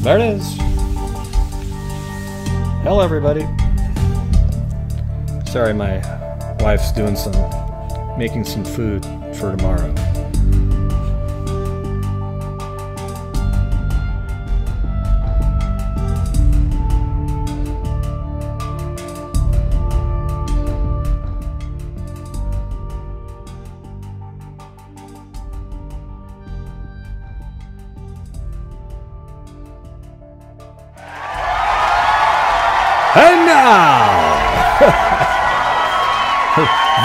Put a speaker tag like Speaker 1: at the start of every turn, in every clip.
Speaker 1: There it is. Hello, everybody. Sorry, my wife's making some food for tomorrow. And now,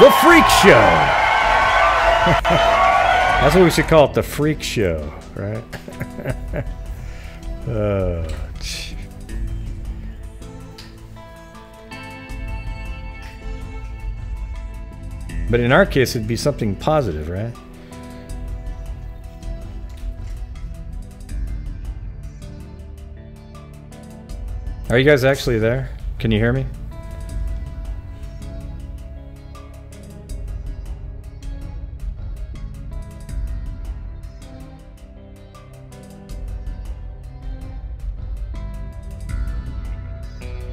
Speaker 1: the Freak Show. That's what we should call it, the Freak Show, right? But in our case, it'd be something positive, right? Are you guys actually there? Can you hear me?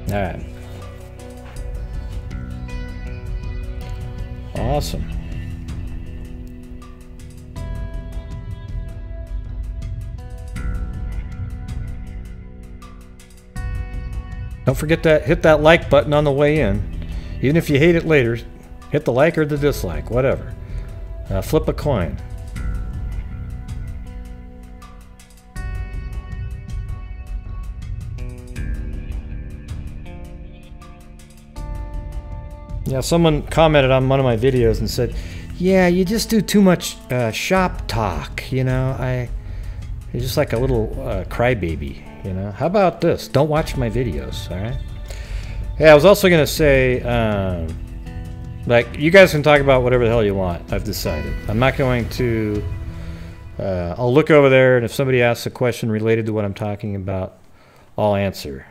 Speaker 1: All right. Awesome. Don't forget that, hit that like button on the way in. Even if you hate it later, hit the like or the dislike, whatever. Flip a coin. Yeah, someone commented on one of my videos and said, yeah, you just do too much shop talk, you know. You're just like a little crybaby. You know, how about this? Don't watch my videos, all right? Yeah, I was also gonna say, like, you guys can talk about whatever the hell you want. I've decided. I'm not going to. I'll look over there, and if somebody asks a question related to what I'm talking about, I'll answer.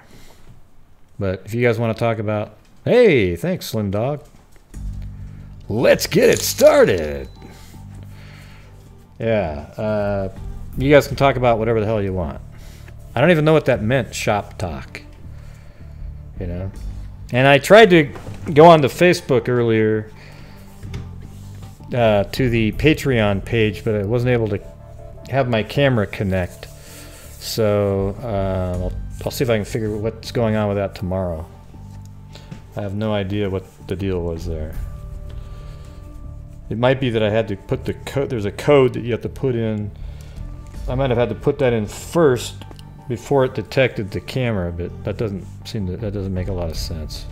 Speaker 1: But if you guys want to talk about, hey, thanks, Slim Dog. Let's get it started. Yeah, you guys can talk about whatever the hell you want. I don't even know what that meant, shop talk. You know? And I tried to go onto Facebook earlier to the Patreon page, but I wasn't able to have my camera connect. So I'll see if I can figure out what's going on with that tomorrow. I have no idea what the deal was there. It might be that I had to put the code. There's a code that you have to put in. I might have had to put that in first before it detected the camera, but that doesn't make a lot of sense.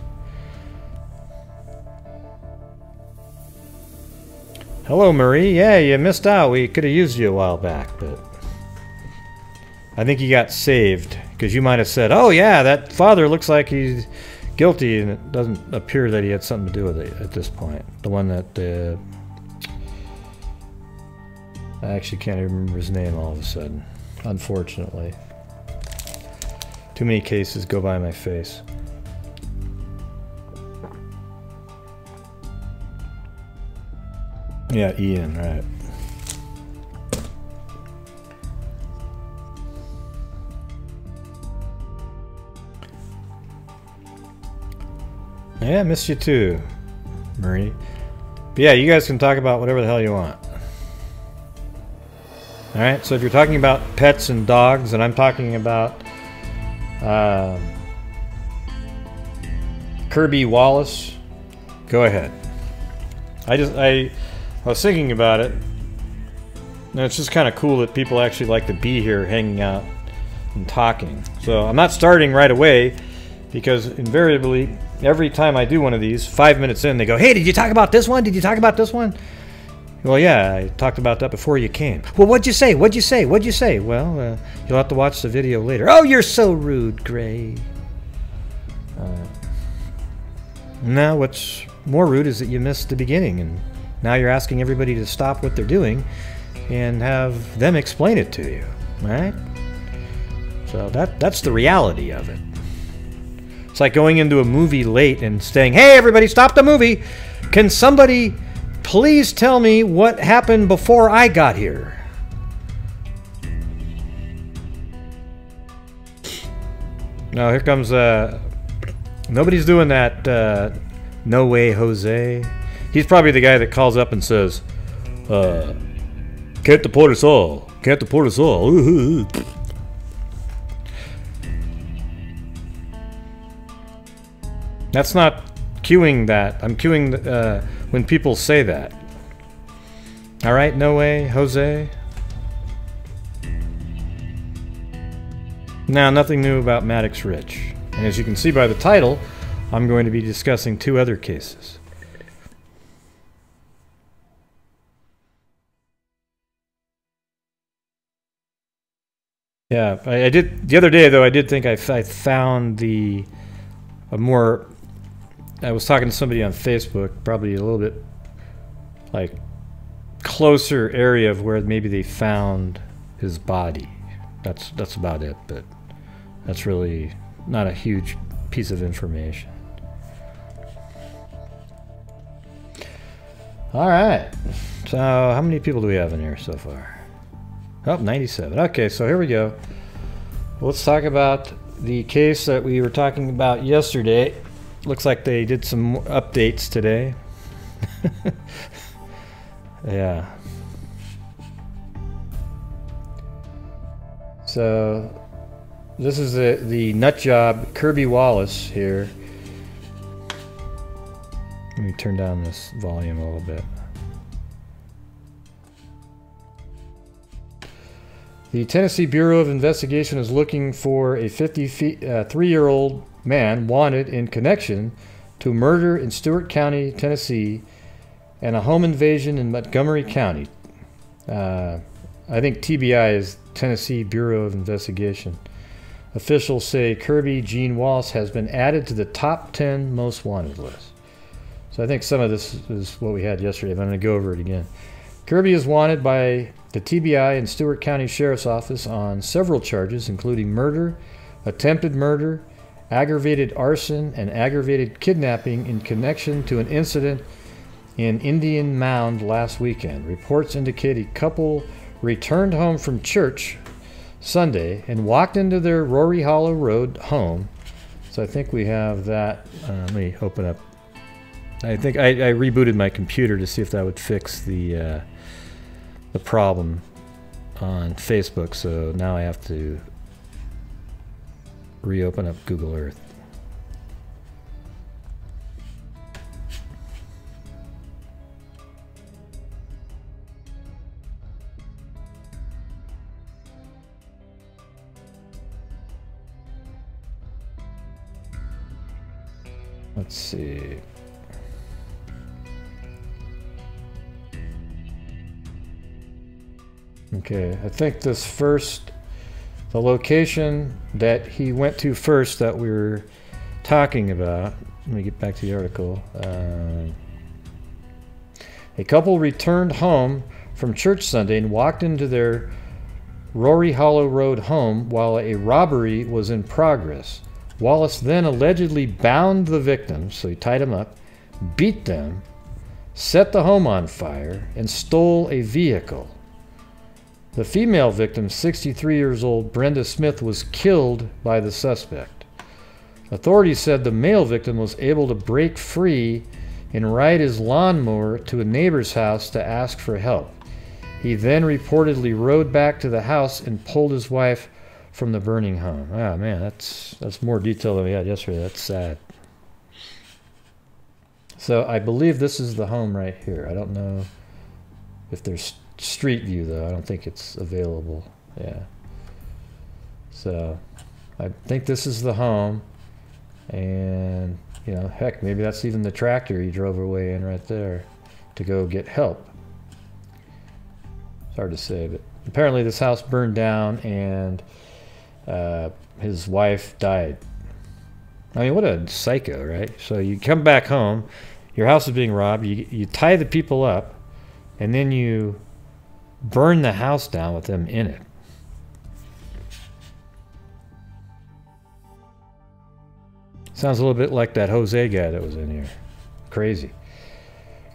Speaker 1: Hello, Marie. Yeah, you missed out. We could have used you a while back, but I think you got saved because you might have said, "Oh yeah, that father looks like he's guilty," and it doesn't appear that he had something to do with it at this point. The one that I actually can't even remember his name all of a sudden, unfortunately. Too many cases go by my face. Yeah, Ian, right. Yeah, I missed you too, Marie. But yeah, you guys can talk about whatever the hell you want. Alright, so if you're talking about pets and dogs, and I'm talking about Kirby, Wallace, go ahead. I was thinking about it, and it's just kind of cool that people actually like to be here hanging out and talking. So I'm not starting right away, because invariably, every time I do one of these, 5 minutes in, they go, hey, did you talk about this one? Did you talk about this one? Well, yeah, I talked about that before you came. Well, what'd you say? What'd you say? What'd you say? Well, you'll have to watch the video later. Oh, you're so rude, Gray. Now, what's more rude is that you missed the beginning, and now you're asking everybody to stop what they're doing and have them explain it to you, right? So that's the reality of it. It's like going into a movie late and saying, hey, everybody, stop the movie. Can somebody please tell me what happened before I got here? No, here comes, nobody's doing that, no way, Jose. He's probably the guy that calls up and says, can't deport us all. Can't deport us all. That's not cueing that. I'm cueing when people say that. All right, no way, Jose. Now, nothing new about Maddox Ridge. And as you can see by the title, I'm going to be discussing 2 other cases. Yeah, I did the other day though. I did think I found I was talking to somebody on Facebook, probably a little bit like closer area of where maybe they found his body. That's about it, but that's really not a huge piece of information. All right, so how many people do we have in here so far? Oh, 97. Okay, so here we go. Let's talk about the case that we were talking about yesterday. Looks like they did some updates today. Yeah. So this is the nut job Kirby Wallace here. Let me turn down this volume a little bit. The Tennessee Bureau of Investigation is looking for a 53-year-old man wanted in connection to a murder in Stewart County, Tennessee, and a home invasion in Montgomery County. I think TBI is Tennessee Bureau of Investigation. Officials say Kirby Gene Wallace has been added to the top 10 most wanted list. So I think some of this is what we had yesterday, but I'm going to go over it again. Kirby is wanted by the TBI and Stewart County Sheriff's Office on several charges, including murder, attempted murder, aggravated arson, and aggravated kidnapping in connection to an incident in Indian Mound last weekend. Reports indicate a couple returned home from church Sunday and walked into their Rory Hollow Road home. So I think we have that. Let me open up. I think I rebooted my computer to see if that would fix the problem on Facebook, so now I have to reopen up Google Earth. Let's see. Okay, I think this first, the location that he went to first that we were talking about, let me get back to the article. A couple returned home from church Sunday and walked into their Rory Hollow Road home while a robbery was in progress. Wallace then allegedly bound the victims, so he tied them up, beat them, set the home on fire, and stole a vehicle. The female victim, 63 years old Brenda Smith, was killed by the suspect. Authorities said the male victim was able to break free and ride his lawnmower to a neighbor's house to ask for help. He then reportedly rode back to the house and pulled his wife from the burning home. Ah, man, that's more detail than we had yesterday. That's sad. So I believe this is the home right here. I don't know if there's street view though. I don't think it's available. Yeah. So I think this is the home, and you know, heck, maybe that's even the tractor he drove away in right there to go get help. It's hard to say, but apparently this house burned down and his wife died. I mean, what a psycho, right? So you come back home, your house is being robbed, you tie the people up, and then you burn the house down with them in it. Sounds a little bit like that Jose guy that was in here. Crazy.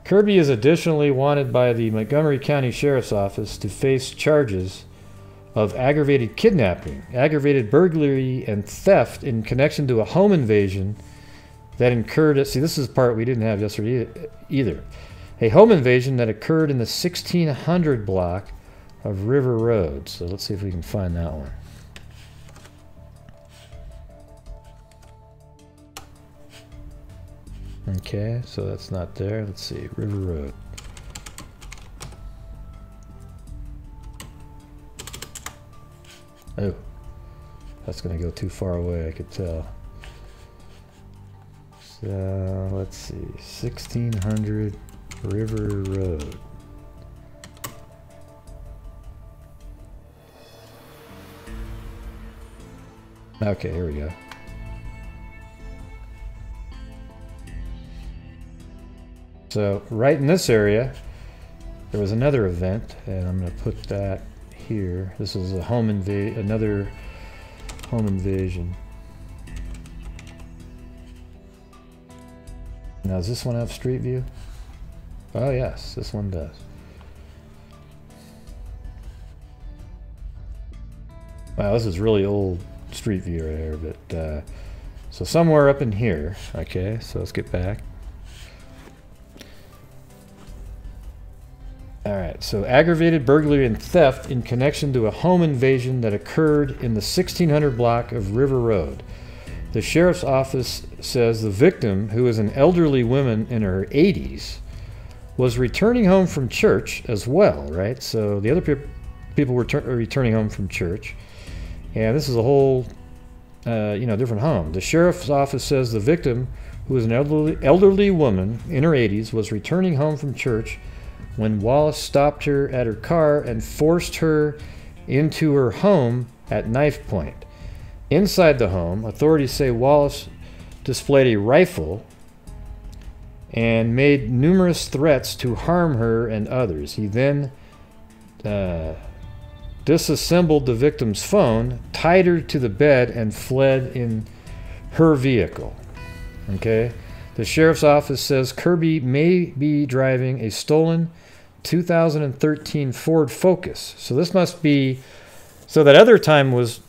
Speaker 1: Kirby is additionally wanted by the Montgomery County Sheriff's Office to face charges of aggravated kidnapping, aggravated burglary, and theft in connection to a home invasion that occurred. See, this is the part we didn't have yesterday either. A home invasion that occurred in the 1600 block of River Road. So let's see if we can find that one. Okay, so that's not there. Let's see, River Road. Oh, that's going to go too far away, I could tell. So, let's see, 1600 River Road. Okay, here we go. So, right in this area, there was another event, and I'm going to put that here. This is a another home invasion. Now, does this one have street view? Oh yes, this one does. Wow, this is really old street view right here, but so somewhere up in here. Okay, so let's get back. Alright, so aggravated burglary and theft in connection to a home invasion that occurred in the 1600 block of River Road. The sheriff's office says the victim, who is an elderly woman in her 80s, was returning home from church as well, right? So the other people were returning home from church. And this is a whole, different home. The sheriff's office says the victim, who is an elderly woman in her 80s, was returning home from church when Wallace stopped her at her car and forced her into her home at knife point. Inside the home, authorities say Wallace displayed a rifle and made numerous threats to harm her and others. He then disassembled the victim's phone, tied her to the bed, and fled in her vehicle. Okay? The sheriff's office says Kirby may be driving a stolen 2013 Ford Focus. So this must be... So that other time was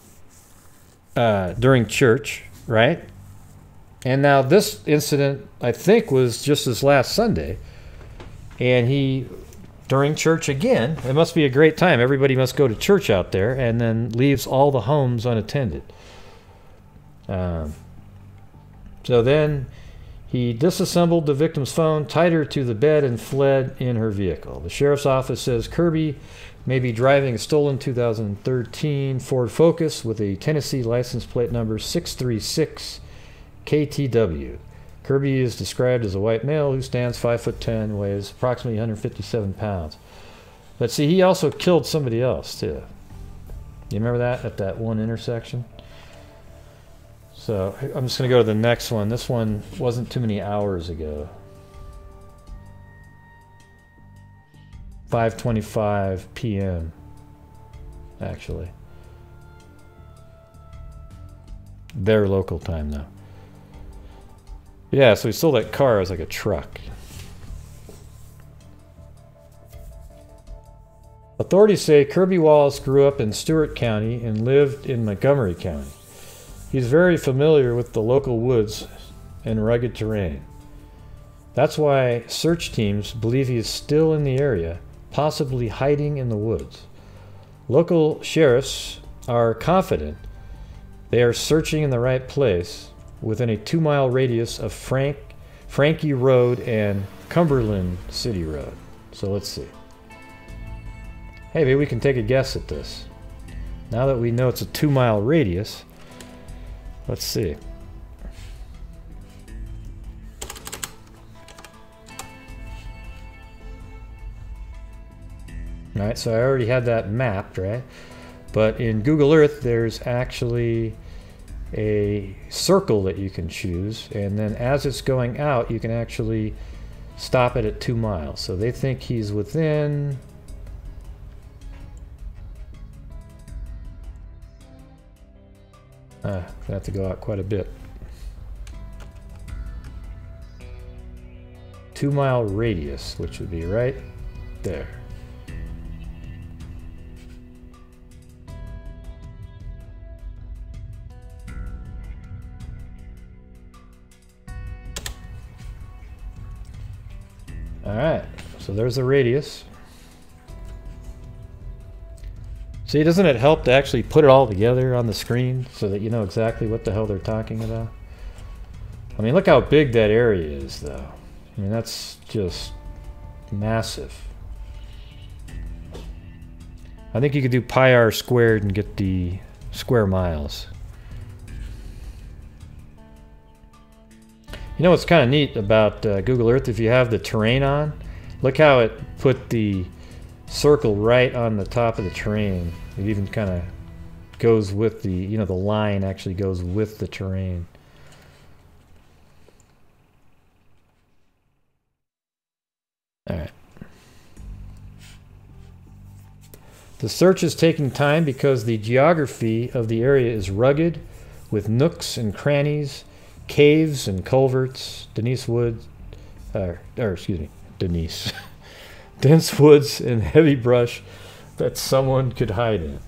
Speaker 1: during church, right? And now this incident, I think, was just this last Sunday. And he, during church again, it must be a great time. Everybody must go to church out there, and then leaves all the homes unattended. So then he disassembled the victim's phone, tied her to the bed, and fled in her vehicle. The sheriff's office says Kirby may be driving a stolen 2013 Ford Focus with a Tennessee license plate number 636 KTW. Kirby is described as a white male who stands 5'10", weighs approximately 157 pounds. But see, he also killed somebody else too. You remember that at that one intersection? So I'm just going to go to the next one. This one wasn't too many hours ago. 5:25 p.m. actually. Their local time though. Yeah, so he stole that car as like a truck. Authorities say Kirby Wallace grew up in Stewart County and lived in Montgomery County. He's very familiar with the local woods and rugged terrain. That's why search teams believe he is still in the area, possibly hiding in the woods. Local sheriffs are confident they are searching in the right place within a 2-mile radius of Frankie Road and Cumberland City Road. So let's see. Hey, maybe we can take a guess at this. Now that we know it's a 2-mile radius, let's see. Alright, so I already had that mapped, right? But in Google Earth, there's actually a circle that you can choose, and then as it's going out, you can actually stop it at 2 miles. So they think he's within... I have to go out quite a bit. 2-mile radius, which would be right there. Alright, so there's the radius. See, doesn't it help to actually put it all together on the screen so that you know exactly what the hell they're talking about? I mean, look how big that area is, though. I mean, that's just massive. I think you could do pi r squared and get the square miles. You know what's kind of neat about Google Earth? If you have the terrain on, look how it put the circle right on the top of the terrain. It even kind of goes with the, you know, the line actually goes with the terrain. All right. The search is taking time because the geography of the area is rugged with nooks and crannies, caves and culverts, Dense woods, dense woods and heavy brush that someone could hide in.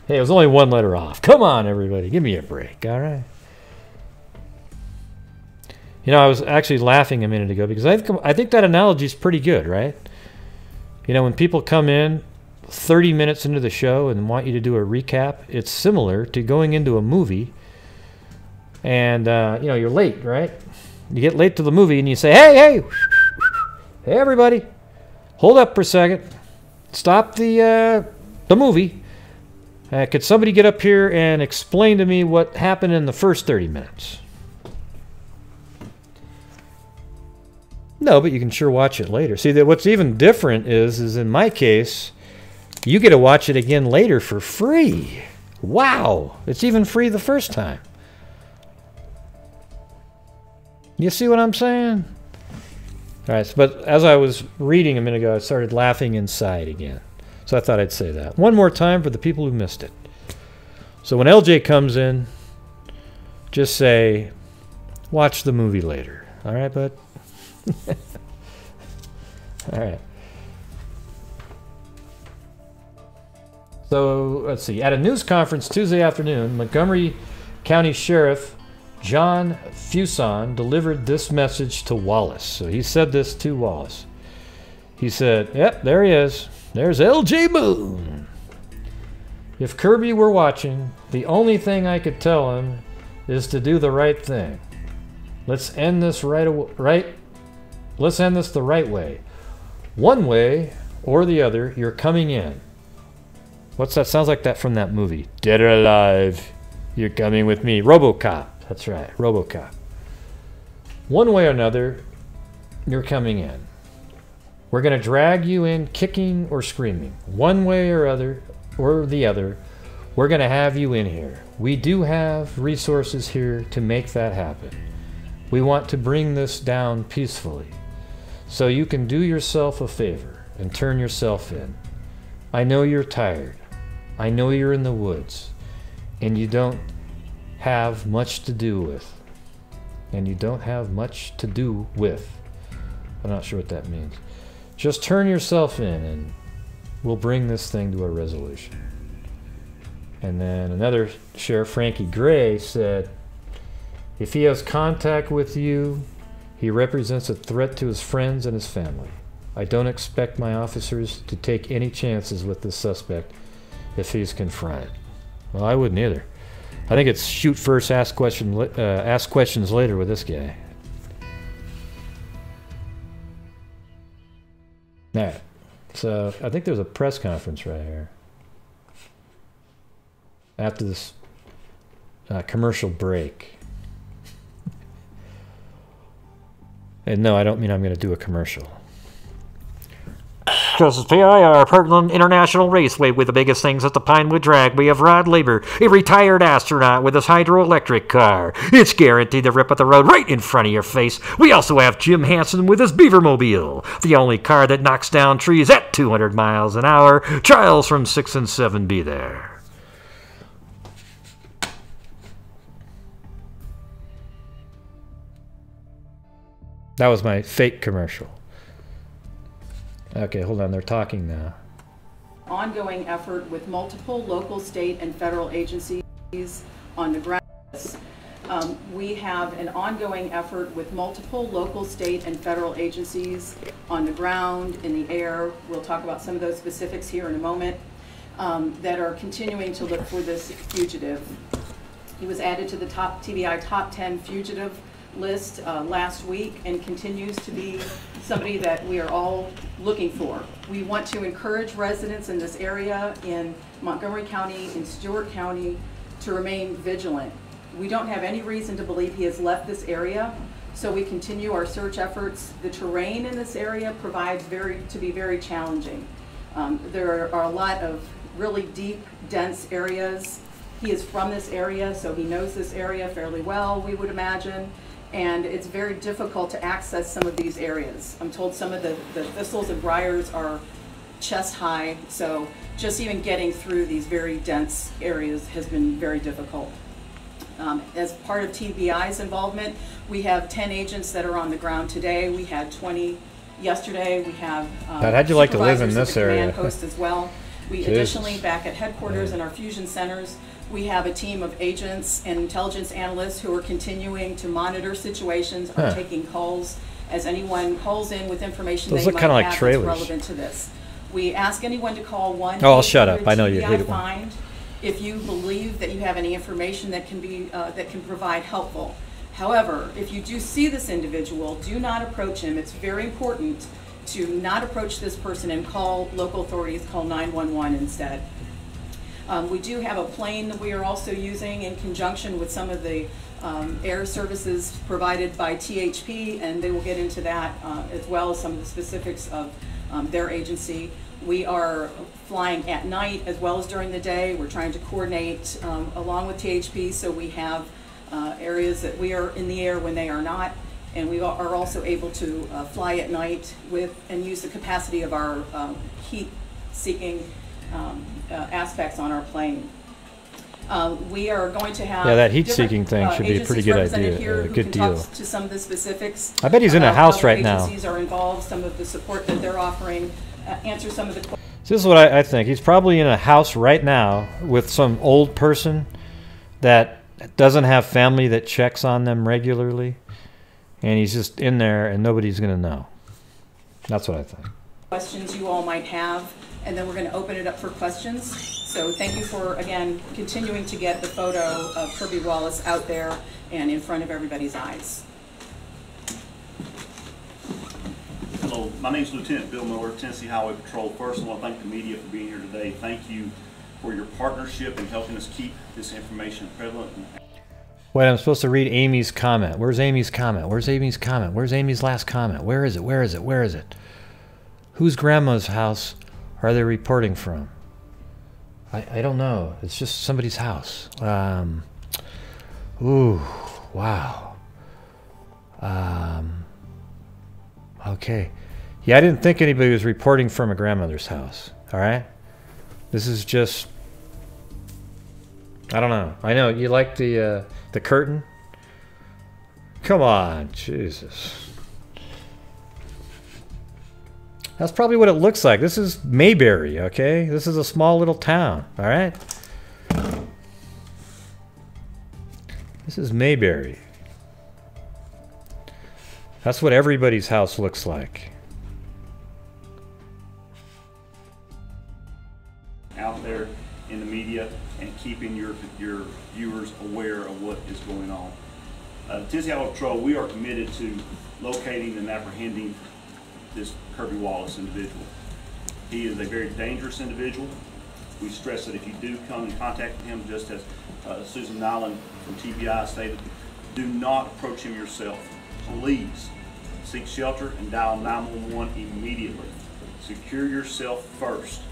Speaker 1: Hey, it was only one letter off. Come on, everybody, give me a break, all right? You know, I was actually laughing a minute ago because I think that analogy is pretty good, right? You know, when people come in 30 minutes into the show and want you to do a recap, it's similar to going into a movie and, you know, you're late, right? You get late to the movie and you say, hey, everybody, hold up for a second. Stop the movie. Could somebody get up here and explain to me what happened in the first 30 minutes? No, but you can sure watch it later. See, that what's even different is in my case, you get to watch it again later for free. Wow, it's even free the first time. You see what I'm saying? All right, but as I was reading a minute ago, I started laughing inside again. So I thought I'd say that. One more time for the people who missed it. So when LJ comes in, just say, watch the movie later. All right, bud? All right. So let's see. At a news conference Tuesday afternoon, Montgomery County Sheriff John Fuson delivered this message to Wallace. So he said this to Wallace. He said, yep, there he is. There's LJ Moon. If Kirby were watching, the only thing I could tell him is to do the right thing. Let's end this Let's end this the right way. One way or the other, you're coming in. What's that? Sounds like that from that movie. Dead or Alive, you're coming with me. RoboCop. That's right, RoboCop. One way or another, you're coming in. We're going to drag you in kicking or screaming. One way or the other, we're going to have you in here. We do have resources here to make that happen. We want to bring this down peacefully. So you can do yourself a favor and turn yourself in. I know you're tired. I know you're in the woods. And you don't have much to do with. I'm not sure what that means. Just turn yourself in and we'll bring this thing to a resolution. And then another sheriff, Frankie Gray, said, if he has contact with you, he represents a threat to his friends and his family. I don't expect my officers to take any chances with this suspect if he's confronted. Well, I wouldn't either. I think it's shoot first, ask questions later with this guy. All right. So I think there's a press conference right here. After this commercial break. And no, I don't mean I'm going to do a commercial. This is PIR, Portland International Raceway, with the biggest things at the Pinewood Drag. We have Rod Laber, a retired astronaut with his hydroelectric car. It's guaranteed to rip up the road right in front of your face. We also have Jim Hansen with his Beavermobile, the only car that knocks down trees at 200 miles an hour. Trials from 6 and 7 be there. That was my fake commercial. Okay, hold on, they're talking now.
Speaker 2: Ongoing effort with multiple local, state, and federal agencies on the ground. We have an ongoing effort with multiple local, state, and federal agencies on the ground, in the air. We'll talk about some of those specifics here in a moment, that are continuing to look for this fugitive. He was added to the TBI top 10 fugitive list last week and continues to be somebody that we are all looking for. We want to encourage residents in this area, in Montgomery County, in Stewart County, to remain vigilant. We don't have any reason to believe he has left this area, so we continue our search efforts. The terrain in this area provides to be very challenging. There are a lot of really deep, dense areas. He is from this area, so he knows this area fairly well, we would imagine, and it's very difficult to access some of these areas. I'm told some of the thistles and briars are chest high, so just even getting through these very dense areas has been very difficult. As part of TBI's involvement, we have 10 agents that are on the ground today. We had 20 yesterday. We have
Speaker 1: how'd you like to live in this area?
Speaker 2: Command post as well. We additionally, back at headquarters in our fusion centers, we have a team of agents and intelligence analysts who are continuing to monitor situations, are taking calls as anyone calls in with information they might have that's relevant to this. We ask anyone to call 1-800-TBI-FIND
Speaker 1: Oh, I'll shut up. I know you hate it.
Speaker 2: if you believe that you have any information that can be that can provide helpful. However, if you do see this individual, do not approach him. It's very important to not approach this person and call local authorities, call 911 instead. We do have a plane that we are also using in conjunction with some of the air services provided by THP, and they will get into that as well as some of the specifics of their agency. We are flying at night as well as during the day. We're trying to coordinate along with THP, so we have areas that we are in the air when they are not, and we are also able to fly at night and use the capacity of our heat-seeking aspects on our plane. We are going to have
Speaker 1: that heat-seeking thing should be a pretty good idea, a good deal.
Speaker 2: To some of the specifics.
Speaker 1: I bet he's in a house right now.
Speaker 2: Agencies are involved, some of the support that they're offering, answer some of the questions.
Speaker 1: So this is what I think. He's probably in a house right now with some old person that doesn't have family that checks on them regularly, and he's just in there and nobody's going to know. That's what I think.
Speaker 2: Questions you all might have, and then we're going to open it up for questions. So thank you for, again, continuing to get the photo of Kirby Wallace out there and in front of everybody's eyes.
Speaker 3: Hello, my name is Lieutenant Bill Miller, Tennessee Highway Patrol. First, I want to thank the media for being here today. Thank you for your partnership in helping us keep this information prevalent.
Speaker 1: Wait, I'm supposed to read Amy's comment. Where's Amy's comment? Where's Amy's comment? Where's Amy's last comment? Where is it? Where is it? Where is it? Whose grandma's house are they reporting from? I don't know. It's just somebody's house. Ooh, wow. Okay. Yeah, I didn't think anybody was reporting from a grandmother's house. All right? This is just... I don't know. I know. You like the curtain? Come on. Jesus. That's probably what it looks like. This is Mayberry, okay? This is a small little town, all right? This is Mayberry. That's what everybody's house looks like.
Speaker 3: Out there in the media and keeping your viewers aware of what is going on. Tennessee Highway Patrol, we are committed to locating and apprehending this Kirby Wallace individual. He is a very dangerous individual. We stress that if you do come in contact with him, just as Susan Nyland from TBI stated, do not approach him yourself. Please seek shelter and dial 911 immediately. Secure yourself first.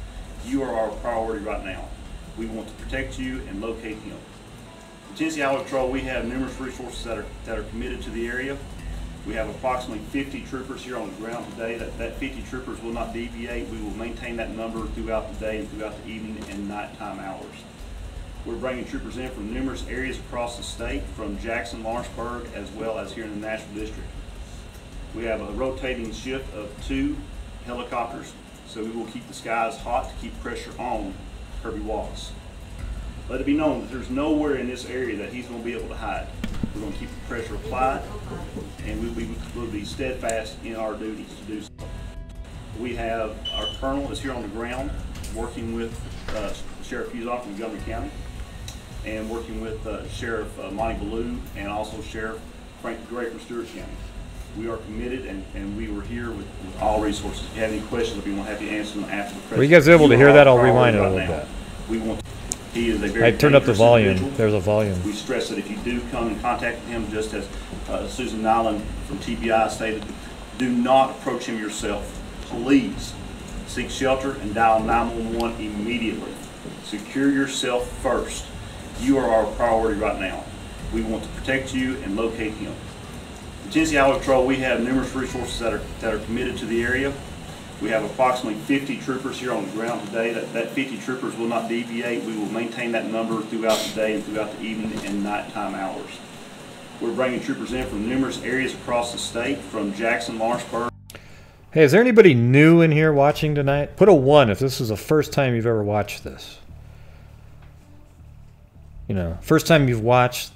Speaker 3: You are our priority right now. We want to protect you and locate him. In Tennessee Highway Patrol, we have numerous resources that are committed to the area. We have approximately 50 troopers here on the ground today. That 50 troopers will not deviate. We will maintain that number throughout the day and throughout the evening and nighttime hours. We're bringing troopers in from numerous areas across the state, from Jackson, Lawrenceburg, as well as here in the Nashville District. We have a rotating shift of 2 helicopters, so we will keep the skies hot to keep pressure on Kirby Wallace. Let it be known that there's nowhere in this area that he's going to be able to hide. We're going to keep the pressure applied, and we'll be steadfast in our duties to do so. We have our colonel is here on the ground working with Sheriff Fusoff from Montgomery County and working with Sheriff Monty Ballou and also Sheriff Frank Gray from Stewart County. We are committed, and we were here with all resources. If you have any questions, if you want to have you answer them after the press.
Speaker 1: Were you guys able to hear that? I'll rewind it a little bit.
Speaker 3: We want. He is a very
Speaker 1: I turned up the
Speaker 3: dangerous
Speaker 1: volume.
Speaker 3: individual.
Speaker 1: There's a volume.
Speaker 3: We stress that if you do come in contact with him, just as Susan Nyland from TBI stated, do not approach him yourself. Please seek shelter and dial 911 immediately. Secure yourself first. You are our priority right now. We want to protect you and locate him. The Tennessee Highway Patrol, we have numerous resources that are committed to the area. We have approximately 50 troopers here on the ground today. That 50 troopers will not deviate. We will maintain that number throughout the day and throughout the evening and nighttime hours. We're bringing troopers in from numerous areas across the state, from Jackson, Lawrenceburg.
Speaker 1: Hey, is there anybody new in here watching tonight? Put a 1 if this is the first time you've ever watched this. You know, first time you've watched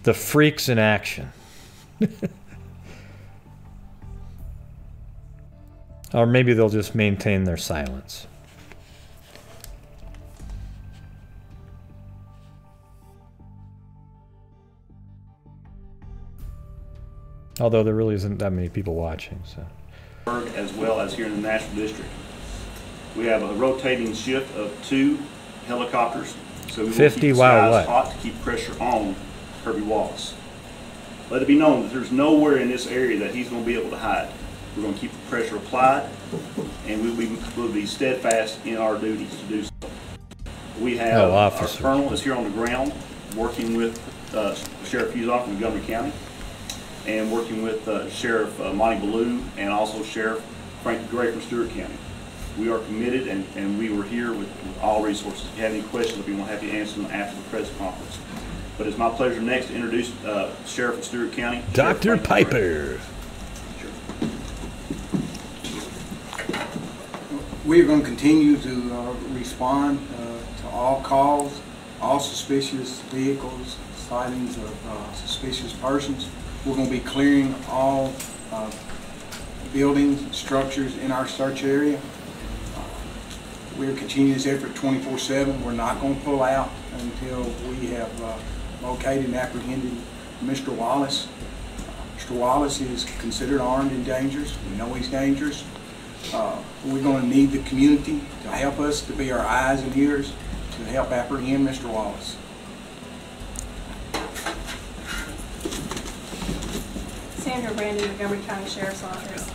Speaker 1: the freaks in action. Or maybe they'll just maintain their silence. Although there really isn't that many people watching, so.
Speaker 3: As well as here in the National District. We have a rotating shift of 2 helicopters, so we will
Speaker 1: 50
Speaker 3: keep the
Speaker 1: while
Speaker 3: skies
Speaker 1: what?
Speaker 3: hot to keep pressure on Kirby Wallace. Let it be known that there's nowhere in this area that he's going to be able to hide. We're going to keep the pressure applied, and we'll be steadfast in our duties to do so. We have our colonel is here on the ground working with Sheriff Fusoff from Montgomery County and working with Sheriff Monty Ballou and also Sheriff Frank Gray from Stewart County. We are committed, and we were here with all resources. If you have any questions, if you want to have you answer them after the press conference. But it's my pleasure next to introduce Sheriff of Stewart County,
Speaker 1: Dr. Piper.
Speaker 4: We are going to continue to respond to all calls, all suspicious vehicles, sightings of suspicious persons. We're going to be clearing all buildings, structures in our search area. We're continuing this effort 24/7. We're not going to pull out until we have located and apprehended Mr. Wallace. Mr. Wallace is considered armed and dangerous. We know he's dangerous. We're going to need the community to help us, to be our eyes and ears, to help apprehend Mr. Wallace.
Speaker 5: Sandra Brandon, Montgomery County Sheriff's Office.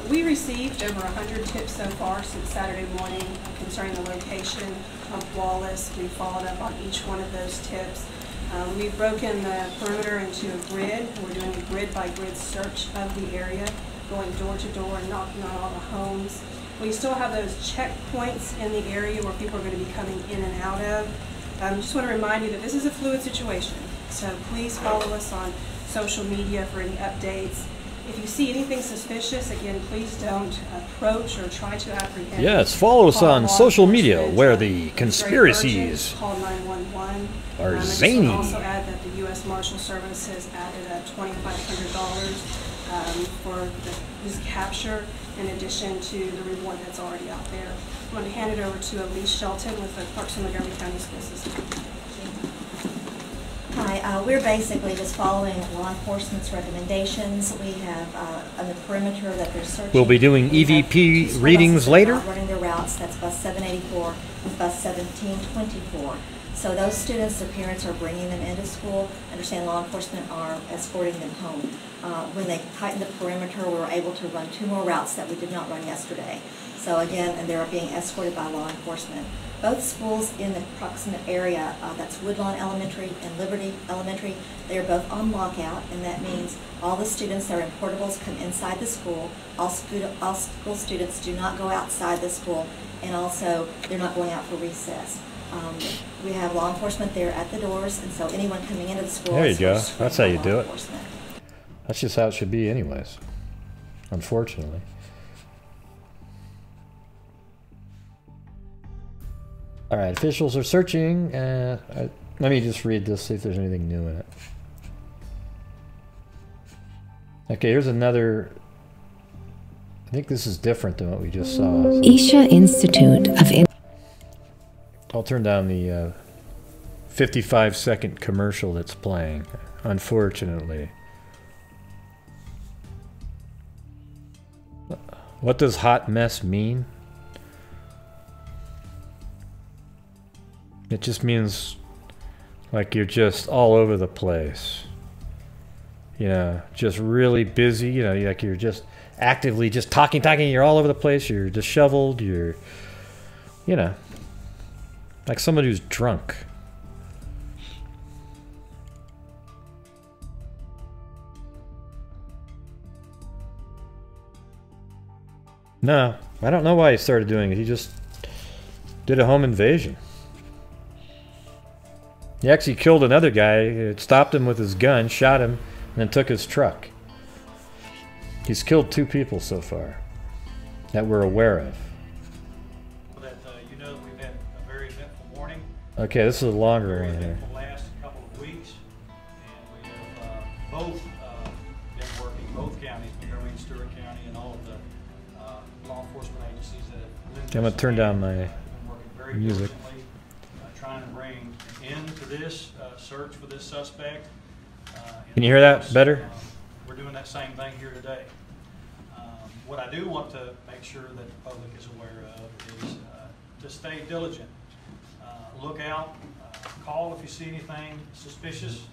Speaker 5: We received over 100 tips so far since Saturday morning concerning the location of Wallace. We followed up on each one of those tips. We've broken the perimeter into a grid. We're doing a grid-by-grid search of the area, going door to door and knocking on all the homes. We still have those checkpoints in the area where people are going to be coming in and out of. Just want to remind you that this is a fluid situation, so please follow us on social media for any updates. If you see anything suspicious, again, please don't approach or try to apprehend.
Speaker 1: Yes, follow us on social media where the conspiracies
Speaker 5: call 911.
Speaker 1: are zany.
Speaker 5: Also add that the U.S. Marshal Service has added $2,500 for this capture, in addition to the reward that's already out there. I'm going to hand it over to Elise Shelton with the Clarkson Montgomery County School System.
Speaker 6: Hi, we're basically just following law enforcement's recommendations. We have on the perimeter that they're searching.
Speaker 1: We'll be doing EVP readings later.
Speaker 6: Running their routes. That's bus 784 and bus 1724. So those students, their parents are bringing them into school. Understand law enforcement are escorting them home. When they tightened the perimeter, we were able to run 2 more routes that we did not run yesterday. So again, and they're being escorted by law enforcement. Both schools in the proximate area, that's Woodlawn Elementary and Liberty Elementary, they are both on lockout, and that means all the students that are in portables come inside the school. All school students do not go outside the school, and also they're not going out for recess. We have law enforcement there at the doors, and so anyone coming into the school.
Speaker 1: There you go. That's how you do it. That's just how it should be anyways, unfortunately. All right, officials are searching. Let me just read this, see if there's anything new in it. Okay, here's another. I think this is different than what we just saw. So.
Speaker 7: Isha Institute of.
Speaker 1: I'll turn down the 55-second commercial that's playing, unfortunately. What does hot mess mean? It just means like you're just all over the place. You know, just really busy, you know, like you're just actively just talking, you're all over the place, you're disheveled, you're, you know, like somebody who's drunk. No, I don't know why he started doing it. He just did a home invasion. He actually killed another guy. He stopped him with his gun, shot him, and then took his truck. He's killed 2 people so far that we're aware of.
Speaker 8: That you know that we've had a very eventful morning.
Speaker 1: Okay, this is a longer one here.
Speaker 8: The last couple of weeks, and we have both been working, both counties, Montgomery and Stewart County, and all of the law enforcement agencies that have.
Speaker 1: I'm gonna turn down my music.
Speaker 8: Trying to bring an end to this search for this suspect.
Speaker 1: Can you hear that better?
Speaker 8: We're doing that same thing here today. What I do want to make sure that the public is aware of is to stay diligent. Look out, call if you see anything suspicious.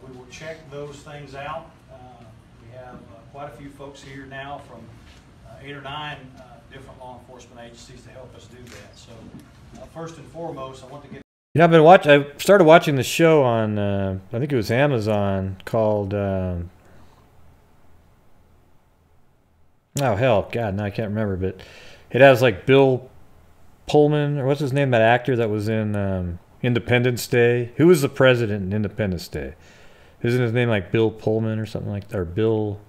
Speaker 8: We will check those things out. We have quite a few folks here now from 8 or 9 different law enforcement agencies to help us do that. So first and foremost, I want to get.
Speaker 1: You know, I started watching the show on, I think it was Amazon, called, oh hell, God, now I can't remember, but it has like Bill Pullman, or what's his name, that actor that was in Independence Day? Who was the president in Independence Day? Isn't his name like Bill Pullman or something like that? Or Bill,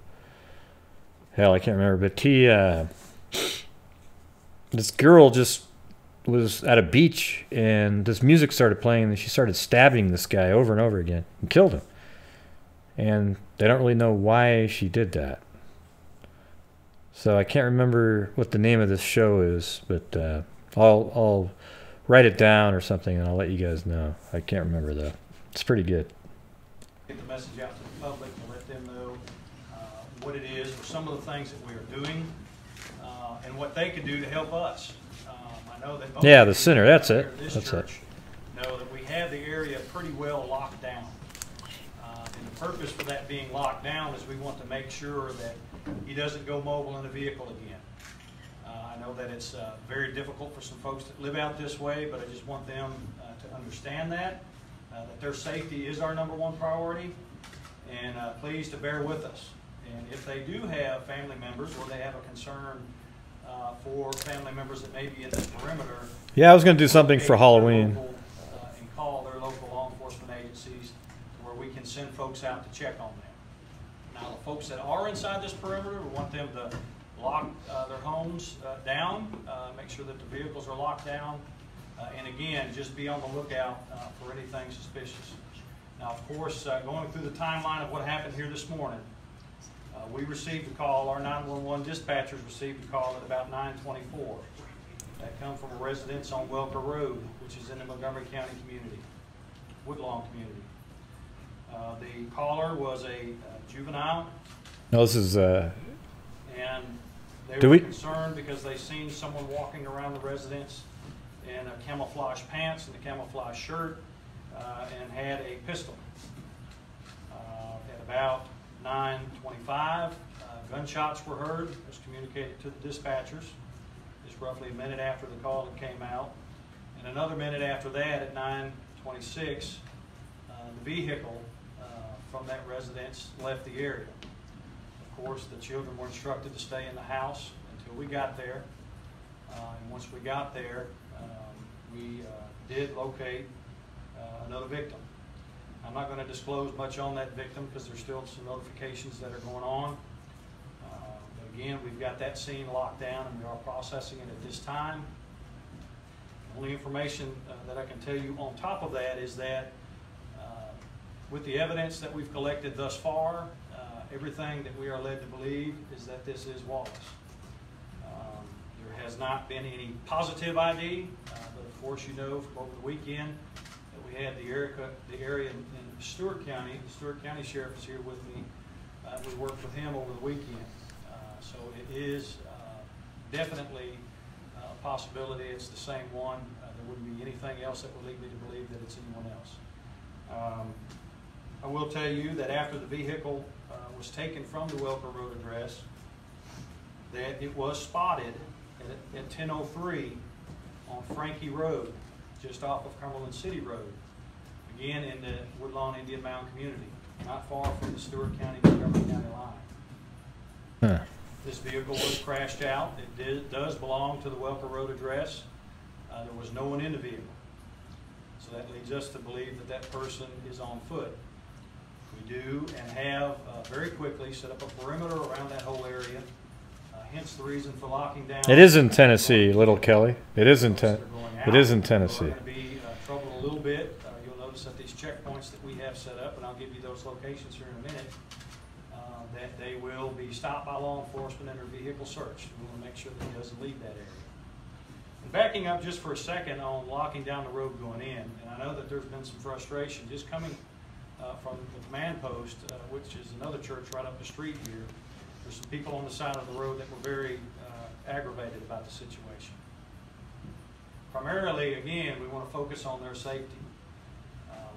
Speaker 1: hell, I can't remember, but he, this girl just was at a beach and this music started playing and she started stabbing this guy over and over again and killed him. And they don't really know why she did that. So I can't remember what the name of this show is, but I'll write it down or something and I'll let you guys know. I can't remember though. It's pretty good.
Speaker 8: Get the message out to the public to let them know what it is, or some of the things that we are doing, and what they can do to help us. I know that most
Speaker 1: yeah, the center. That's it.
Speaker 8: This
Speaker 1: That's
Speaker 8: church know that we have the area pretty well locked down. And the purpose for that being locked down is we want to make sure that he doesn't go mobile in a vehicle again. I know that it's very difficult for some folks that live out this way, but I just want them to understand that their safety is our #1 priority, and please to bear with us. And if they do have family members or they have a concern for family members that may be in the perimeter.
Speaker 1: Yeah, I was going to do something for Halloween.
Speaker 8: And call their local law enforcement agencies where we can send folks out to check on them. Now, the folks that are inside this perimeter, we want them to lock their homes down, make sure that the vehicles are locked down, and again, just be on the lookout for anything suspicious. Now, of course, going through the timeline of what happened here this morning, we received a call, our 911 dispatchers received a call at about 9:24. That come from a residence on Welker Road, which is in the Montgomery County community, Woodlawn community. The caller was a juvenile.
Speaker 1: No, this is,
Speaker 8: and they were concerned because they seen someone walking around the residence in a camouflage pants and a camouflage shirt, and had a pistol. At about 9:25, gunshots were heard. It was communicated to the dispatchers. Just roughly a minute after the call that came out. And another minute after that, at 9:26, the vehicle from that residence left the area. Of course, the children were instructed to stay in the house until we got there. And once we got there, we did locate another victim. I'm not going to disclose much on that victim because there's still some notifications that are going on. But again, we've got that scene locked down and we are processing it at this time. Only information that I can tell you on top of that is that with the evidence that we've collected thus far, everything that we are led to believe is that this is Wallace. There has not been any positive ID, but of course you know from over the weekend that we had the area in Stewart County. The Stewart County Sheriff is here with me. We worked with him over the weekend. So it is definitely a possibility it's the same one. There wouldn't be anything else that would lead me to believe that it's anyone else. I will tell you that after the vehicle was taken from the Welker Road address, that it was spotted at 10:03 on Frankie Road, just off of Cumberland City Road, again in the Woodlawn Indian Mound community, not far from the Stewart County-Montgomery County line.
Speaker 1: Huh.
Speaker 8: This vehicle was crashed out. It does belong to the Welker Road address. There was no one in the vehicle. So that leads us to believe that that person is on foot. We do and have very quickly set up a perimeter around that whole area, hence the reason for locking down.
Speaker 1: It is in Tennessee, Little Kelly. It is in Tennessee.
Speaker 8: We're going to be troubled a little bit. You'll notice that these checkpoints that we have set up, and I'll give you those locations here in a minute, that they will be stopped by law enforcement and their vehicle searched. We want to make sure that he doesn't leave that area. And backing up just for a second on locking down the road going in, and I know that there's been some frustration just coming from the command post, which is another church right up the street here. There's some people on the side of the road that were very aggravated about the situation. Primarily, again, we want to focus on their safety.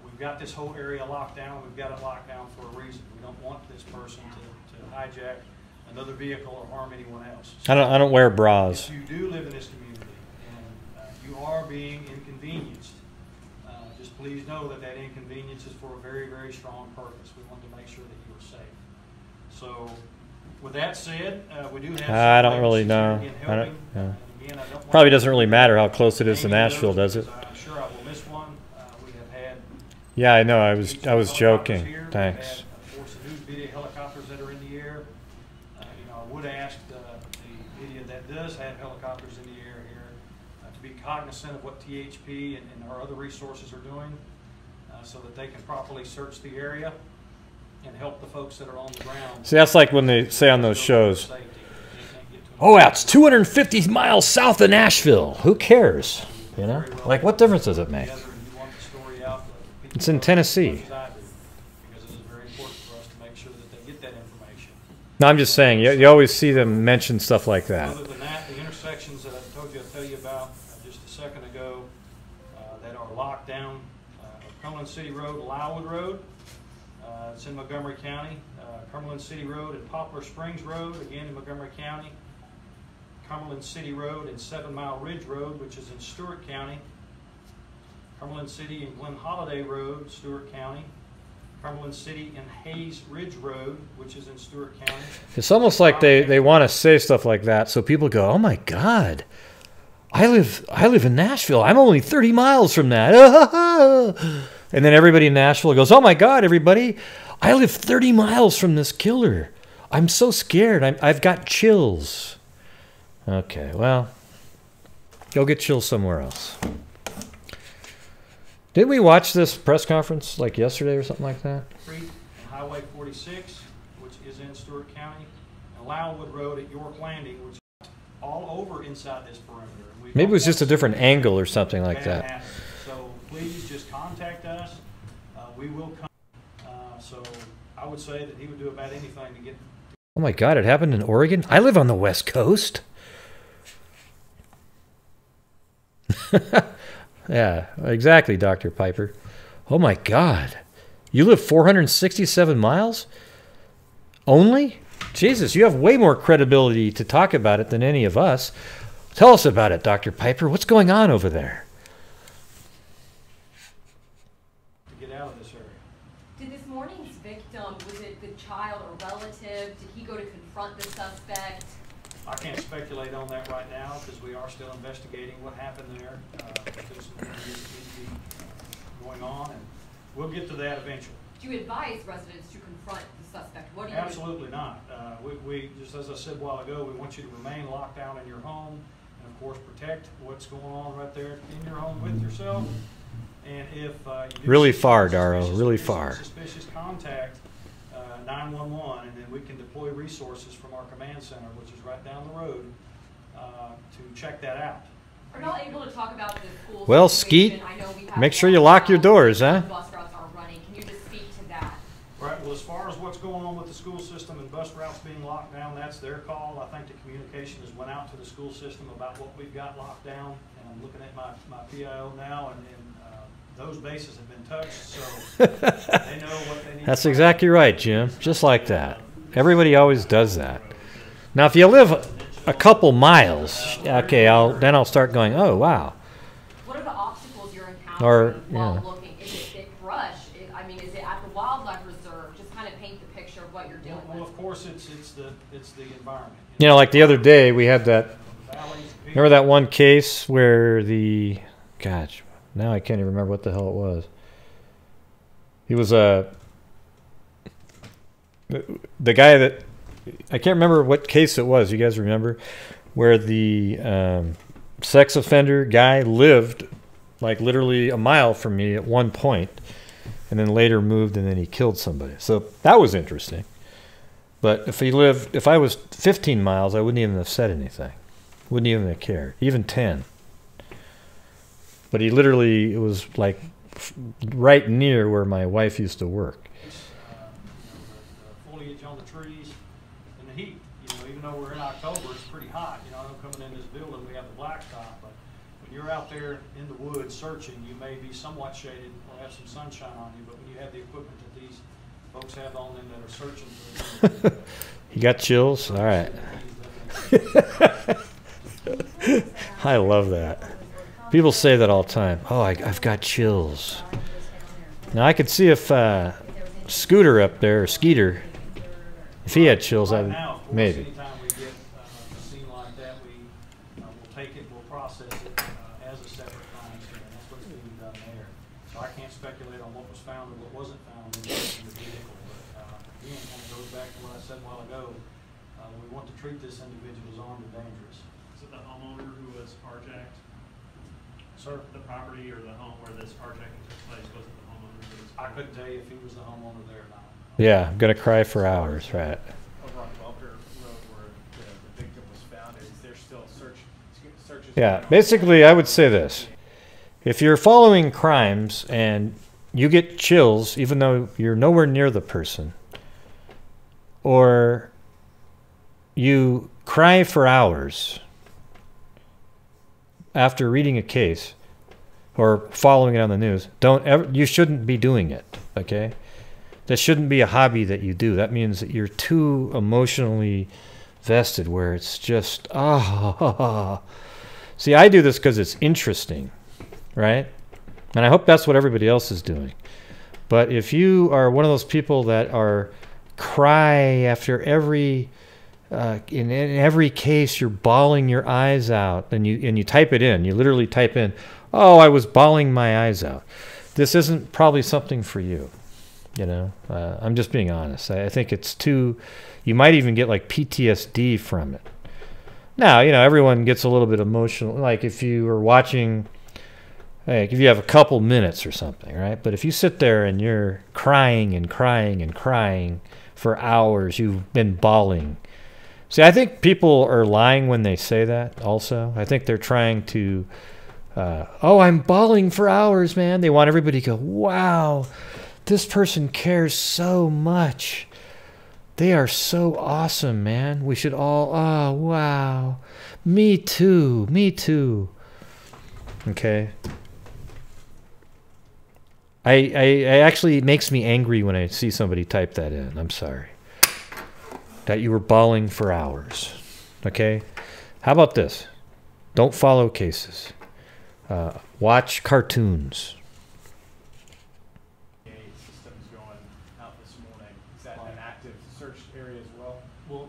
Speaker 8: We've got this whole area locked down. We've got it locked down for a reason. We don't want this person to hijack another vehicle or harm anyone else. So
Speaker 1: I don't wear bras.
Speaker 8: if you do live in this community and you are being inconvenienced, just please know that that inconvenience is for a very, very strong purpose. We want to make sure that you are safe. So, with that said, we do have.
Speaker 1: I don't really know. Probably doesn't really matter how close it is to Nashville, does it?
Speaker 8: I'm sure I will miss one. We have had.
Speaker 1: Yeah, I know. I was joking. Thanks.
Speaker 8: Of course, the news media helicopters that are in the air. I would ask the media that does have helicopters in the air here to be cognizant of what THP and our other resources are doing, so that they can properly search the area and help the folks that are on the ground.
Speaker 1: See, that's like when they say on those shows, "Oh, it's 250 miles south of Nashville. Who cares?" You know, like what difference does it make? It's in Tennessee. No, I'm just saying, you always see them mention stuff like that.
Speaker 8: Other than that, the intersections that I told you I'd tell you about just a second ago that are locked down, Cumberland City Road, Lylewood Road, it's in Montgomery County, Cumberland City Road and Poplar Springs Road, again in Montgomery County, Cumberland City Road and 7 Mile Ridge Road, which is in Stewart County, Cumberland City and Glen Holiday Road, Stewart County, Cumberland City and Hayes Ridge Road, which is in Stewart County. It's almost like they want to say stuff like that so people go, "Oh my God, I live in Nashville. I'm only 30 miles from that." And then everybody in Nashville goes, "Oh my God, everybody, I live 30 miles from this killer. I'm so scared. I've got chills." Okay, well, go get chills somewhere else. Didn't we watch this press conference like yesterday or something like that? Street and Highway 46, which is in Stewart County, and Lylewood Road at York Landing, which is all over inside this perimeter. Maybe it was just a different angle or something like that. So please just contact us. We will come. So I would say that he would do about anything to get. Oh my God, it happened in Oregon? I live on the West Coast. Yeah, exactly, Dr. Piper. Oh my God. You live 467 miles? Only? Jesus, you have way more credibility to talk about it than any of us. Tell us about it, Dr. Piper. What's going on over there? To get out of this area.
Speaker 9: Did this morning's victim, was it the child or relative? Did he go to confront the suspect?
Speaker 8: I can't speculate on that right now because we are still investigating what happened there. There's some interviews that need to be going on, and we'll get to that eventually.
Speaker 9: Do you advise residents to confront the suspect? What do you
Speaker 8: Absolutely not. We just as I said a while ago, we want you to remain locked down in your home. And of course, protect what's going on right there in your home with yourself. And if you do
Speaker 1: Really
Speaker 8: see
Speaker 1: far,
Speaker 8: suspicious-
Speaker 1: Darryl, really far.
Speaker 8: Suspicious contact, 911, and then we can deploy resources from our command center, which is right down the road, to check that out.
Speaker 9: Are y'all able to talk about the school
Speaker 1: Well,
Speaker 9: situation?
Speaker 1: Skeet,
Speaker 9: I know we have
Speaker 1: make sure you lock your doors, huh?
Speaker 9: Bus routes are running. Can you just speak to that?
Speaker 8: Right, well, as far as what's going on with the school system and bus routes being locked down, that's their call. I think the communication has went out to the school system about what we've got locked down. And I'm looking at my PIO now, and those bases have been touched, so they know what they need.
Speaker 1: That's exactly right, Jim. Just like that. Everybody always does that. Now, if you live a couple miles, okay, then I'll start going, oh, wow.
Speaker 9: What are the obstacles you're
Speaker 1: Or,
Speaker 9: encountering while
Speaker 1: yeah.
Speaker 9: looking? Is it thick brush? I mean, is it at the wildlife reserve? Just kind of paint the picture of what you're dealing
Speaker 8: Well,
Speaker 9: with.
Speaker 8: of course, it's the environment.
Speaker 1: You know, like the other day, we had that,
Speaker 8: Valleys,
Speaker 1: remember that one case where gosh, now I can't even remember what the hell it was. He was the guy that, I can't remember what case it was. You guys remember? Where the sex offender guy lived like literally a mile from me at one point, and then later moved, and then he killed somebody. So that was interesting. But if I was 15 miles, I wouldn't even have said anything. Wouldn't even have cared. Even 10. But he literally, it was like right near where my wife used to work.
Speaker 8: The foliage on the trees and the heat. Even though we're in October, it's pretty hot. I know coming in this building, we have the blacktop, but when you're out there in the woods searching, you may be somewhat shaded or have some sunshine on you, but when you have the equipment that these folks have on them that are searching.
Speaker 1: You got chills? All right. I love that. People say that all the time. Oh, I've got chills. Now, I could see if Scooter up there, or Skeeter, if he had chills,
Speaker 8: Right now, of course,
Speaker 1: maybe.
Speaker 8: anytime we get a scene like that, we'll take it, we'll process it as a separate crime scene. That's what's being done there. So I can't speculate on what was found or what wasn't found in the vehicle. But again, it kind of goes back to what I said a while ago. We want to treat this individual as armed and dangerous.
Speaker 10: Is it the homeowner who was carjacked?
Speaker 8: Sir?
Speaker 10: The property or the home where this carjacking took place, was it the homeowner who was?
Speaker 8: I couldn't tell you if he was the homeowner there or not.
Speaker 1: Yeah, I'm going to cry for hours, right.
Speaker 11: Over on Welker Road where the victim was found, is there still searches?
Speaker 1: Yeah, basically, I would say this. If you're following crimes and you get chills, even though you're nowhere near the person, or you cry for hours after reading a case or following it on the news, you shouldn't be doing it, okay? That shouldn't be a hobby that you do. That means that you're too emotionally vested where it's just, See, I do this because it's interesting, right? And I hope that's what everybody else is doing. But if you are one of those people that are cry after every in every case, you're bawling your eyes out, and you type it in. You literally type in, "Oh, I was bawling my eyes out." This isn't probably something for you. I'm just being honest. I think it's too. You might even get like PTSD from it. Now, everyone gets a little bit emotional. Like if you are watching, like if you have a couple minutes or something, right? But if you sit there and you're crying and crying and crying for hours, you've been bawling. See, I think people are lying when they say that also. I think they're trying to, I'm bawling for hours, man. They want everybody to go, wow, this person cares so much. They are so awesome, man. We should all, oh, wow. Me too, me too. Okay. I actually, it makes me angry when I see somebody type that in. I'm sorry. That you were bawling for hours. Okay? How about this? Don't follow cases. Watch cartoons.
Speaker 11: Systems going out this morning. Is that an active search area as well?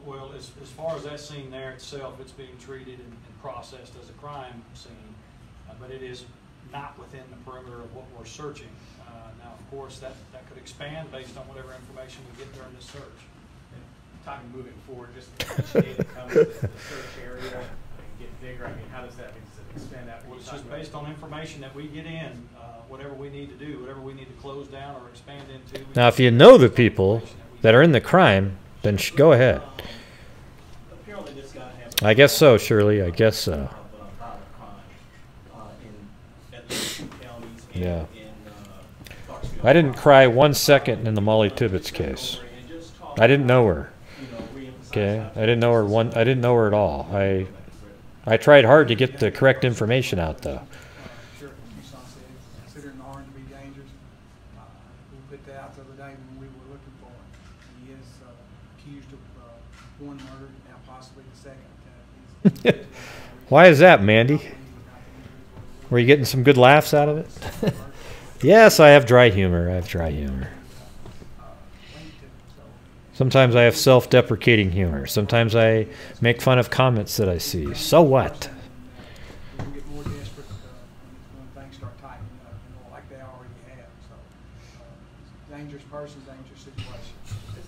Speaker 8: Well, as far as that scene there itself, it's being treated and processed as a crime scene, but it is not within the perimeter of what we're searching. Now, of course, that could expand based on whatever information we get during this search.
Speaker 11: Talking moving forward, just each day that comes to the search area and get bigger. I mean, how does
Speaker 8: It's just based on information that we get in, whatever we need to do, whatever we need to close down or expand into.
Speaker 1: Now, if you know the people that are in the crime, then go ahead. I guess so, Shirley. I guess so. Yeah. I didn't cry 1 second in the Molly Tibbetts case. I didn't know her. Okay, I didn't know her I didn't know her at all. I tried hard to get the correct information out, though.
Speaker 4: Considering the harm to be dangerous, we put that out the other day when we were looking for him. He is accused of one murder, now possibly the second.
Speaker 1: Why is that, Mandy? Were you getting some good laughs out of it? Yes, I have dry humor. I have dry humor. Sometimes I have self-deprecating humor. Sometimes I make fun of comments that I see. So what?
Speaker 4: We get more desperate when things start tightening up, like they already have. So, dangerous person, dangerous situation.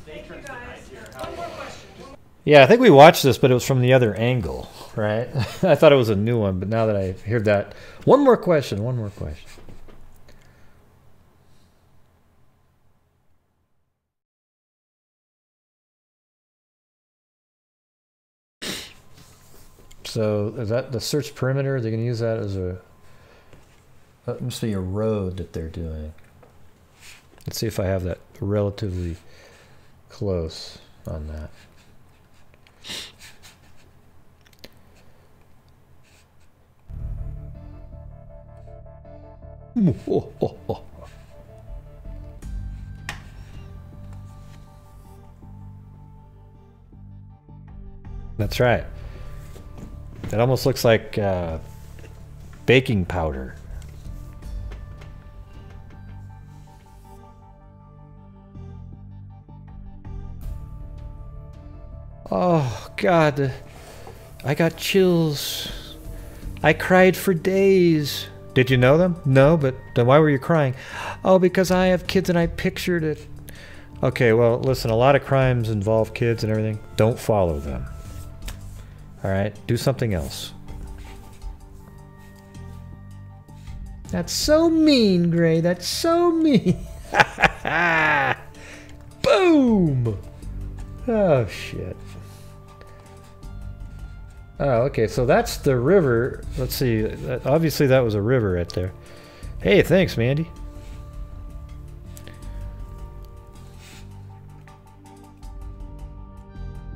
Speaker 5: Thank you guys. One more question.
Speaker 1: Yeah, I think we watched this, but it was from the other angle, right? I thought it was a new one, but now that I hear that, one more question. So is that the search perimeter? They're going to use that as that must be a road that they're doing. Let's see if I have that relatively close on that. That's right. It almost looks like baking powder. Oh, God. I got chills. I cried for days. Did you know them? No, but then why were you crying? Oh, because I have kids and I pictured it. Okay, well, listen, a lot of crimes involve kids and everything. Don't follow them. All right, do something else. That's so mean, Gray. That's so mean. Boom! Oh, shit. Oh, okay, so that's the river. Let's see. Obviously, that was a river right there. Hey, thanks, Mandy.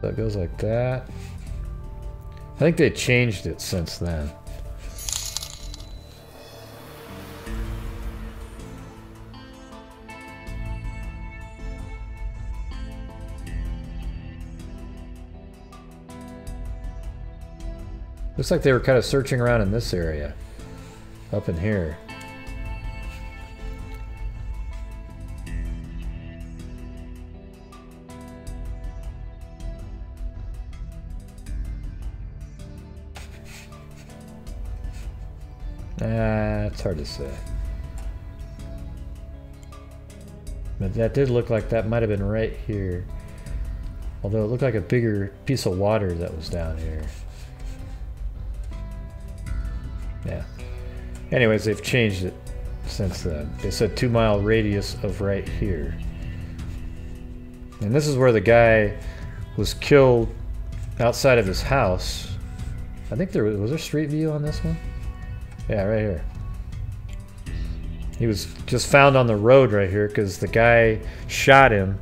Speaker 1: That goes like that. I think they changed it since then. Looks like they were kind of searching around in this area. Up in here. It's hard to say. But that did look like that might have been right here. Although it looked like a bigger piece of water that was down here. Yeah. Anyways, they've changed it since then. They said 2-mile radius of right here. And this is where the guy was killed outside of his house. I think there was there street view on this one? Yeah, right here. He was just found on the road right here because the guy shot him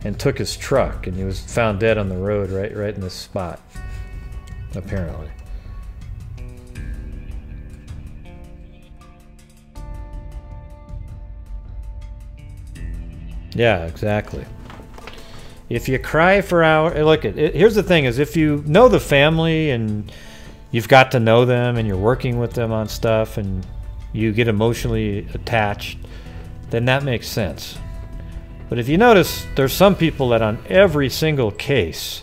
Speaker 1: and took his truck, and he was found dead on the road right in this spot, apparently. Yeah, exactly. If you cry for hours, look, here's the thing: is if you know the family and you've got to know them and you're working with them on stuff and you get emotionally attached, then that makes sense. But if you notice, there's some people that on every single case,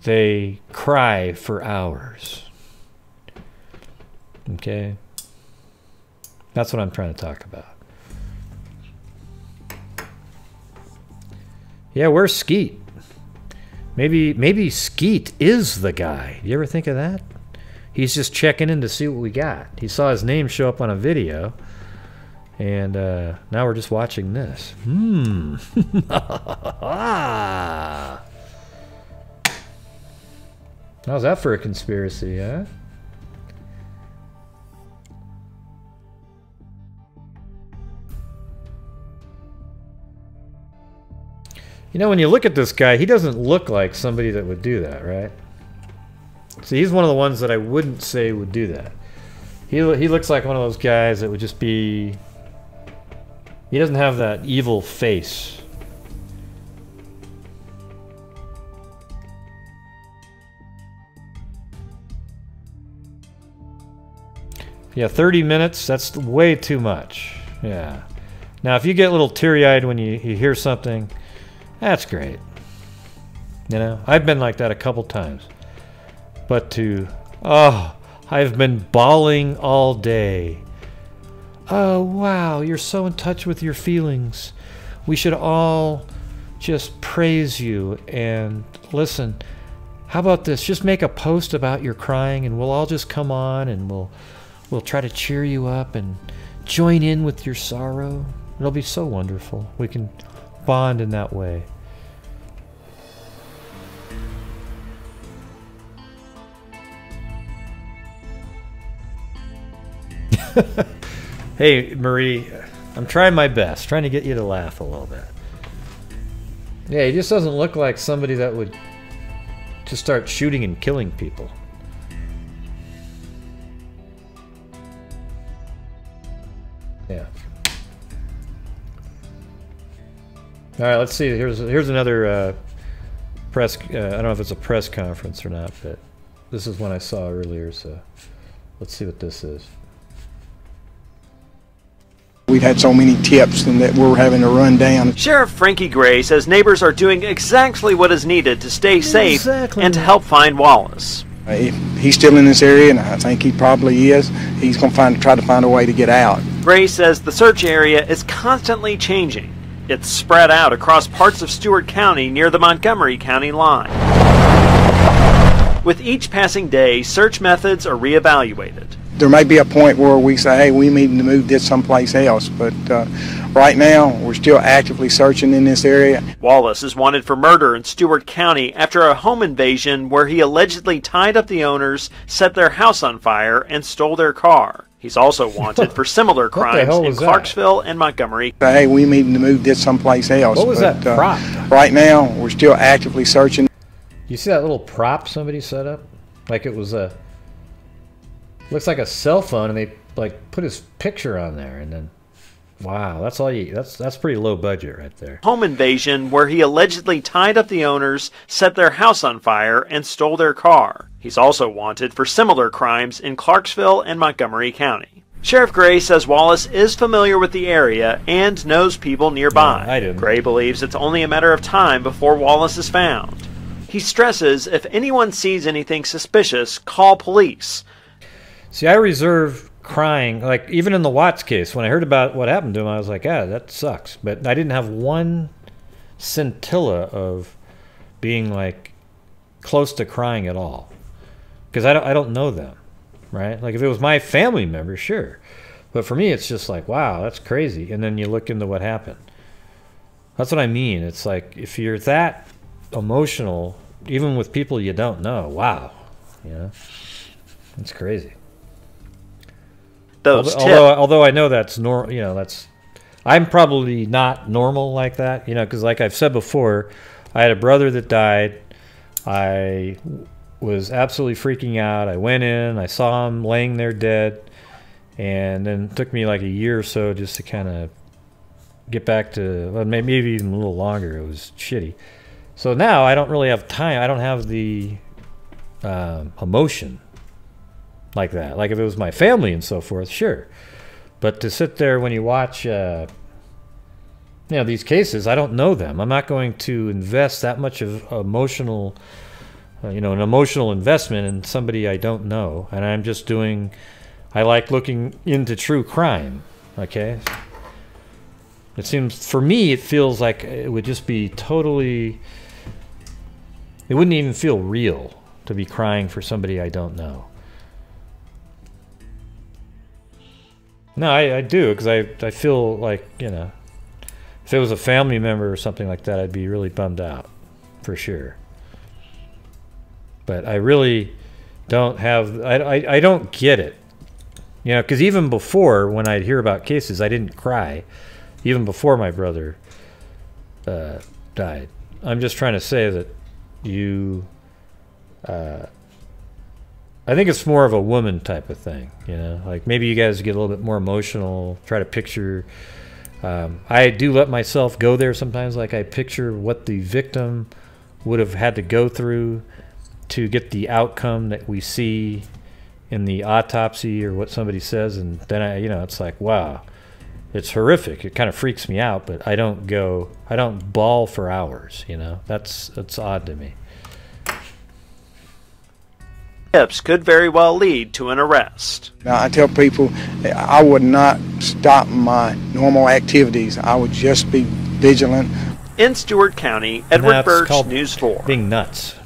Speaker 1: they cry for hours. Okay? That's what I'm trying to talk about. Yeah, where's Skeet? Maybe Skeet is the guy. You ever think of that? He's just checking in to see what we got. He saw his name show up on a video, and now we're just watching this. How's that for a conspiracy, huh? You know, when you look at this guy, he doesn't look like somebody that would do that, right? See, he's one of the ones that I wouldn't say would do that. He looks like one of those guys that would just be... He doesn't have that evil face. Yeah, 30 minutes, that's way too much. Yeah. Now, if you get a little teary-eyed when you hear something... That's great. You know, I've been like that a couple times. But I've been bawling all day. Oh, wow, you're so in touch with your feelings. We should all just praise you and listen. How about this? Just make a post about your crying and we'll all just come on and we'll try to cheer you up and join in with your sorrow. It'll be so wonderful. We can bond in that way. Hey, Marie, I'm trying my best, trying to get you to laugh a little bit. Yeah, he just doesn't look like somebody that would just start shooting and killing people. Yeah. All right, let's see. Here's another press. I don't know if it's a press conference or not, but this is one I saw earlier. So let's see what this is.
Speaker 4: We've had so many tips and that we're having to run down.
Speaker 12: Sheriff Frankie Gray says neighbors are doing exactly what is needed to stay safe and to help find Wallace.
Speaker 4: If he's still in this area, and I think he probably is, he's going to try to find a way to get out.
Speaker 12: Gray says the search area is constantly changing. It's spread out across parts of Stewart County near the Montgomery County line. With each passing day, search methods are reevaluated.
Speaker 4: There may be a point where we say, hey, we need to move this someplace else, but right now we're still actively searching in this area.
Speaker 12: Wallace is wanted for murder in Stewart County after a home invasion where he allegedly tied up the owners, set their house on fire, and stole their car. He's also wanted for similar crimes in Clarksville and Montgomery.
Speaker 4: Hey, we need to move this someplace else.
Speaker 1: What was that prop?
Speaker 4: Right now we're still actively searching.
Speaker 1: You see that little prop somebody set up? Like it was a... Looks like a cell phone, and they like put his picture on there, and then, wow, that's all you. That's pretty low budget right there.
Speaker 12: Home invasion where he allegedly tied up the owners, set their house on fire, and stole their car. He's also wanted for similar crimes in Clarksville and Montgomery County. Sheriff Gray says Wallace is familiar with the area and knows people nearby.
Speaker 1: I didn't.
Speaker 12: Gray believes it's only a matter of time before Wallace is found. He stresses if anyone sees anything suspicious, call police.
Speaker 1: See, I reserve crying, like even in the Watts case, when I heard about what happened to him, I was like, ah, that sucks. But I didn't have one scintilla of being like close to crying at all. Because I don't know them, right? Like if it was my family member, sure. But for me, it's just like, wow, that's crazy. And then you look into what happened. That's what I mean. It's like if you're that emotional, even with people you don't know, wow. You know? It's crazy. Although I know that's normal, you know, that's I'm probably not normal like that, you know, because like I've said before, I had a brother that died. I was absolutely freaking out. I went in, I saw him laying there dead, and then it took me like a year or so just to kind of get back to, well, maybe even a little longer. It was shitty. So now I don't really have time. I don't have the emotion like that. Like if it was my family and so forth, sure. But to sit there when you watch, you know, these cases, I don't know them. I'm not going to invest that much of emotional, you know, an emotional investment in somebody I don't know. And I'm just doing, I like looking into true crime, okay? It seems, for me, it feels like it would just be totally, it wouldn't even feel real to be crying for somebody I don't know. No, I do, because I feel like, you know, if it was a family member or something like that, I'd be really bummed out, for sure. But I really don't have, I don't get it. You know, because even before, when I'd hear about cases, I didn't cry. Even before my brother died. I'm just trying to say that you, I think it's more of a woman type of thing, you know? Like, maybe you guys get a little bit more emotional, try to picture. I do let myself go there sometimes, like I picture what the victim would have had to go through to get the outcome that we see in the autopsy or what somebody says, and then you know, it's like, wow, it's horrific. It kind of freaks me out, but I don't bawl for hours, you know? That's odd to me.
Speaker 12: Tips could very well lead to an arrest.
Speaker 4: Now, I tell people I would not stop my normal activities. I would just be vigilant.
Speaker 12: In Stewart County, Edward Birch, News 4.
Speaker 1: Being nuts.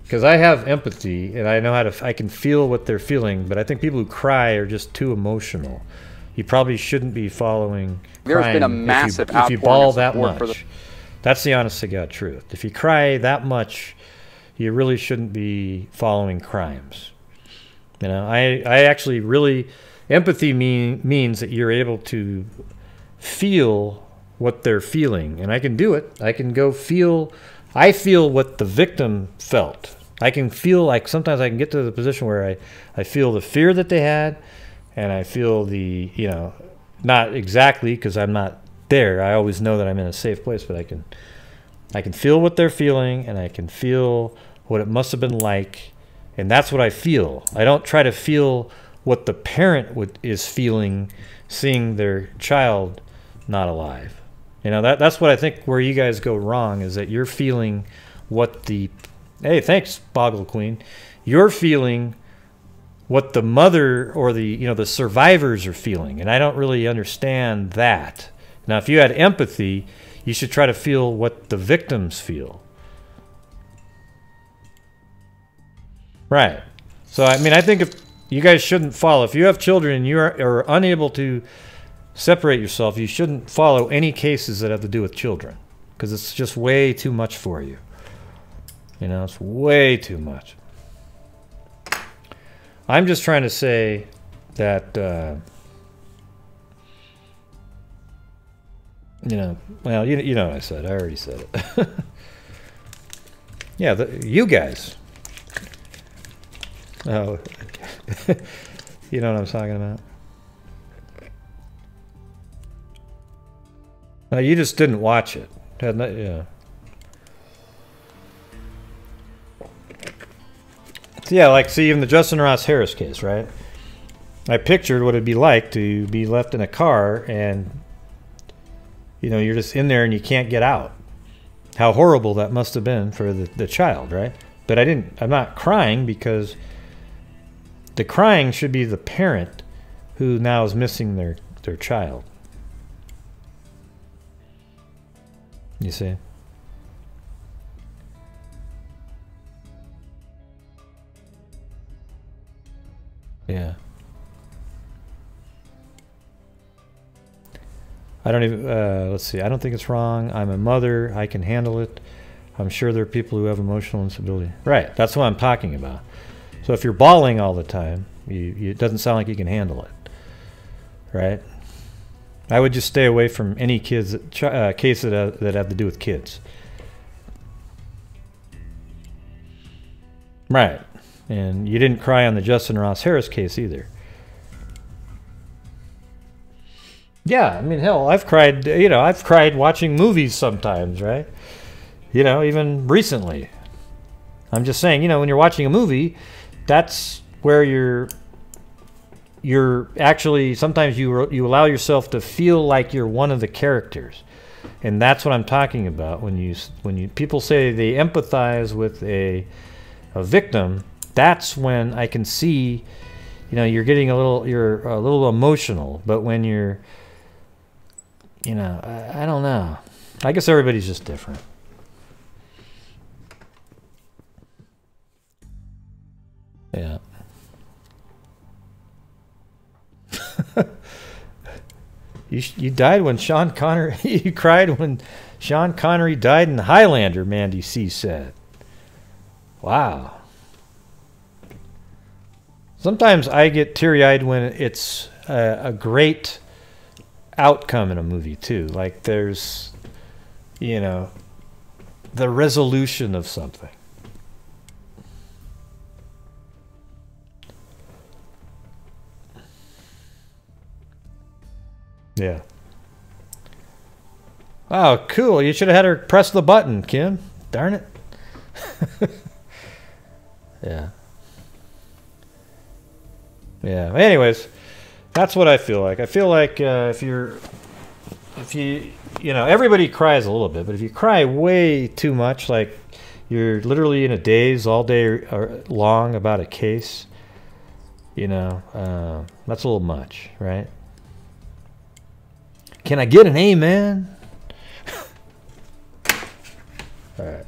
Speaker 1: Because I have empathy, and I know how to, I can feel what they're feeling, but I think people who cry are just too emotional. You probably shouldn't be following
Speaker 13: There's been a massive
Speaker 1: if you bawl that much. That's the honest to God truth. If you cry that much, you really shouldn't be following crimes. You know, I actually really, empathy means that you're able to feel what they're feeling, and I can do it. I can go feel, I feel what the victim felt. I can feel, like, sometimes I can get to the position where I feel the fear that they had, and I feel the, you know, not exactly, because I'm not there. I always know that I'm in a safe place, but I can feel what they're feeling, and I can feel what it must have been like, and that's what I feel. I don't try to feel what the parent is feeling seeing their child not alive. You know, that's what I think where you guys go wrong, is that you're feeling what the, hey, thanks, Boggle Queen. You're feeling what the mother or the, you know, the survivors are feeling, and I don't really understand that. Now, if you had empathy, you should try to feel what the victims feel. Right. So, I mean, I think if you guys shouldn't follow, if you have children and you are unable to separate yourself, you shouldn't follow any cases that have to do with children, because it's just way too much for you. You know, it's way too much. I'm just trying to say that, you know, well, you know what I said. I already said it. Yeah, you guys. Oh, you know what I'm talking about? No, you just didn't watch it. Yeah. So yeah, like, see, even the Justin Ross Harris case, right? I pictured what it'd be like to be left in a car and, you know, you're just in there and you can't get out. How horrible that must have been for the child, right? But I'm not crying, because the crying should be the parent who now is missing their child. You see? Yeah. I don't even, let's see, I don't think it's wrong. I'm a mother. I can handle it. I'm sure there are people who have emotional instability. Right, that's what I'm talking about. So if you're bawling all the time, it doesn't sound like you can handle it. Right? I would just stay away from any cases that have to do with kids. Right. And you didn't cry on the Justin Ross Harris case either. Yeah, I mean, hell, I've cried, you know, I've cried watching movies sometimes, right? You know, even recently. I'm just saying, you know, when you're watching a movie, that's where you're actually, sometimes you allow yourself to feel like you're one of the characters. And that's what I'm talking about when you people say they empathize with a victim. That's when I can see, you know, you're a little emotional. But when you're, you know, I don't know. I guess everybody's just different. Yeah. You died when Sean Connery. You cried when Sean Connery died in Highlander, Mandy C said. Wow. Sometimes I get teary-eyed when it's a great outcome in a movie too. Like there's, you know, the resolution of something. Yeah. Wow, cool. You should have had her press the button, Kim. Darn it. Yeah. Yeah. Anyways, that's what I feel like. I feel like if you know, everybody cries a little bit, but if you cry way too much, like you're literally in a daze all day long about a case, you know, that's a little much, right? Can I get an amen? All right.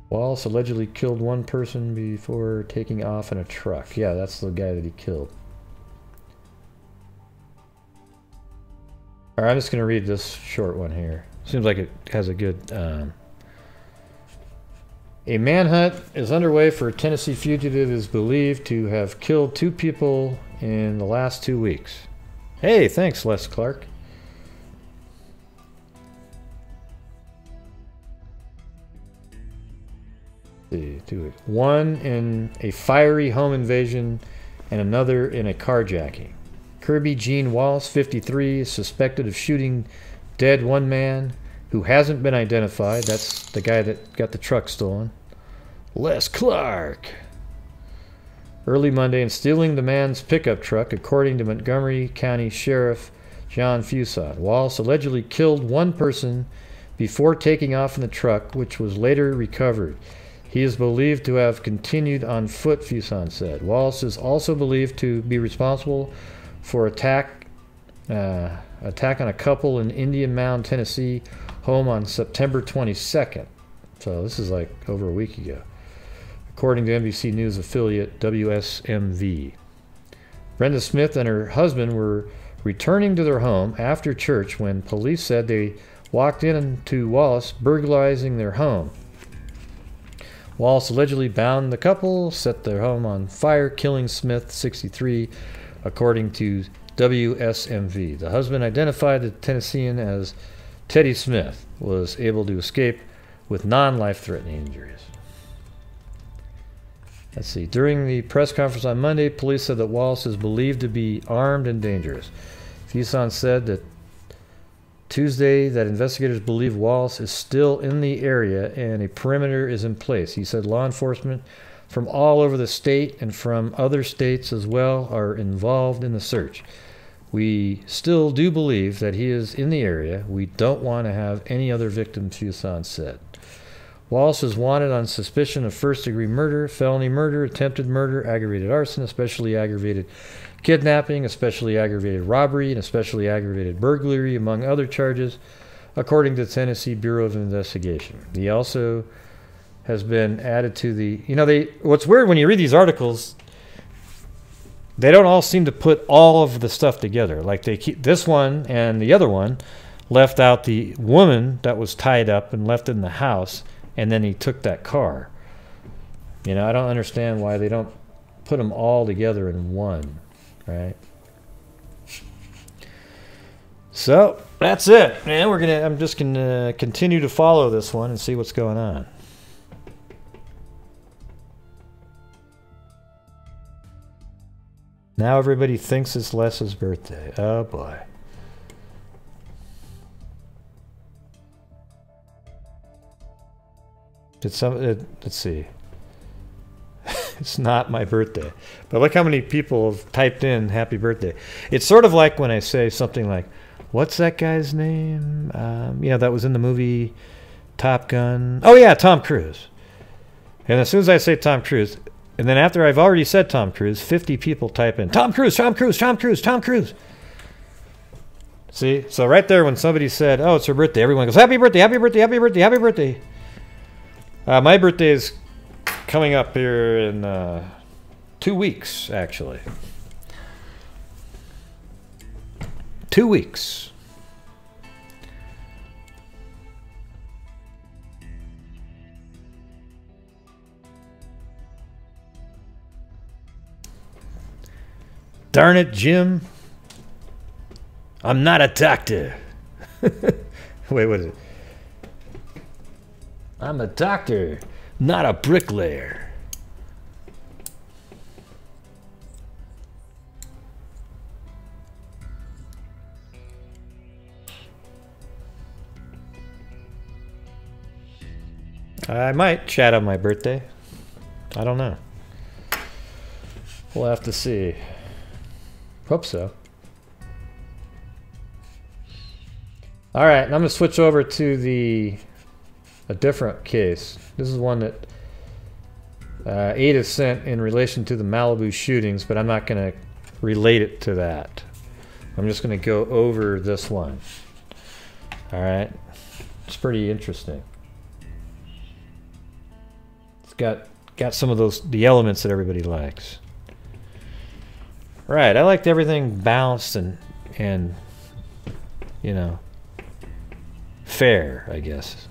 Speaker 1: Wallace allegedly killed one person before taking off in a truck. Yeah, that's the guy that he killed. All right, I'm just going to read this short one here. Seems like it has a good... A manhunt is underway for a Tennessee fugitive who is believed to have killed 2 people in the last 2 weeks. Hey, thanks, Les Clark. See, 2 weeks. One in a fiery home invasion and another in a carjacking. Kirby Gene Wallace, 53, is suspected of shooting dead one man who hasn't been identified. That's the guy that got the truck stolen. Les Clark. Early Monday and stealing the man's pickup truck, according to Montgomery County Sheriff John Fuson. Wallace allegedly killed one person before taking off in the truck, which was later recovered. He is believed to have continued on foot, Fuson said. Wallace is also believed to be responsible for attack on a couple in Indian Mound, Tennessee, home on September 22nd. So this is like over a week ago, according to NBC News affiliate WSMV. Brenda Smith and her husband were returning to their home after church when police said they walked into Wallace, burglarizing their home. Wallace allegedly bound the couple, set their home on fire, killing Smith, 63, according to WSMV. The husband, identified the Tennessean as Teddy Smith, was able to escape with non-life-threatening injuries. Let's see. During the press conference on Monday, police said that Wallace is believed to be armed and dangerous. Fuson said that Tuesday that investigators believe Wallace is still in the area and a perimeter is in place. He said law enforcement from all over the state and from other states as well are involved in the search. We still do believe that he is in the area. We don't want to have any other victims, Fuson said. Wallace is wanted on suspicion of first-degree murder, felony murder, attempted murder, aggravated arson, especially aggravated kidnapping, especially aggravated robbery, and especially aggravated burglary, among other charges, according to the Tennessee Bureau of Investigation. He also has been added to the... You know, what's weird when you read these articles, they don't all seem to put all of the stuff together. Like they keep this one and the other one left out the woman that was tied up and left in the house, and then he took that car. You know, I don't understand why they don't put them all together in one, right? So that's it, man. I'm just gonna continue to follow this one and see what's going on. Now everybody thinks it's Les's birthday. Oh boy. Let's see. It's not my birthday. But look how many people have typed in happy birthday. It's sort of like when I say something like, what's that guy's name? You know, that was in the movie Top Gun. Oh yeah, Tom Cruise. And as soon as I say Tom Cruise, and then after I've already said Tom Cruise, 50 people type in, Tom Cruise, Tom Cruise, Tom Cruise, Tom Cruise. See? So right there when somebody said, oh, it's her birthday, everyone goes, happy birthday, happy birthday, happy birthday, happy birthday. My birthday is coming up here in 2 weeks, actually. 2 weeks. Darn it, Jim. I'm not a doctor. Wait, what is it? I'm a doctor, not a bricklayer. I might chat on my birthday. I don't know. We'll have to see. Hope so. All right, and I'm going to switch over to a different case. This is one that Ada sent in relation to the Malibu shootings, but I'm not going to relate it to that. I'm just going to go over this one. All right, it's pretty interesting. It's got some of the elements that everybody likes. Right, I liked everything balanced and you know, fair, I guess.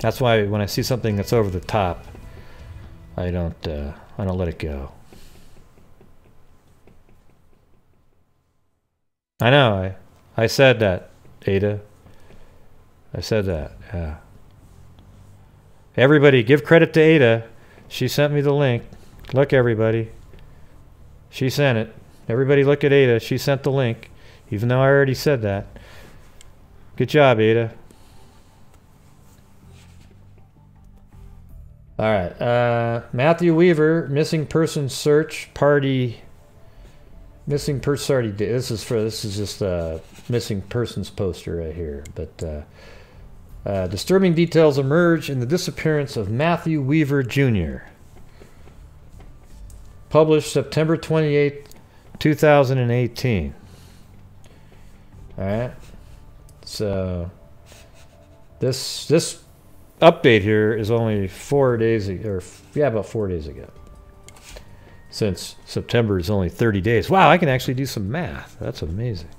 Speaker 1: That's why when I see something that's over the top, I don't let it go. I know, I said that, Ada. I said that, yeah. Everybody, give credit to Ada. She sent me the link. Look, everybody. She sent it. Everybody look at Ada. She sent the link, even though I already said that. Good job, Ada. All right. Matthew Weaver, missing person search party. Missing person party. This is just a missing persons poster right here. But disturbing details emerge in the disappearance of Matthew Weaver Jr. Published September 28, 2018. All right. So this update here is only 4 days ago, or yeah, about 4 days ago. Since September is only 30 days. Wow, I can actually do some math. That's amazing.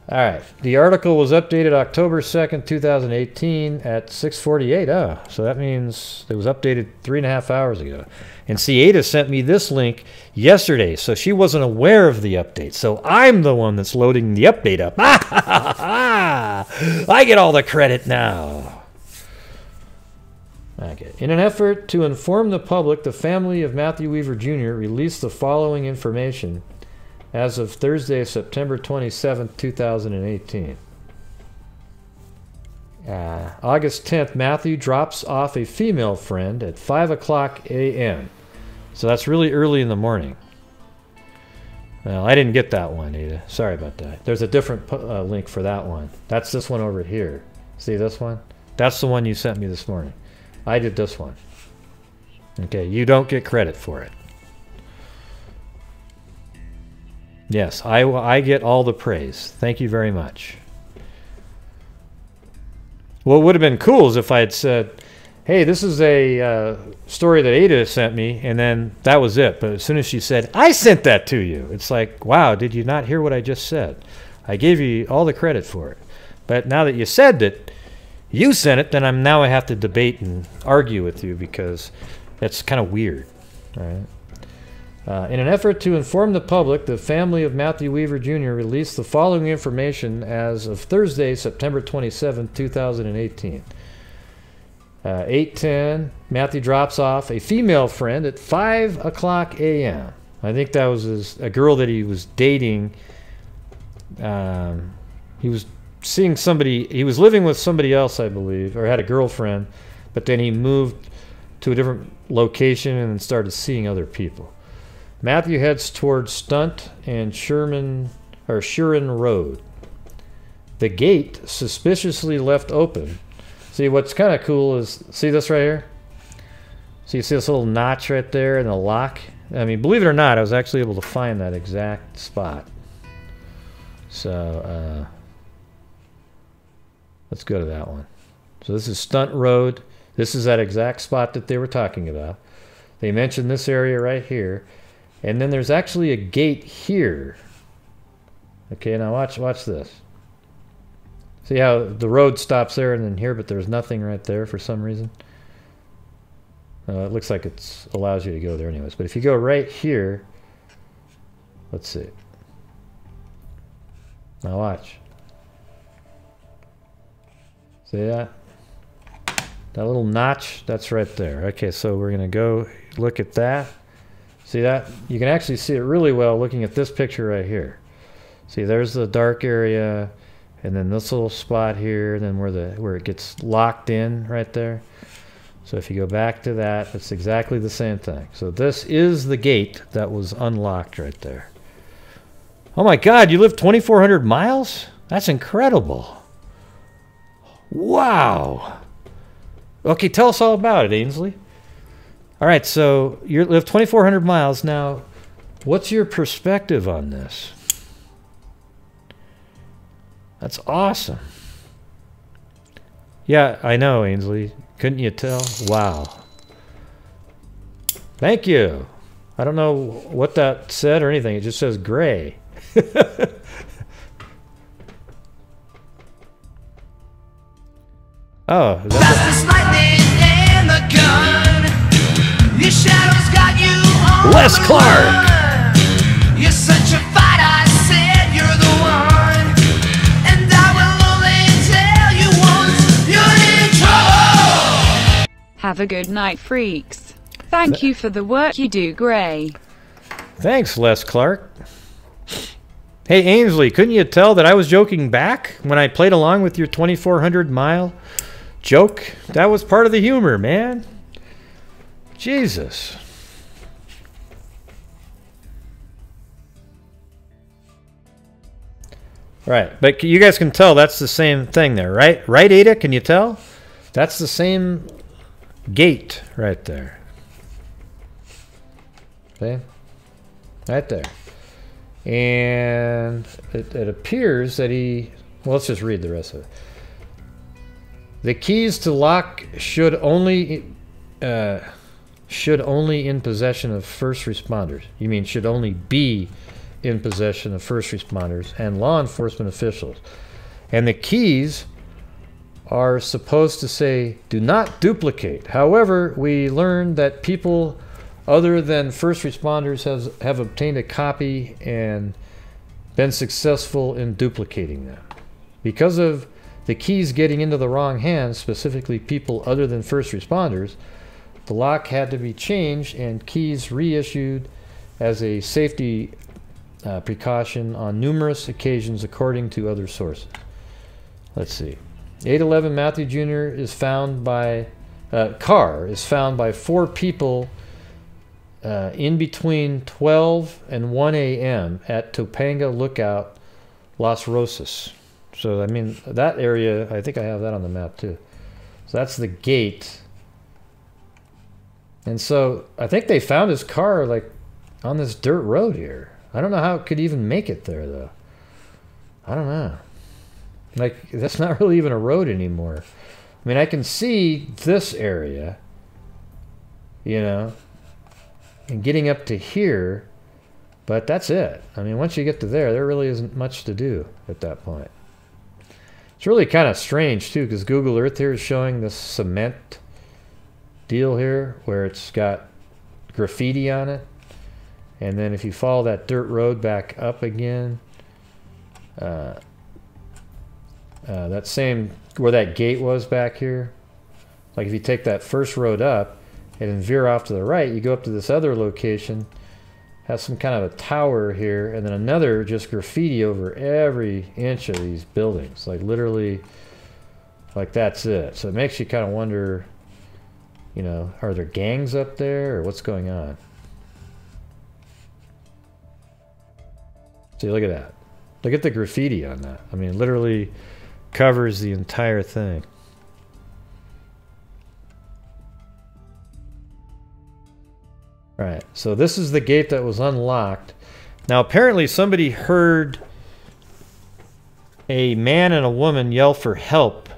Speaker 1: All right. The article was updated October 2nd, 2018 at 6:48. Oh, so that means it was updated 3.5 hours ago. And see, Ada sent me this link yesterday, so she wasn't aware of the update. So I'm the one that's loading the update up. I get all the credit now. Okay. In an effort to inform the public, the family of Matthew Weaver Jr. released the following information as of Thursday, September 27th, 2018. August 10th, Matthew drops off a female friend at 5:00 a.m. So that's really early in the morning. Well, I didn't get that one, Ada. Sorry about that. There's a different link for that one. That's this one over here. See this one? That's the one you sent me this morning. I did this one. Okay, you don't get credit for it. Yes, I get all the praise. Thank you very much. What would have been cool is if I had said, hey, this is a story that Ada sent me, and then that was it. But as soon as she said, I sent that to you, it's like, wow, did you not hear what I just said? I gave you all the credit for it. But now that you said that you sent it, then I have to debate and argue with you because that's kind of weird. All right. In an effort to inform the public, the family of Matthew Weaver Jr. released the following information as of Thursday, September 27, 2018. 8:10, Matthew drops off a female friend at 5:00 a.m. I think that was a girl that he was dating. He was seeing somebody, he was living with somebody else, I believe, or had a girlfriend, but then he moved to a different location and started seeing other people. Matthew heads towards Stunt and Shurin Road. The gate suspiciously left open. See, what's kind of cool is, see this right here? So you see this little notch right there and the lock? I mean, believe it or not, I was actually able to find that exact spot. So, let's go to that one. So this is Stunt Road. This is that exact spot that they were talking about. They mention this area right here. And then there's actually a gate here. Okay, now watch this. See how the road stops there and then here, but there's nothing right there for some reason? It looks like it allows you to go there anyways. But if you go right here, let's see. Now watch. See that? That little notch, that's right there. Okay, so we're gonna go look at that. See that? You can actually see it really well looking at this picture right here. See, there's the dark area, and then this little spot here, and then where it gets locked in right there. So if you go back to that, it's exactly the same thing. So this is the gate that was unlocked right there. Oh my God, you live 2,400 miles? That's incredible. Wow. Okay, tell us all about it, Ainsley. All right, so you live 2,400 miles. Now, what's your perspective on this? That's awesome. Yeah, I know, Ainsley. Couldn't you tell? Wow. Thank you. I don't know what that said or anything. It just says gray. Oh, is that Les Clark.
Speaker 13: You're such a fight, I said you're the one, and I will only tell you once you're in trouble.
Speaker 14: Have a good night, freaks. Thank you for the work you do, Gray.
Speaker 1: Thanks, Les Clark. Hey, Ainsley, couldn't you tell that I was joking back when I played along with your 2,400 mile joke? That was part of the humor, man. Jesus. Right, but you guys can tell that's the same thing there, right? Right, Ada? Can you tell? That's the same gate right there. Okay? Right there. And it appears that well, let's just read the rest of it. The keys to lock should only in possession of first responders. You mean should only be in possession of first responders and law enforcement officials. And the keys are supposed to say, do not duplicate. However, we learned that people other than first responders have obtained a copy and been successful in duplicating them. Because of the keys getting into the wrong hands, specifically people other than first responders, the lock had to be changed and keys reissued as a safety precaution on numerous occasions according to other sources. Let's see. 811 Matthew Jr. is found by car is found by 4 people in between 12 and 1 a.m. at Topanga Lookout, Las Rosas. So I mean that area, I think I have that on the map too. So that's the gate. And so I think they found his car like on this dirt road here. I don't know how it could even make it there though. I don't know. Like that's not really even a road anymore. I mean I can see this area, you know, and getting up to here, but that's it. I mean once you get to there really isn't much to do at that point. It's really kind of strange too because Google Earth here is showing this cement deal here where it's got graffiti on it. And then if you follow that dirt road back up again, that same, where that gate was back here, like if you take that first road up and then veer off to the right, you go up to this other location, has some kind of a tower here, and then another just graffiti over every inch of these buildings. Like literally, like that's it. So it makes you kind of wonder, you know, are there gangs up there or what's going on? See, look at that. Look at the graffiti on that. I mean, it literally covers the entire thing. Right, so this is the gate that was unlocked. Now, apparently somebody heard a man and a woman yell for help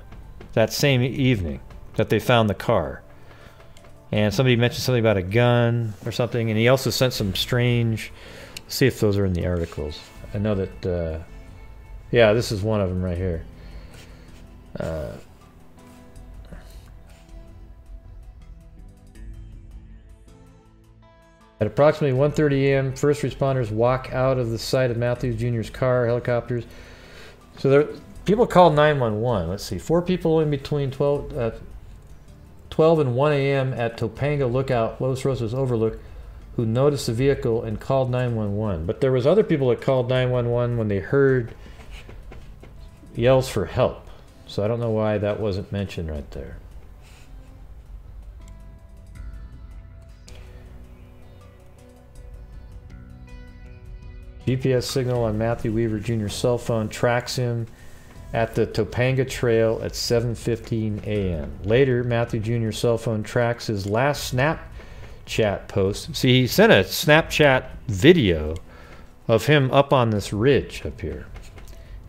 Speaker 1: that same evening that they found the car. And somebody mentioned something about a gun or something, and he also sent some strange... Let's see if those are in the articles. I know that... yeah, this is one of them right here. At approximately 1:30 a.m., first responders walk out of the site of Matthews Jr.'s car, helicopters. So there, people called 911. Let's see, 4 people in between 12 and 1 a.m. at Topanga Lookout, Los Rosos Overlook, who noticed the vehicle and called 911. But there was other people that called 911 when they heard yells for help. So I don't know why that wasn't mentioned right there. GPS signal on Matthew Weaver Jr.'s cell phone tracks him at the Topanga Trail at 7:15 a.m. Later, Matthew Jr.'s cell phone tracks his last Snapchat post. See, he sent a Snapchat video of him up on this ridge up here.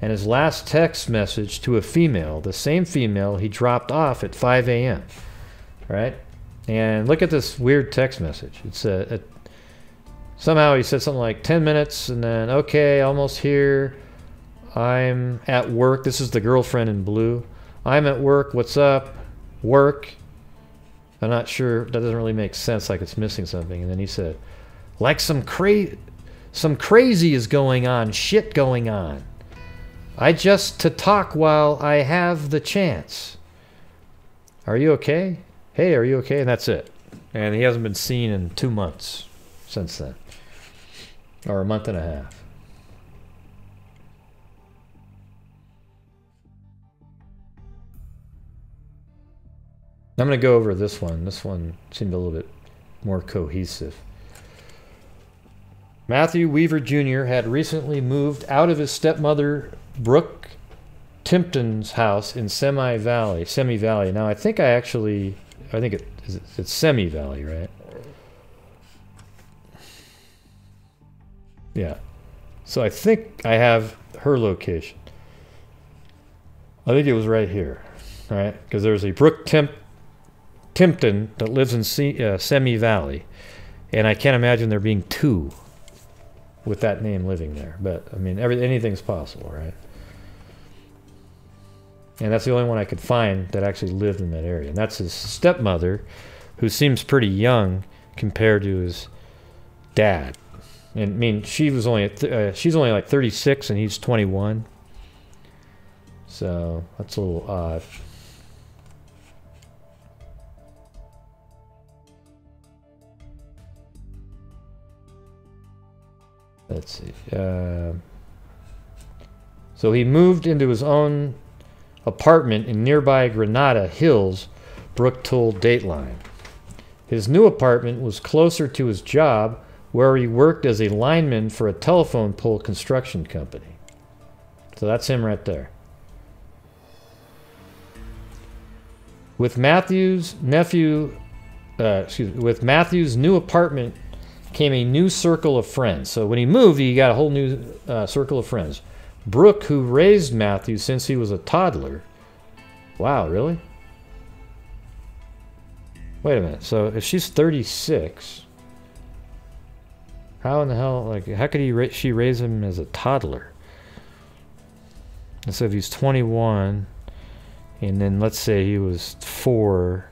Speaker 1: And his last text message to a female, the same female he dropped off at 5 a.m. Right? And look at this weird text message. It's somehow he said something like 10 minutes and then, okay, almost here. I'm at work. This is the girlfriend in blue. I'm at work. What's up? Work. I'm not sure. That doesn't really make sense, like it's missing something. And then he said, like some crazy is going on. Shit going on. I just to talk while I have the chance. Are you okay? Hey, are you okay? And that's it. And he hasn't been seen in 2 months since then. Or a month and a half. I'm going to go over this one. This one seemed a little bit more cohesive. Matthew Weaver Jr. had recently moved out of his stepmother Brooke Timpton's house in Semi Valley. Now I think it's Semi Valley, right? Yeah. So I think I have her location. I think it was right here, right? Because there's a Brooke Timpton that lives in Semi Valley, and I can't imagine there being 2 with that name living there. But I mean, anything's possible, right? And that's the only one I could find that actually lived in that area, and that's his stepmother, who seems pretty young compared to his dad. And I mean, she's only like 36, and he's 21. So that's a little odd. Let's see. So he moved into his own apartment in nearby Granada Hills, Brooke told Dateline. His new apartment was closer to his job, where he worked as a lineman for a telephone pole construction company. So that's him right there. With Matthew's new apartment came a new circle of friends. So when he moved, he got a whole new circle of friends. Brooke, who raised Matthew since he was a toddler. Wow, really? Wait a minute. So if she's 36, how in the hell, like, how could she raise him as a toddler? And so if he's 21, and then let's say he was 4,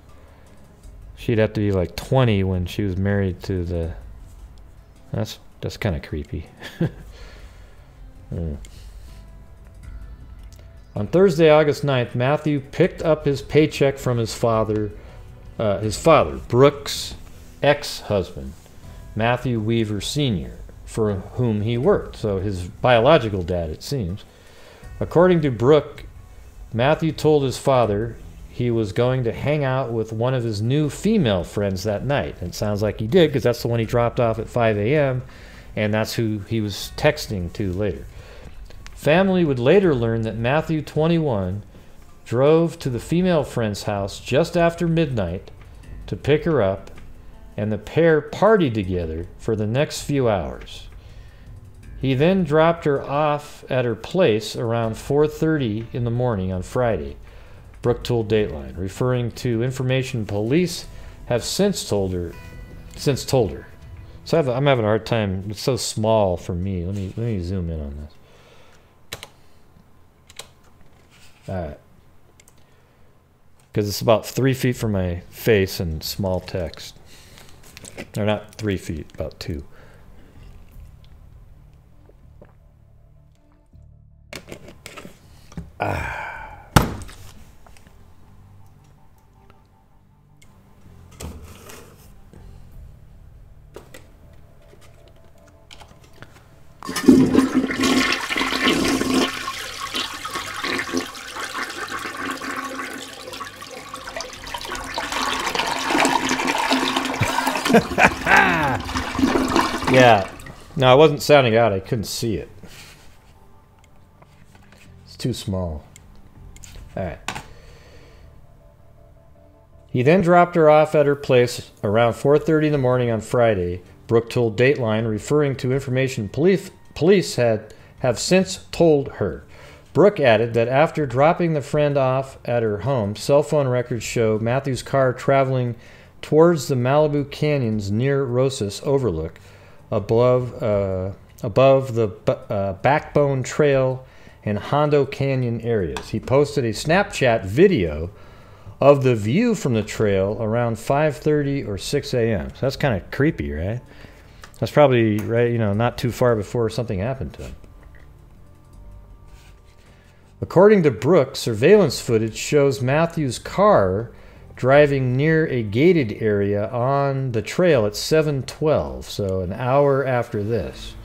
Speaker 1: she'd have to be like 20 when she was married to the... That's kind of creepy. On Thursday, August 9th, Matthew picked up his paycheck from his father, Brooke's ex-husband, Matthew Weaver Sr., for whom he worked. So his biological dad, it seems. According to Brooke, Matthew told his father he was going to hang out with one of his new female friends that night. And it sounds like he did, because that's the one he dropped off at 5 a.m., and that's who he was texting to later. Family would later learn that Matthew, 21, drove to the female friend's house just after midnight to pick her up, and the pair partied together for the next few hours. He then dropped her off at her place around 4:30 in the morning on Friday, Brooke told Dateline, referring to information police have since told her. So I'm having a hard time. It's so small for me. Let me zoom in on this. All right. Because it's about 3 feet from my face and small text. Or not 3 feet, about 2. Yeah. No, I wasn't sounding out. I couldn't see it. It's too small. All right. He then dropped her off at her place around 4:30 in the morning on Friday, Brooke told Dateline, referring to information police have since told her. Brooke added that after dropping the friend off at her home, cell phone records show Matthew's car traveling towards the Malibu Canyons near Rosas Overlook, above the Backbone Trail and Hondo Canyon areas. He posted a Snapchat video of the view from the trail around 5:30 or 6 a.m. So that's kind of creepy, right? That's probably, right, not too far before something happened to him. According to Brooke, surveillance footage shows Matthew's car driving near a gated area on the trail at 7:12, so an hour after this.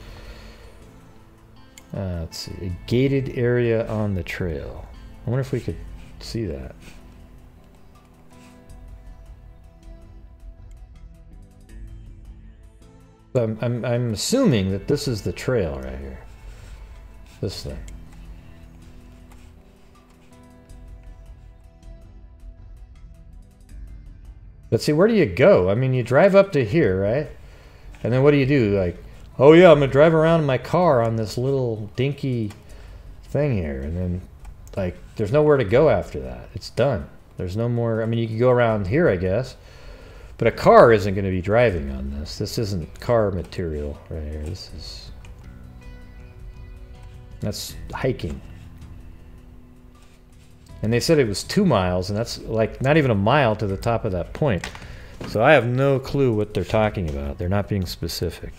Speaker 1: Let's see, a gated area on the trail. I wonder if we could see that. I'm assuming that this is the trail right here. This thing. But see, where do you go? I mean, you drive up to here, right? And then what do you do? Like, oh yeah, I'm going to drive around in my car on this little dinky thing here. And then, like, there's nowhere to go after that. It's done. There's no more. I mean, you could go around here, I guess. But a car isn't going to be driving on this. This isn't car material right here. That's hiking. And they said it was 2 miles, and that's like not even a mile to the top of that point. So I have no clue what they're talking about. They're not being specific.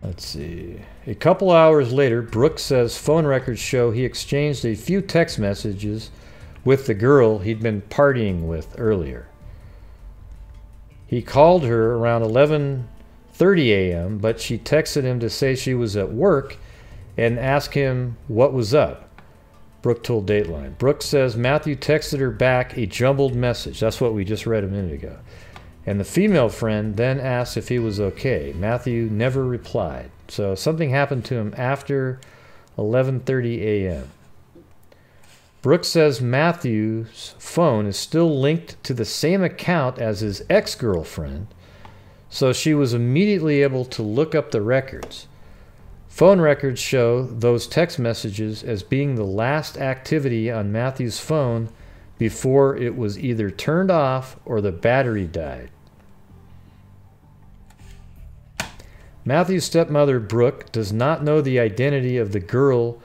Speaker 1: Let's see. A couple hours later, Brooks says phone records show he exchanged a few text messages with the girl he'd been partying with earlier. He called her around 11:30 a.m., but she texted him to say she was at work and ask him what was up, Brooke told Dateline. Brooke says Matthew texted her back a jumbled message. That's what we just read a minute ago. And the female friend then asked if he was okay. Matthew never replied. So something happened to him after 11:30 a.m. Brooke says Matthew's phone is still linked to the same account as his ex-girlfriend, so she was immediately able to look up the records. Phone records show those text messages as being the last activity on Matthew's phone before it was either turned off or the battery died. Matthew's stepmother, Brooke, does not know the identity of the girl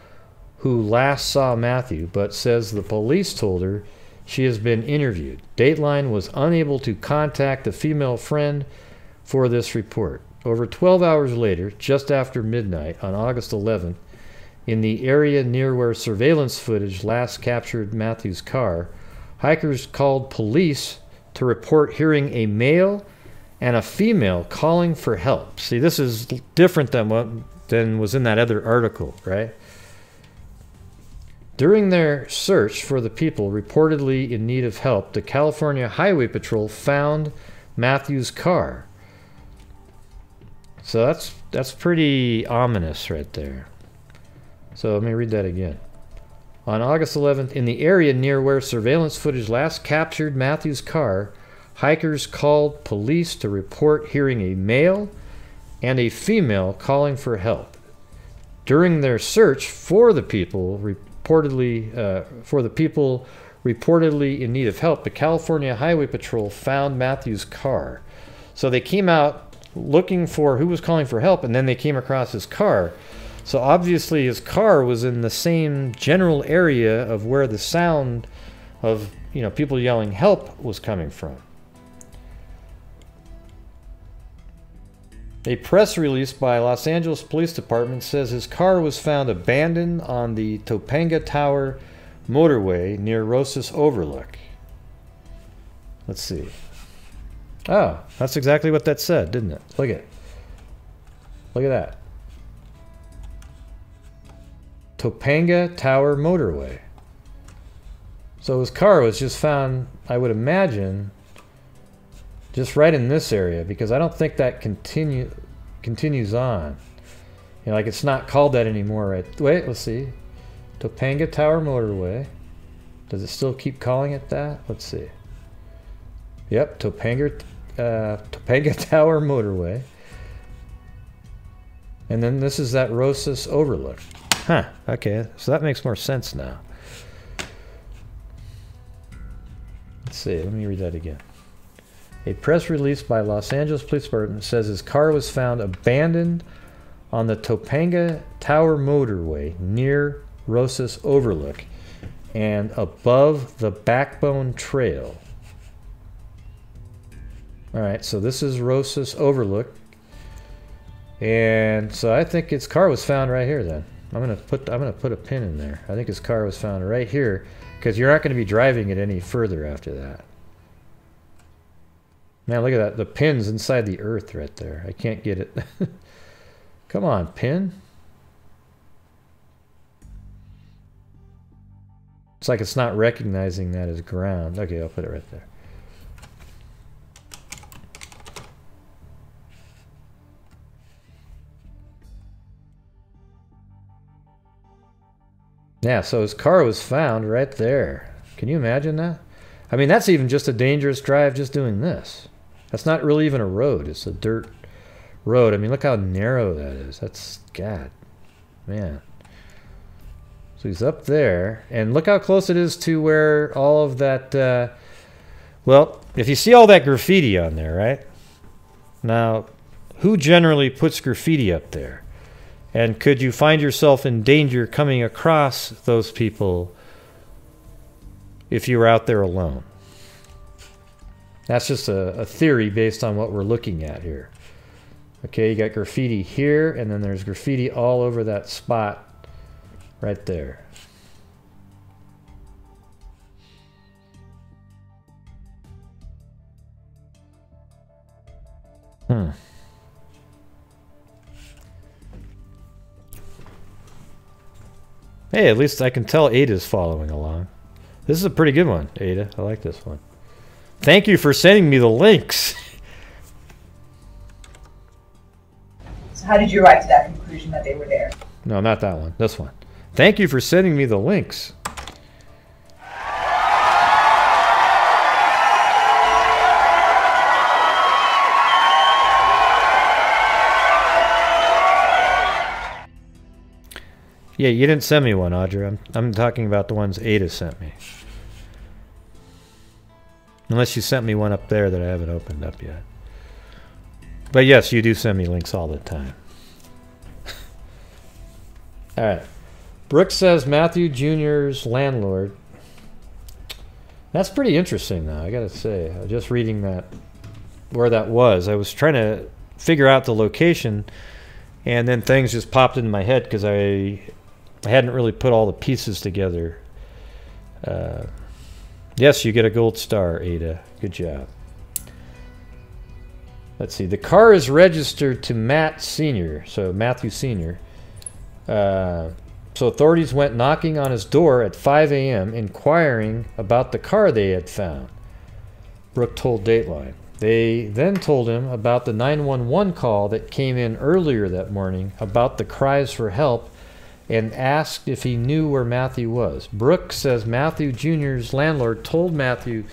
Speaker 1: who last saw Matthew, but says the police told her she has been interviewed. Dateline was unable to contact the female friend for this report. Over 12 hours later, just after midnight on August 11th, in the area near where surveillance footage last captured Matthew's car, hikers called police to report hearing a male and a female calling for help. See, this is different than was in that other article, right? During their search for the people reportedly in need of help, the California Highway Patrol found Matthew's car. So that's pretty ominous right there. So let me read that again. On August 11th, in the area near where surveillance footage last captured Matthew's car, hikers called police to report hearing a male and a female calling for help. During their search for the people reportedly in need of help, the California Highway Patrol found Matthew's car. So they came out looking for who was calling for help, and then they came across his car. So obviously his car was in the same general area of where the sound of, you know, people yelling help was coming from. A press release by Los Angeles Police Department says his car was found abandoned on the Topanga Tower motorway near Rosas Overlook. Let's see. Oh, that's exactly what that said, didn't it? Look at that. Topanga Tower motorway. So his car was just found, I would imagine, just right in this area, because I don't think that continues on. You know, like it's not called that anymore, right? Wait, let's see. Topanga Tower motorway. Does it still keep calling it that? Let's see. Yep, Topanga Tower motorway. And then this is that Rosas Overlook. Huh, okay, so that makes more sense now. Let's see, let me read that again. A press release by Los Angeles Police Department says his car was found abandoned on the Topanga Tower motorway near Rosas Overlook and above the Backbone Trail. Alright, so this is Rosas Overlook. And so I think his car was found right here then. I'm gonna put a pin in there. I think his car was found right here, because you're not going to be driving it any further after that. Man, look at that. The pin's inside the earth right there. I can't get it. Come on, pin. It's like it's not recognizing that as ground. Okay, I'll put it right there. Yeah, so his car was found right there. Can you imagine that? I mean, that's even just a dangerous drive just doing this. That's not really even a road. It's a dirt road. I mean, look how narrow that is. That's, God, man. So he's up there. And look how close it is to where all of that, well, if you see all that graffiti on there, right? Now, who generally puts graffiti up there? And could you find yourself in danger coming across those people if you were out there alone? That's just a theory based on what we're looking at here. Okay, you got graffiti here, and then there's graffiti all over that spot right there. Hey, at least I can tell Ada's following along. This is a pretty good one, Ada. I like this one. Thank you for sending me the links.
Speaker 15: So how did you arrive to that conclusion that they were there?
Speaker 1: No, not that one. This one. Thank you for sending me the links. Yeah, you didn't send me one, Audrey. I'm talking about the ones Ada sent me. Unless you sent me one up there that I haven't opened up yet. But yes, you do send me links all the time. Alright. Brooke says Matthew Jr.'s landlord. That's pretty interesting, though, I gotta say. I was just reading that, where that was. I was trying to figure out the location, and then things just popped into my head because I hadn't really put all the pieces together. Yes, you get a gold star, Ada. Good job. Let's see. The car is registered to Matt Sr., so Matthew Sr. So authorities went knocking on his door at 5 a.m. inquiring about the car they had found. Brooke told Dateline. They then told him about the 911 call that came in earlier that morning about the cries for help and asked if he knew where Matthew was. Brooke says Matthew Jr.'s landlord told Matthew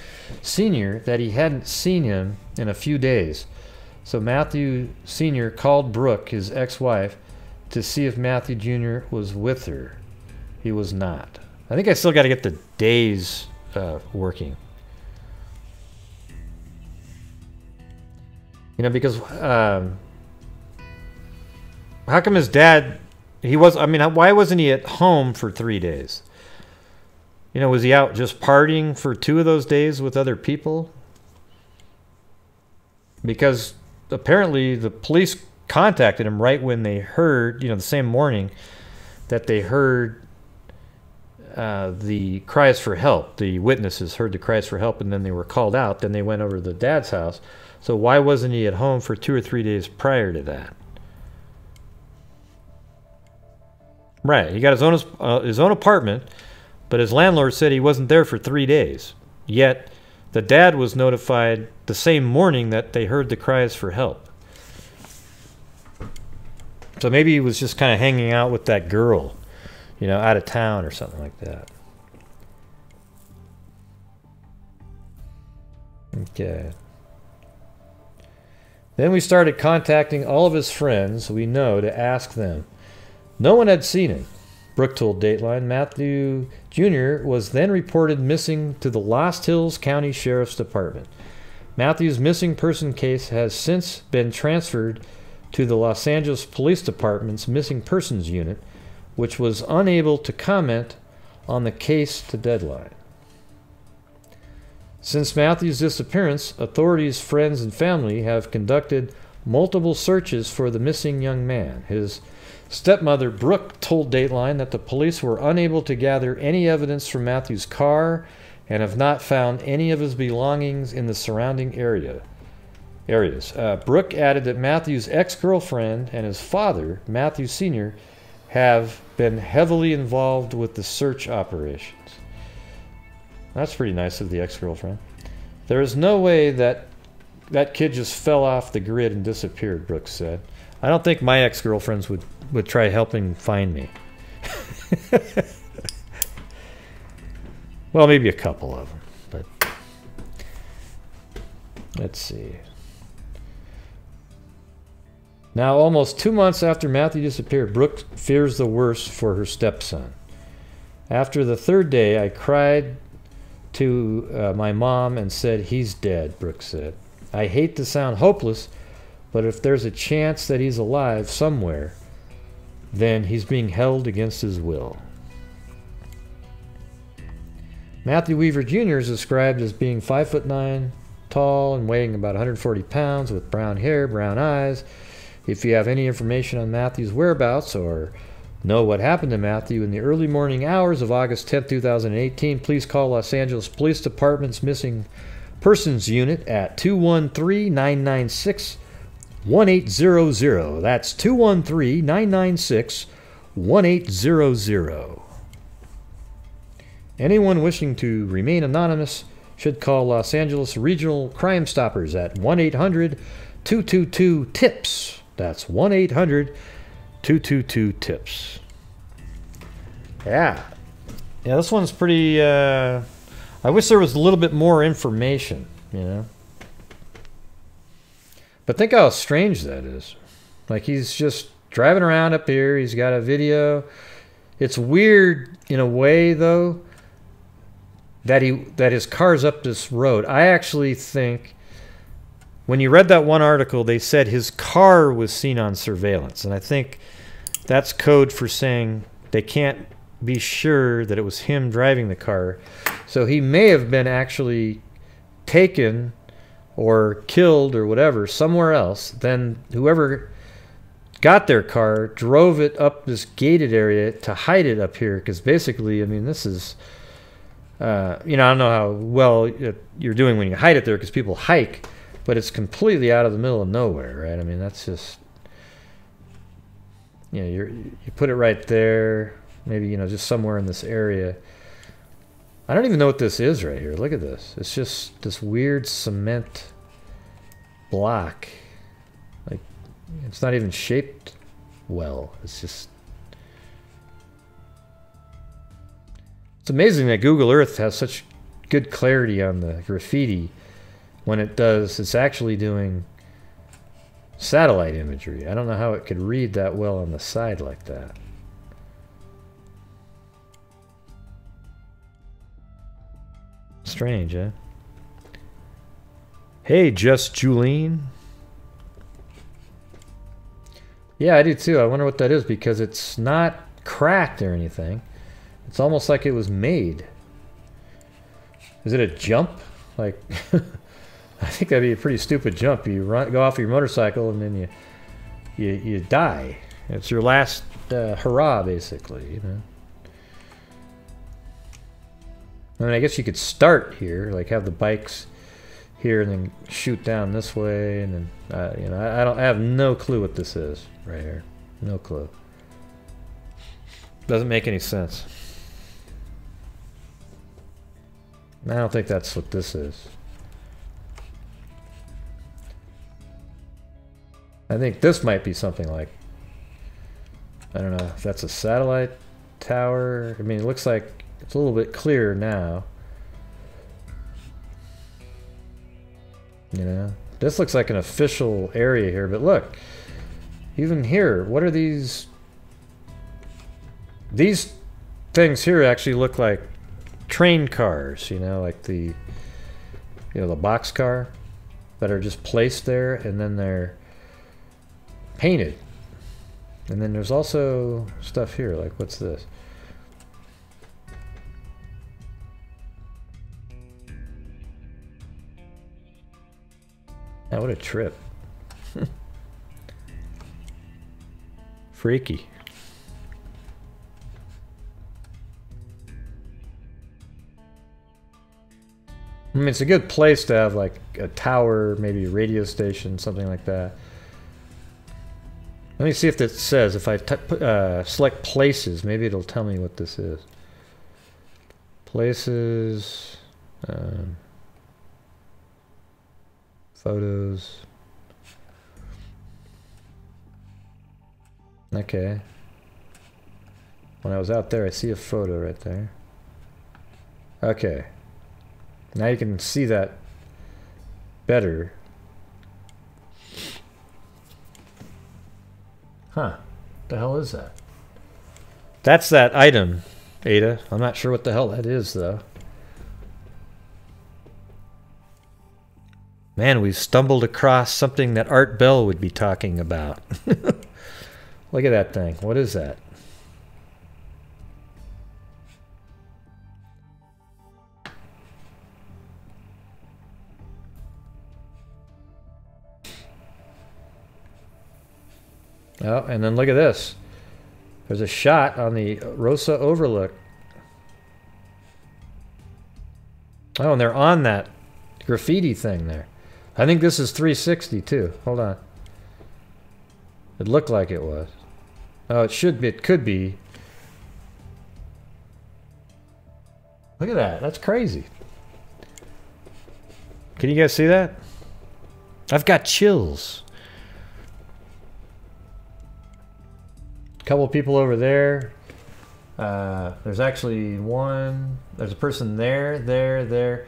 Speaker 1: Sr. that he hadn't seen him in a few days. So Matthew Sr. called Brooke, his ex-wife, to see if Matthew Jr. was with her. He was not. I think I still got to get the days working. You know, because how come his dad, why wasn't he at home for 3 days? You know, was he out just partying for 2 of those days with other people? Because apparently the police contacted him right when they heard, the same morning that they heard the cries for help. The witnesses heard the cries for help, and then they were called out. Then they went over to the dad's house. So why wasn't he at home for 2 or 3 days prior to that? Right, he got his own apartment, but his landlord said he wasn't there for 3 days. Yet the dad was notified the same morning that they heard the cries for help. So maybe he was just kind of hanging out with that girl, out of town or something like that. Okay. Then we started contacting all of his friends we know to ask them. No one had seen him, Brooke told Dateline. Matthew Jr. was then reported missing to the Lost Hills County Sheriff's Department. Matthew's missing person case has since been transferred to the Los Angeles Police Department's Missing Persons Unit, which was unable to comment on the case to Deadline. Since Matthew's disappearance, authorities, friends, and family have conducted multiple searches for the missing young man. His stepmother, Brooke, told Dateline that the police were unable to gather any evidence from Matthew's car and have not found any of his belongings in the surrounding areas. Brooke added that Matthew's ex-girlfriend and his father, Matthew Sr., have been heavily involved with the search operations. That's pretty nice of the ex-girlfriend. There is no way that kid just fell off the grid and disappeared, Brooks said. I don't think my ex-girlfriends would try helping find me. Well, maybe a couple of them, but let's see. Now, almost 2 months after Matthew disappeared, Brooke fears the worst for her stepson. After the 3rd day, I cried to my mom and said, "He's dead," Brooks said. "I hate to sound hopeless, but if there's a chance that he's alive somewhere, then he's being held against his will." Matthew Weaver Jr. is described as being 5'9", tall and weighing about 140 pounds, with brown hair, brown eyes. If you have any information on Matthew's whereabouts or know what happened to Matthew in the early morning hours of August 10, 2018, please call Los Angeles Police Department's Missing Persons Unit at 213-996-1800. That's 213-996-1800. Anyone wishing to remain anonymous should call Los Angeles Regional Crime Stoppers at 1-800-222-TIPS. That's 1-800-222-TIPS. Yeah, this one's pretty, I wish there was a little bit more information, But think how strange that is. Like, he's just driving around up here. He's got a video. It's weird in a way, though, that his car's up this road. I actually think when you read that one article, they said his car was seen on surveillance. And I think that's code for saying they can't be sure that it was him driving the car. So he may have been actually taken or killed or whatever somewhere else. Then whoever got their car drove it up this gated area to hide it up here. Because basically, this is, I don't know how well you're doing when you hide it there because people hike. But it's completely out of the middle of nowhere, right? That's just, you put it right there, maybe, just somewhere in this area. I don't even know what this is right here. Look at this. It's just this weird cement block. Like, it's not even shaped well. It's just, it's amazing that Google Earth has such good clarity on the graffiti. When it does, it's actually doing Satellite imagery. I don't know how it could read that well on the side like that. Strange, eh? Hey, just Julene. Yeah, I do too. I wonder what that is because it's not cracked or anything. It's almost like it was made. Is it a jump? Like, I think that'd be a pretty stupid jump. You go off your motorcycle and then you die. It's your last hurrah, basically. You know. I mean, I guess you could start here, like have the bikes here and then shoot down this way, and then you know, I have no clue what this is right here. No clue. Doesn't make any sense. I don't think that's what this is. I think this might be something like, I don't know if that's a satellite tower. I mean, it looks like it's a little bit clearer now. You know, this looks like an official area here, but look, even here, what are these? These things here actually look like train cars, you know, like the boxcar that are just placed there and then they're painted. And then there's also stuff here, like what's this? Oh, what a trip. Freaky. I mean, it's a good place to have like a tower, maybe a radio station, something like that. Let me see if it says, if I select places, maybe it'll tell me what this is. Places, photos. Okay. When I was out there, I see a photo right there. Okay. Now you can see that better. Huh. What the hell is that? That's that item, Ada. I'm not sure what the hell that is, though. Man, we've stumbled across something that Art Bell would be talking about. Look at that thing. What is that? Oh, and then look at this. There's a shot on the Rosa Overlook. Oh, and they're on that graffiti thing there. I think this is 360 too. Hold on. It looked like it was. Oh, it should be. It could be. Look at that. That's crazy. Can you guys see that? I've got chills. Couple people over there. There's actually one. There's a person there, there.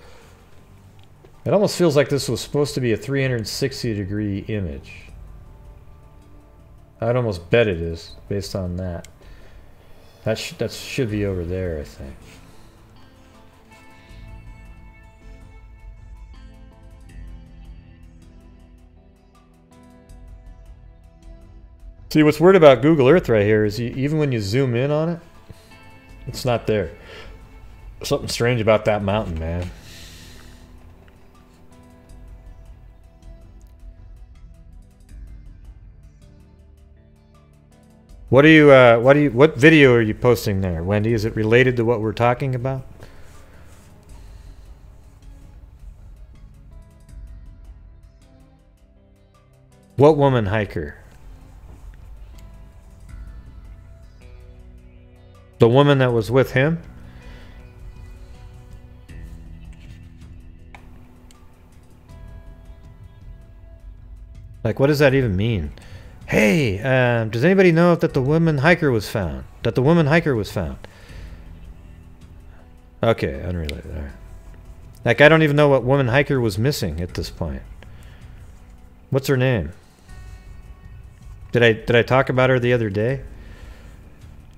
Speaker 1: It almost feels like this was supposed to be a 360-degree image. I'd almost bet it is, based on that. That should be over there, I think. See, what's weird about Google Earth right here is even when you zoom in on it, it's not there. Something strange about that mountain, man. What video are you posting there, Wendy? Is it related to what we're talking about? What woman hiker? The woman that was with him? Like, what does that even mean? Hey, does anybody know if that the woman hiker was found? That the woman hiker was found? Okay, unrelated. All right. Like, I don't even know what woman hiker was missing at this point. What's her name? Did I talk about her the other day?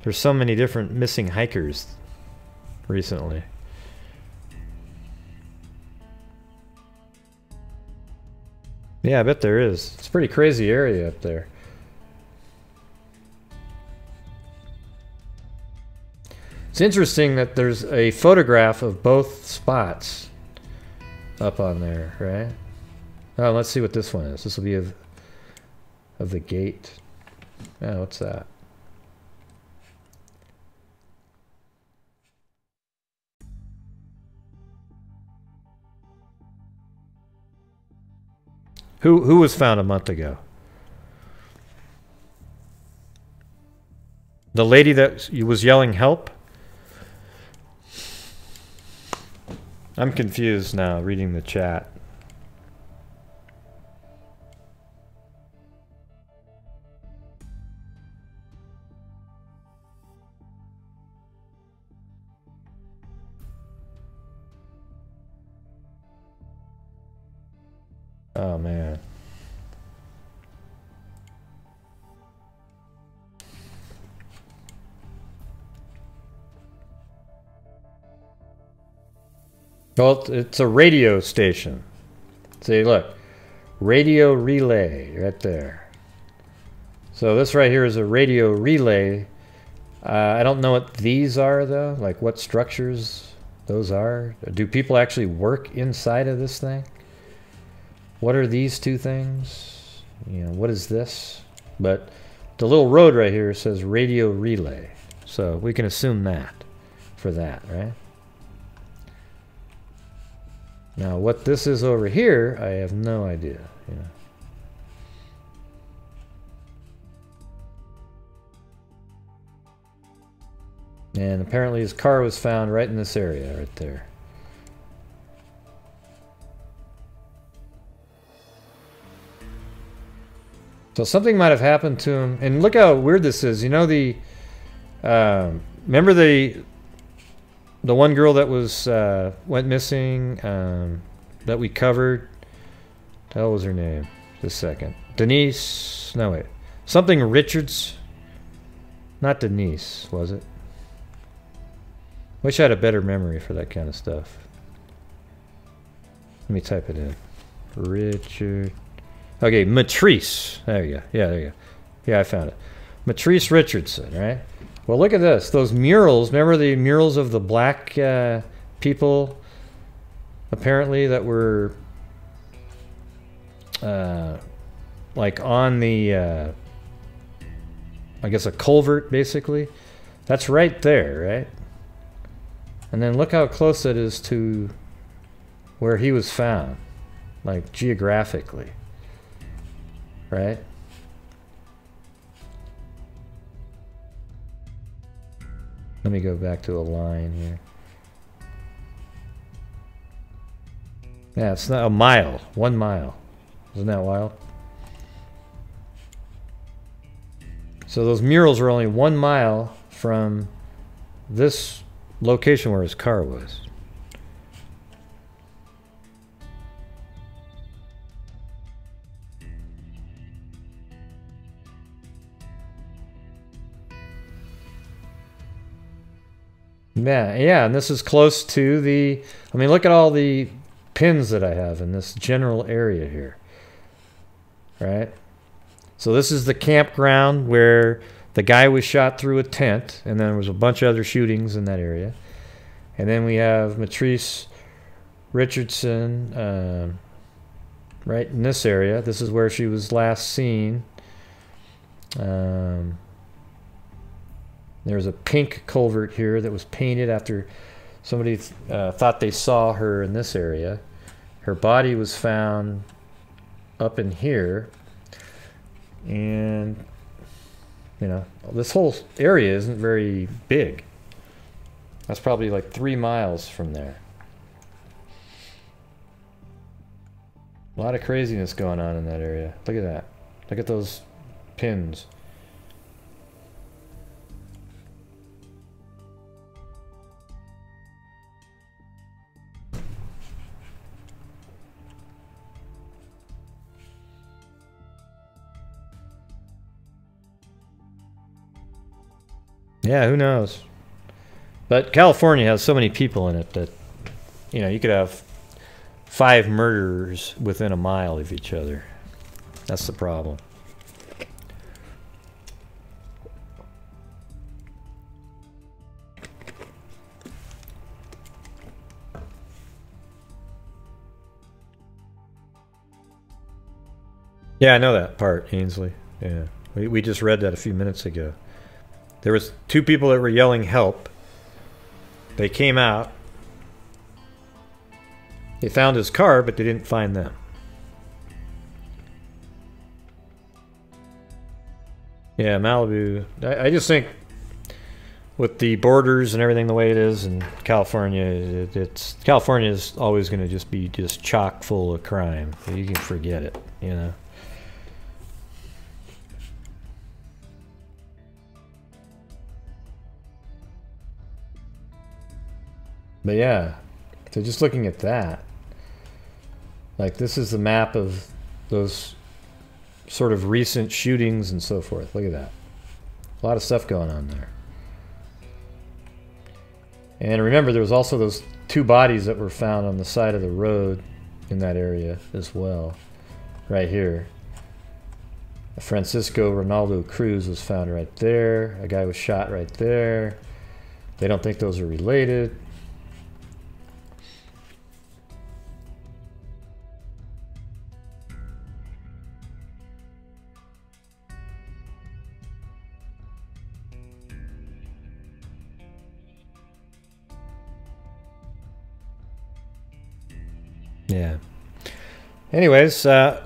Speaker 1: There's so many different missing hikers recently. Yeah, I bet there is. It's a pretty crazy area up there. It's interesting that there's a photograph of both spots up on there, right? Oh, let's see what this one is. This will be of the gate. Oh, what's that? Who was found a month ago? The lady that was yelling help? I'm confused now reading the chat. Oh man. Well, it's a radio station. See, look. Radio relay right there. So this right here is a radio relay. I don't know what these are though, like what structures those are. Do people actually work inside of this thing? What are these two things? You know, what is this? But the little road right here says radio relay. So we can assume that for that, right? Now what this is over here, I have no idea. You know. And apparently his car was found right in this area right there. So something might have happened to him. And look how weird this is. You know the remember the one girl that was went missing that we covered? What the hell was her name? Just a second. Denise. No wait. Something Richards. Not Denise, was it? Wish I had a better memory for that kind of stuff. Let me type it in. Richard. Okay, Matrice. There you go. Yeah, there you go. Yeah, I found it. Matrice Richardson, right? Well, look at this. Those murals. Remember the murals of the black people, apparently, that were like on the, I guess, a culvert, basically. That's right there, right? And then look how close that is to where he was found, like geographically. Right? Let me go back to a line here. Yeah, it's not a mile. 1 mile. Isn't that wild? So those murals are only 1 mile from this location where his car was. Yeah, and this is close to the, I mean, look at all the pins that I have in this general area here, right? So this is the campground where the guy was shot through a tent, and then there was a bunch of other shootings in that area. And then we have Matrice Richardson right in this area. This is where she was last seen. There's a pink culvert here that was painted after somebody thought they saw her in this area. Her body was found up in here. And, you know, this whole area isn't very big. That's probably like 3 miles from there. A lot of craziness going on in that area. Look at that. Look at those pins. Yeah, who knows? But California has so many people in it that, you know, you could have 5 murderers within a mile of each other. That's the problem. Yeah, I know that part, Ainsley. Yeah, we just read that a few minutes ago. There was 2 people that were yelling help. They came out. They found his car, but they didn't find them. Yeah, Malibu. I just think with the borders and everything the way it is in California, California is always going to just be just chock full of crime. You can forget it, you know. But yeah, so just looking at that, like this is the map of those sort of recent shootings and so forth. Look at that. A lot of stuff going on there. And remember, there was also those 2 bodies that were found on the side of the road in that area as well. Right here. Francisco Ronaldo Cruz was found right there. A guy was shot right there. They don't think those are related. Yeah. Anyways, I'm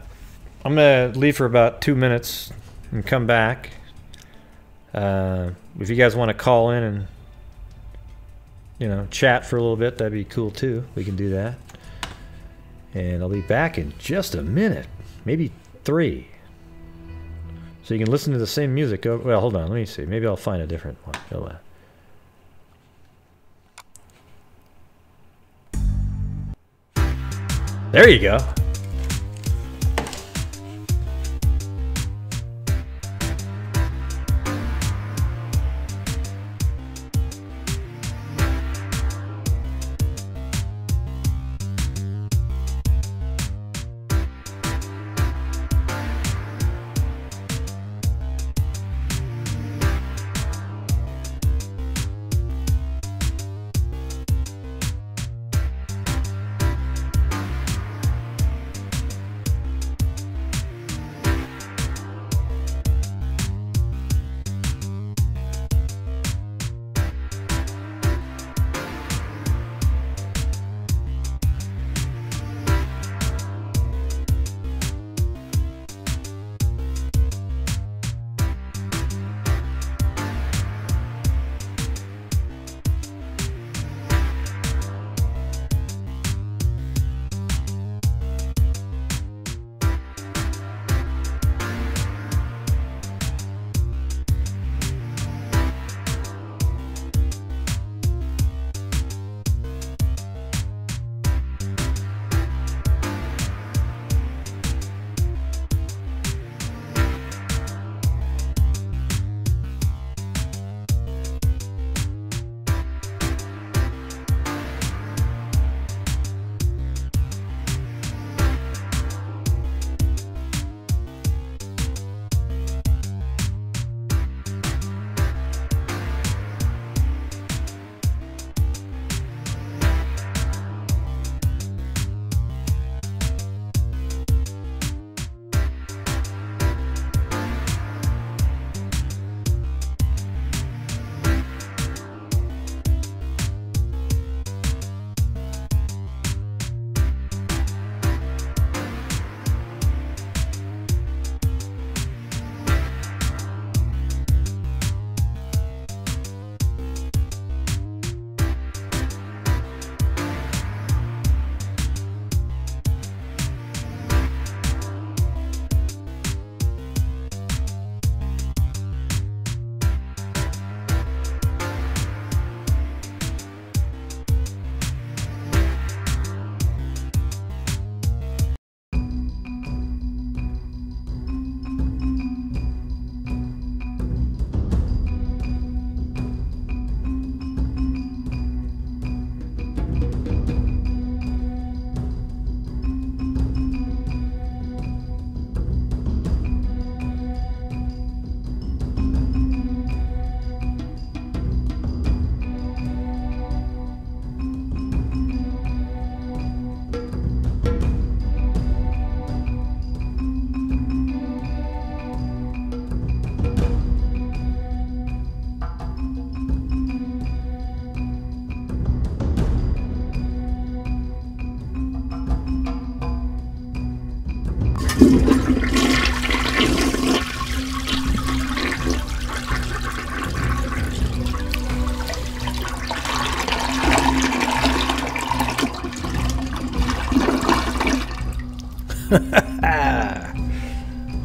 Speaker 1: going to leave for about 2 minutes and come back. If you guys want to call in and, you know, chat for a little bit, that'd be cool too. We can do that. And I'll be back in just a minute, maybe 3. So you can listen to the same music. Oh, well, hold on. Let me see. Maybe I'll find a different one. Hold on. There you go.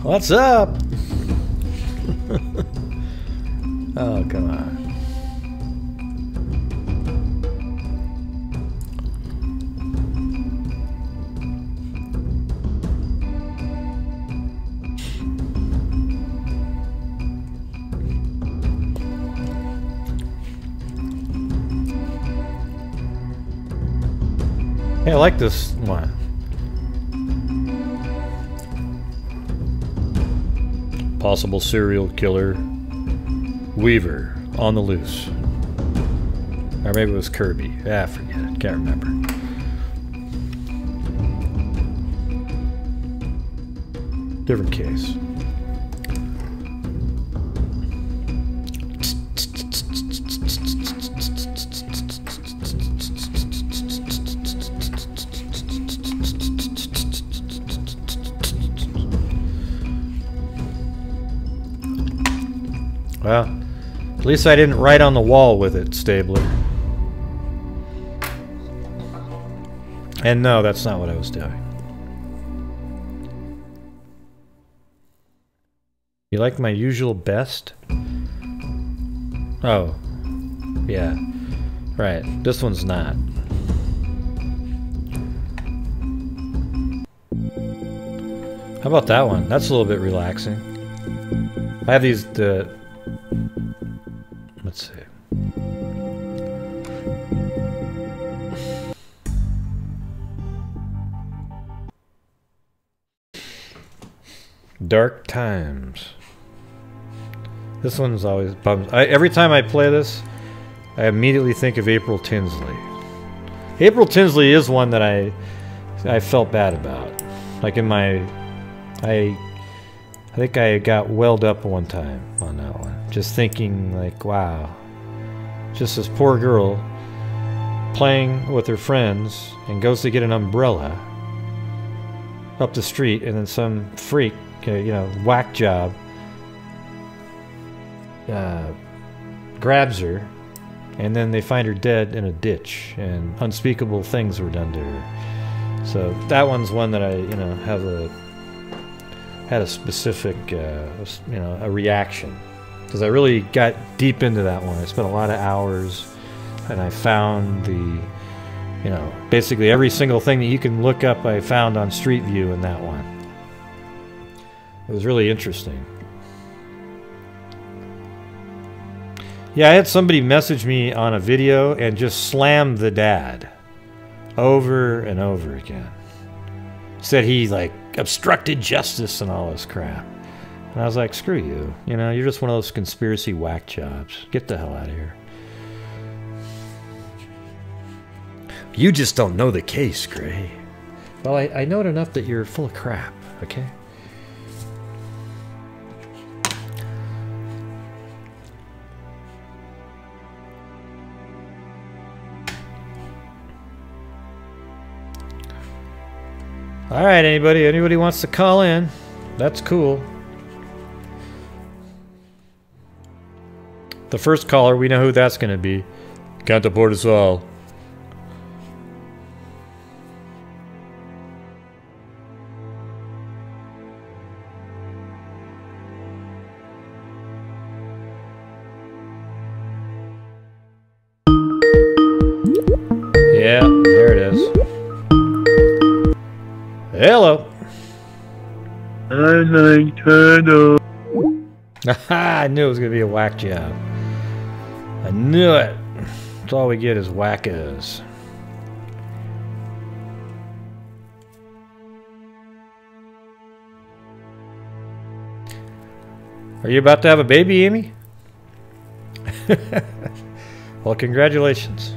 Speaker 1: What's up? Oh, come on. Hey, I like this one. Possible serial killer Weaver on the loose. Or maybe it was Kirby. Ah, forget it. Can't remember. Different case. Well, at least I didn't write on the wall with it, Stabler. And no, that's not what I was doing. You like my usual best? Oh. Yeah. Right. This one's not. How about that one? That's a little bit relaxing. I have these, let's see. Dark Times. This one's always bums. Every time I play this, I immediately think of April Tinsley. April Tinsley is one that I felt bad about. Like in my, I think I got welled up one time on that one. Just thinking like, wow. Just this poor girl playing with her friends and goes to get an umbrella up the street, and then some freak, you know, whack job grabs her, and then they find her dead in a ditch, and unspeakable things were done to her. So that one's one that I, you know, had a specific, you know, a reaction, because I really got deep into that one. I spent a lot of hours, and I found the, you know, basically every single thing that you can look up I found on Street View in that one. It was really interesting. Yeah, I had somebody message me on a video and just slam the dad over and over again. Said he, like, obstructed justice and all this crap. And I was like, screw you. You know, you're just one of those conspiracy whack jobs. Get the hell out of here. You just don't know the case, Gray. Well, I know it enough that you're full of crap, okay? Alright, anybody wants to call in, that's cool. The first caller, we know who that's going to be. Can't afford us all. Yeah, there it is. Hello.
Speaker 16: I like turtle.
Speaker 1: I knew it was going to be a whack job. I knew it. That's all we get is whackos. Are you about to have a baby, Amy? Well, congratulations.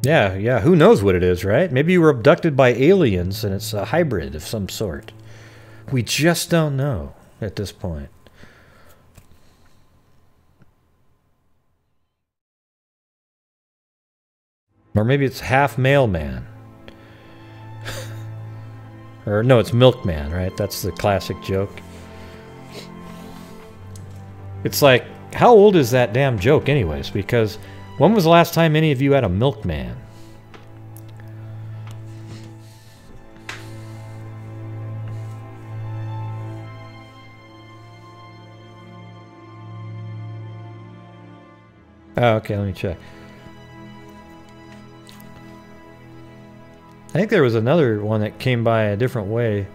Speaker 1: Yeah, who knows what it is, right? Maybe you were abducted by aliens and it's a hybrid of some sort. We just don't know at this point. Or maybe it's half mailman. Or no, it's milkman, right? That's the classic joke. It's like, how old is that damn joke anyways? Because when was the last time any of you had a milkman? Oh, okay, let me check. I think there was another one that came by a different way.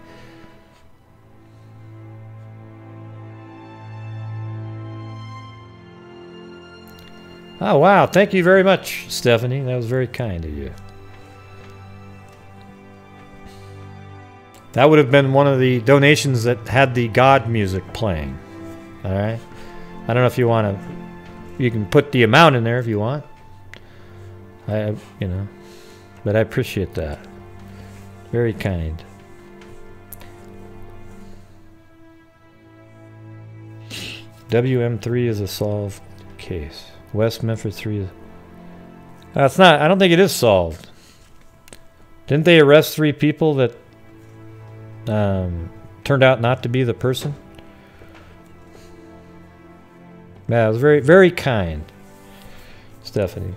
Speaker 1: Oh, wow. Thank you very much, Stephanie. That was very kind of you. That would have been one of the donations that had the God music playing. All right? I don't know if you want to... You can put the amount in there if you want. You know. But I appreciate that. Very kind. WM3 is a solved case. West Memphis 3 is... It's not... I don't think it is solved. Didn't they arrest 3 people that turned out not to be the person? Yeah, it was very, very kind, Stephanie.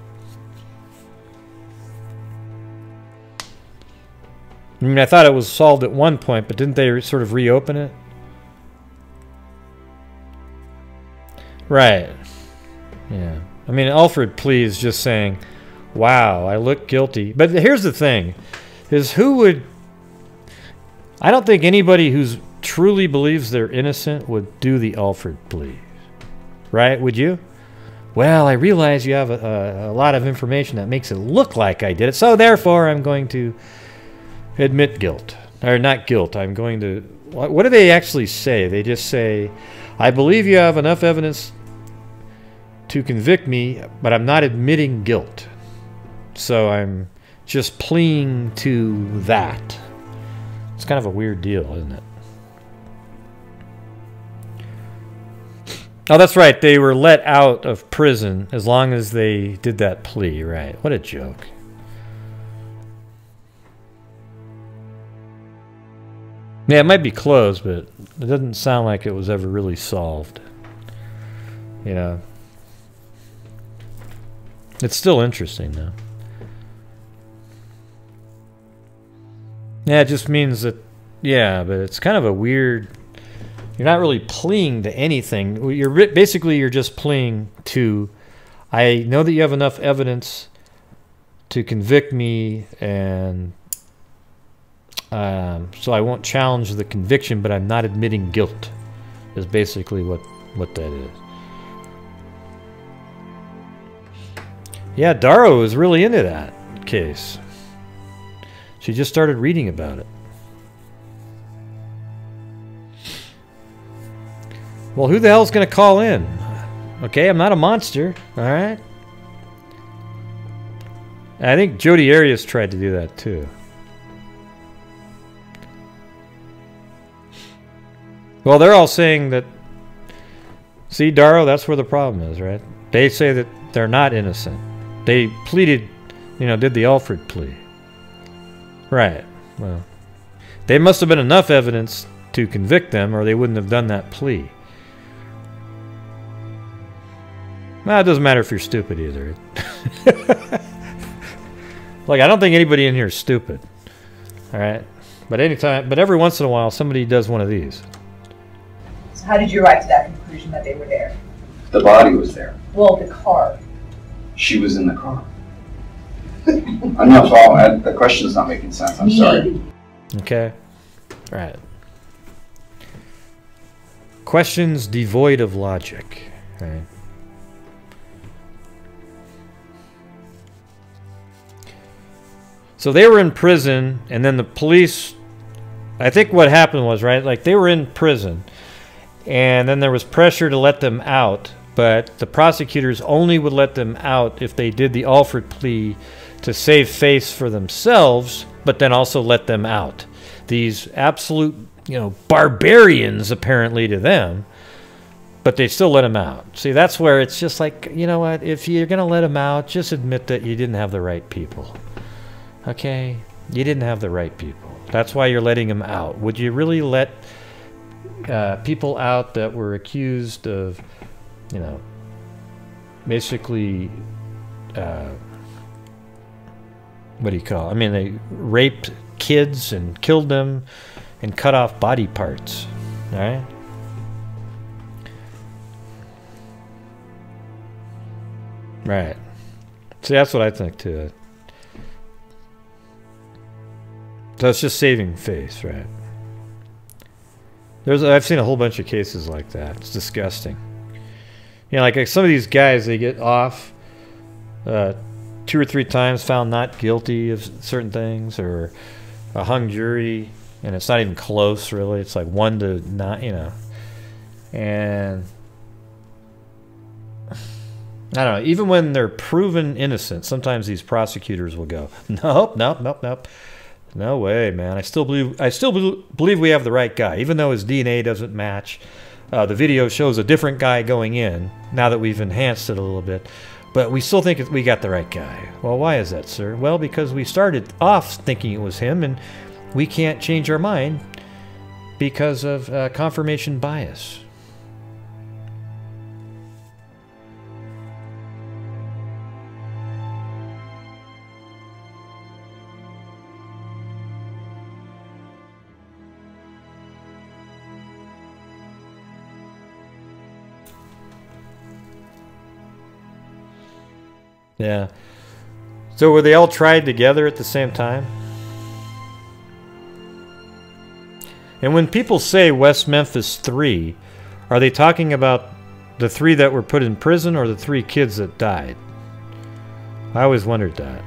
Speaker 1: I mean, I thought it was solved at one point, but didn't they sort of reopen it? Right. Yeah. I mean, Alfred plea is just saying, wow, I look guilty. But here's the thing, is who would... I don't think anybody who's truly believes they're innocent would do the Alfred plea. Right? Would you? Well, I realize you have a lot of information that makes it look like I did it, so therefore I'm going to admit guilt. Or not guilt, I'm going to... What do they actually say? They just say, I believe you have enough evidence to convict me, but I'm not admitting guilt. So I'm just pleading to that. It's kind of a weird deal, isn't it? Oh, that's right. They were let out of prison as long as they did that plea, right? What a joke. Yeah, it might be closed, but it doesn't sound like it was ever really solved. You know. It's still interesting, though. Yeah, it just means that, yeah, but it's kind of a weird... You're not really pleading to anything. You're just pleading to, I know that you have enough evidence to convict me, and so I won't challenge the conviction, but I'm not admitting guilt, is basically what that is. Yeah, Darrow is really into that case. She just started reading about it. Well, who the hell's going to call in? Okay, I'm not a monster, alright? I think Jodi Arias tried to do that too. Well, they're all saying that... See, Darrow, that's where the problem is, right? They say that they're not innocent. They pleaded, you know, did the Alfred plea. Right, well... There must have been enough evidence to convict them, or they wouldn't have done that plea. Well, it doesn't matter if you're stupid either. Like, I don't think anybody in here is stupid. Alright? But every once in a while, somebody does one of these.
Speaker 15: So how did you arrive to that conclusion that they were there?
Speaker 17: The body was there.
Speaker 15: Well, the car.
Speaker 17: She was in the car. I'm not following. The question's not making sense. I'm sorry.
Speaker 1: Okay. Alright. Questions devoid of logic. Right? So they were in prison, and then the police, I think what happened was, right, like they were in prison, and then there was pressure to let them out, but the prosecutors only would let them out if they did the Alfred plea to save face for themselves, but then also let them out. These absolute, you know, barbarians apparently to them, but they still let them out. See, that's where it's just like, you know what, if you're going to let them out, just admit that you didn't have the right people. Okay, you didn't have the right people. That's why you're letting them out. Would you really let people out that were accused of you know, basically, what do you call it? I mean, they raped kids and killed them and cut off body parts, all right? Right. See, that's what I think too. So it's just saving face, right? I've seen a whole bunch of cases like that. It's disgusting. You know, like some of these guys, they get off 2 or 3 times, found not guilty of certain things, or a hung jury, and it's not even close, really. It's like 1 to 9, you know. And I don't know, even when they're proven innocent, sometimes these prosecutors will go, nope, nope, nope, nope. No way, man. I still believe we have the right guy, even though his DNA doesn't match. The video shows a different guy going in, now that we've enhanced it a little bit. But we still think we got the right guy. Well, why is that, sir? Well, because we started off thinking it was him, and we can't change our mind because of confirmation bias. Yeah. So were they all tried together at the same time? And when people say West Memphis 3, are they talking about the 3 that were put in prison or the 3 kids that died? I always wondered that.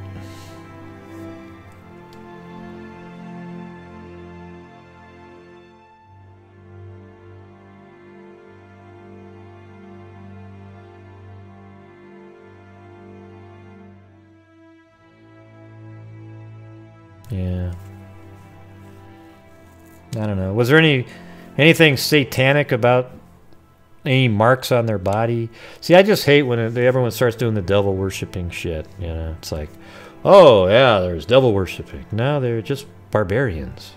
Speaker 1: Yeah. I don't know. Was there anything satanic about any marks on their body? See, I just hate when everyone starts doing the devil worshipping shit. You know, it's like, oh yeah, there's devil worshipping. No, they're just barbarians.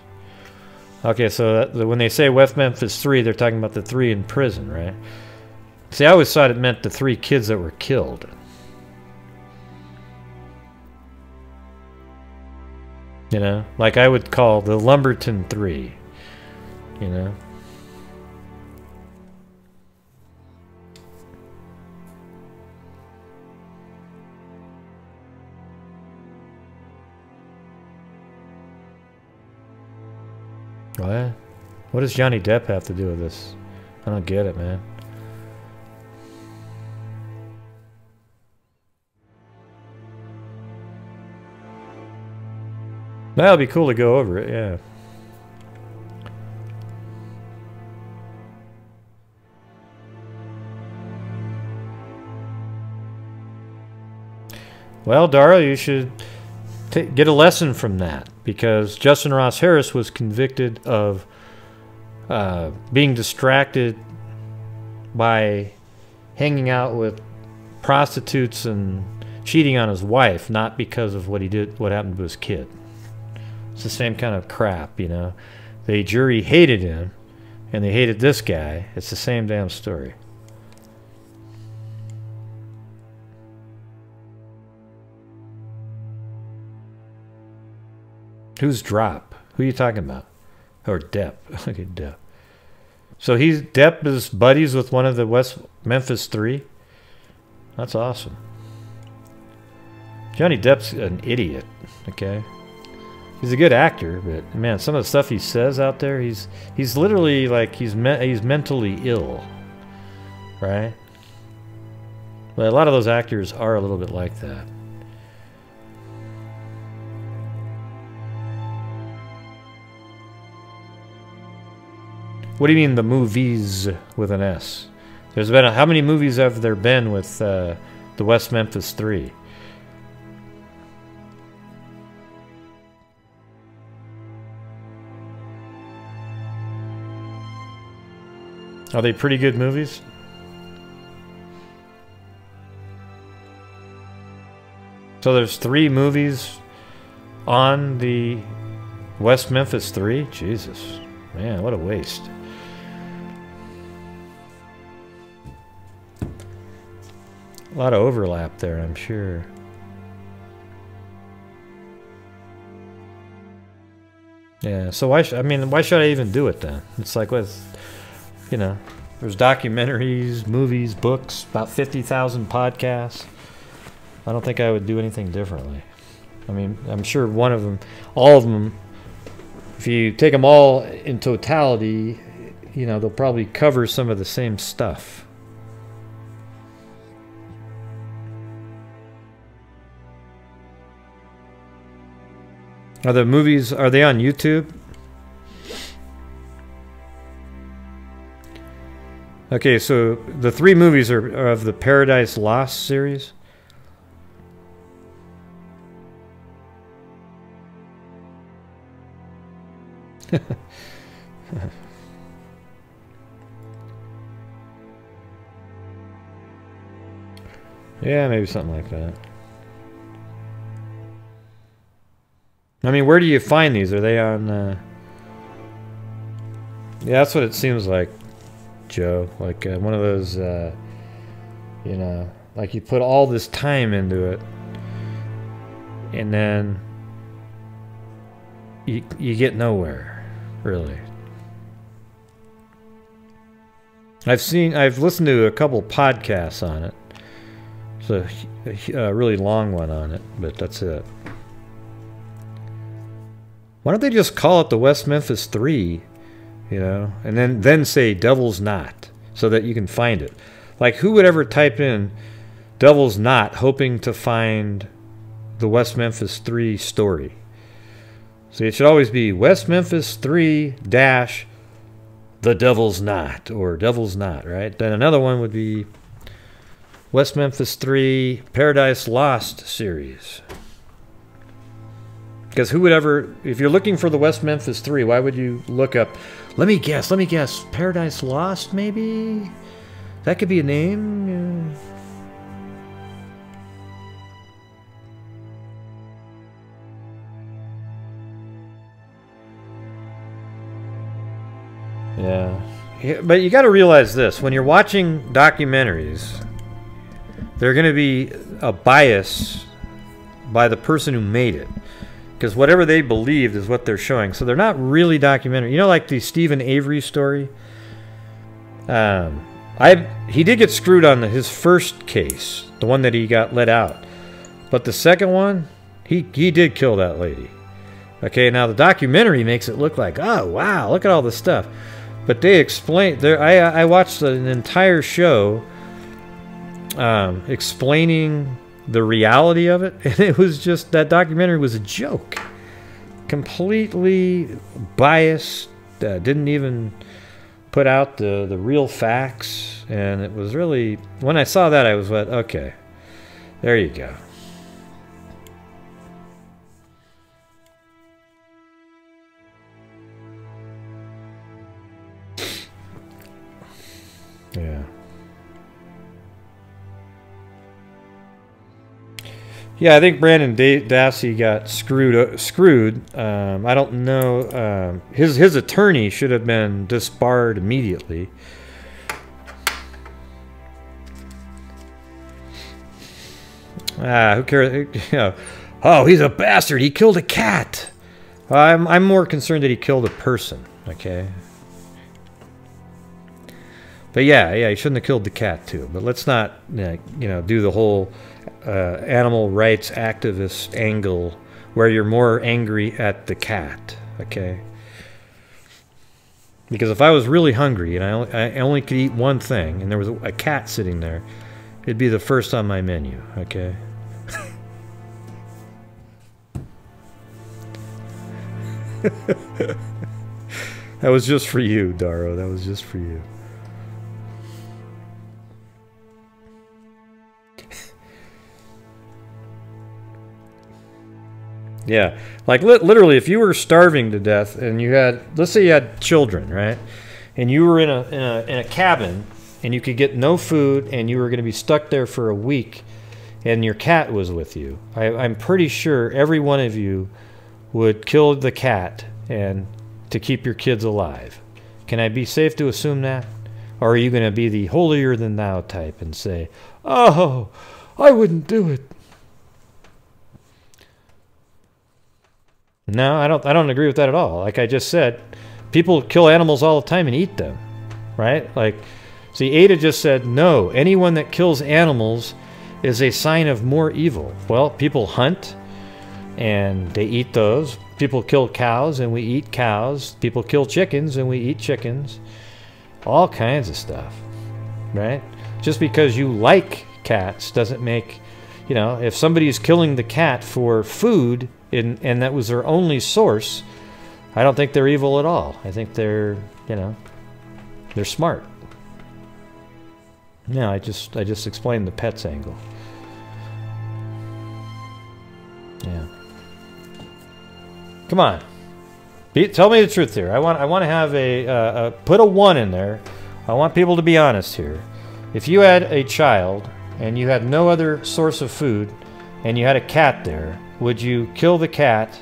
Speaker 1: Okay, so when they say West Memphis 3, they're talking about the 3 in prison, right? See, I always thought it meant the 3 kids that were killed. You know, like I would call the Lumberton 3, you know. What? What does Johnny Depp have to do with this? I don't get it, man. That'll be cool to go over it, yeah. Well, Dara, you should get a lesson from that, because Justin Ross Harris was convicted of being distracted by hanging out with prostitutes and cheating on his wife, not because of what happened to his kid. It's the same kind of crap, you know. The jury hated him, and they hated this guy. It's the same damn story. Who's Drop? Who are you talking about? Or Depp. Okay, Depp. So Depp is buddies with one of the West Memphis 3? That's awesome. Johnny Depp's an idiot, okay? He's a good actor, but man, some of the stuff he says out there, he's literally like he's mentally ill, right? But a lot of those actors are a little bit like that. What do you mean the movies with an S? There's been how many movies have there been with the West Memphis 3? Are they pretty good movies? So there's 3 movies on the West Memphis 3? Jesus. Man, what a waste. A lot of overlap there, I'm sure. Yeah, so why should I even do it then? It's like with, you know, there's documentaries, movies, books, about 50,000 podcasts. I don't think I would do anything differently. I mean, I'm sure one of them, all of them, if you take them all in totality, you know, they'll probably cover some of the same stuff. Are the movies, are they on YouTube? Okay, so the 3 movies are of the Paradise Lost series. Yeah, maybe something like that. I mean, where do you find these? Are they on... Yeah, that's what it seems like, Joe. Like one of those, you know, like you put all this time into it, and then you get nowhere, really. I've listened to a couple podcasts on it. It's a really long one on it, but that's it. Why don't they just call it the West Memphis 3, you know, and then say Devil's Knot so that you can find it? Like, who would ever type in Devil's Knot hoping to find the West Memphis 3 story? See, it should always be West Memphis 3 dash The Devil's Knot or Devil's Knot, right? Then another one would be West Memphis 3 Paradise Lost series. Because who would ever, if you're looking for the West Memphis 3, why would you look up, let me guess, Paradise Lost, maybe? That could be a name? Yeah. But you got to realize this, when you're watching documentaries, there's going to be a bias by the person who made it. Because whatever they believed is what they're showing. So they're not really documentary. You know, like the Stephen Avery story? He did get screwed on his first case, the one that he got let out. But the second one, he did kill that lady. Okay, now the documentary makes it look like, oh, wow, look at all this stuff. But they explain, I watched an entire show explaining the reality of it, and it was just, that documentary was a joke. Completely biased, didn't even put out the real facts, and it was really, when I saw that I was like, okay, there you go. Yeah. Yeah, I think Brandon Dassey got screwed. I don't know. His attorney should have been disbarred immediately. Who cares? You know, oh, he's a bastard. He killed a cat. I'm more concerned that he killed a person. Okay. But yeah, he shouldn't have killed the cat too. But let's not, you know, do the whole animal rights activist angle where you're more angry at the cat. Okay. Because if I was really hungry and I only could eat one thing and there was a cat sitting there, it'd be the first on my menu. Okay. That was just for you, Daro. That was just for you. Yeah, like literally, if you were starving to death and you had, let's say you had children, right? And you were in a cabin and you could get no food and you were going to be stuck there for a week and your cat was with you. I'm pretty sure every one of you would kill the cat and to keep your kids alive. Can I be safe to assume that? Or are you going to be the holier than thou type and say, oh, I wouldn't do it? No, I don't agree with that at all. Like I just said, people kill animals all the time and eat them, right? Like, see, Ada just said, no, anyone that kills animals is a sign of more evil. Well, people hunt and they eat those. People kill cows and we eat cows. People kill chickens and we eat chickens. All kinds of stuff, right? Just because you like cats doesn't make, you know, if somebody's killing the cat for food and that was their only source, I don't think they're evil at all. I think they're, you know, they're smart. Yeah, I just explained the pets angle. Yeah. Come on. Tell me the truth here. I want to have put a 1 in there. I want people to be honest here. If you had a child and you had no other source of food and you had a cat there, would you kill the cat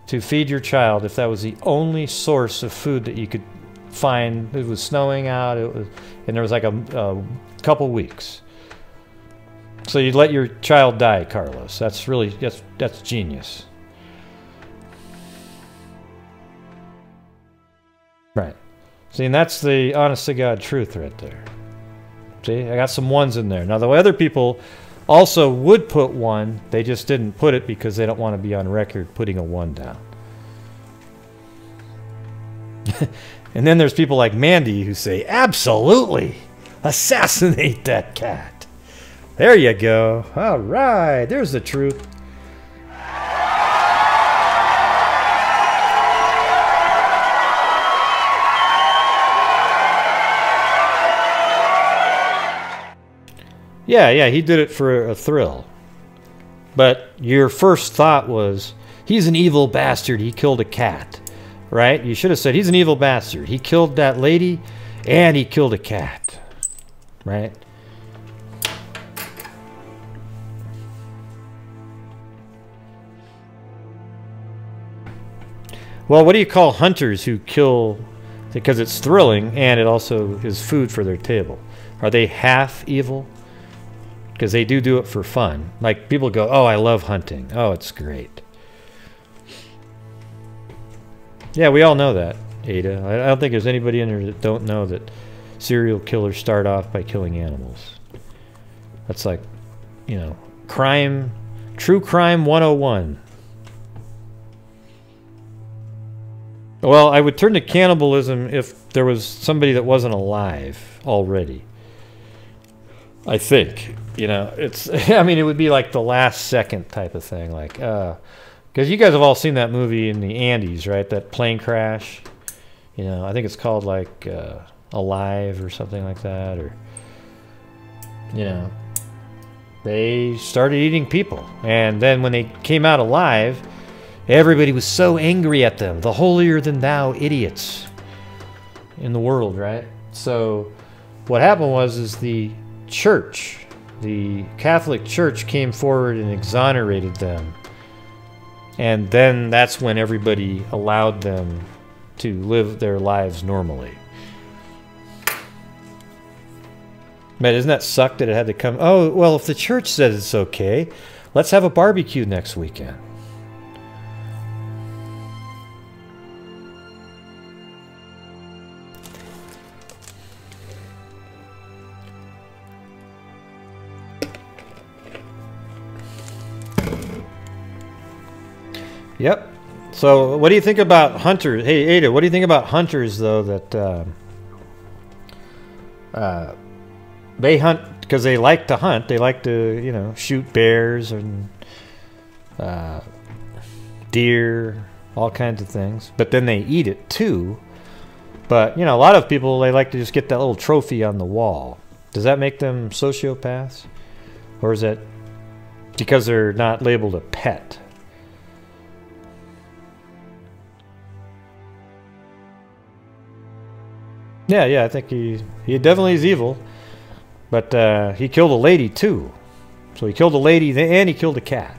Speaker 1: to feed your child if that was the only source of food that you could find? It was snowing out, and there was like a couple weeks. So you'd let your child die, Carlos. That's genius. Right. See, and that's the honest to God truth right there. See, I got some 1s in there. Now, the other people also would put 1, they just didn't put it because they don't want to be on record putting a 1 down. And then there's people like Mandy who say, absolutely, assassinate that cat. There you go. All right, there's the truth. Yeah, he did it for a thrill. But your first thought was, he's an evil bastard, he killed a cat. Right? You should have said, he's an evil bastard. He killed that lady, and he killed a cat. Right? Well, what do you call hunters who kill because it's thrilling and it also is food for their table? Are they half evil? Because they do it for fun. Like, people go, oh, I love hunting. Oh, it's great. Yeah, we all know that, Ada. I don't think there's anybody in there that don't know that serial killers start off by killing animals. That's like, you know, crime, true crime 101. Well, I would turn to cannibalism if there was somebody that wasn't alive already. I think, you know, it's, I mean, it would be like the last second type of thing. Like, because you guys have all seen that movie in the Andes, right? That plane crash. You know, I think it's called like Alive or something like that. Or, you know, they started eating people. And then when they came out alive, everybody was so angry at them. The holier-than-thou idiots in the world, right? So what happened was the church, the Catholic Church, came forward and exonerated them. And then that's when everybody allowed them to live their lives normally. Man, doesn't that suck that it had to come? Oh, well, if the church says it's okay, let's have a barbecue next weekend. Yep. So what do you think about hunters? Hey, Ada, what do you think about hunters, though, that they hunt because they like to hunt. They like to, you know, shoot bears and deer, all kinds of things. But then they eat it, too. But, you know, a lot of people, they like to just get that little trophy on the wall. Does that make them sociopaths? Or is that because they're not labeled a pet? Yeah, I think he definitely is evil. But he killed a lady, too. So he killed a lady and he killed a cat.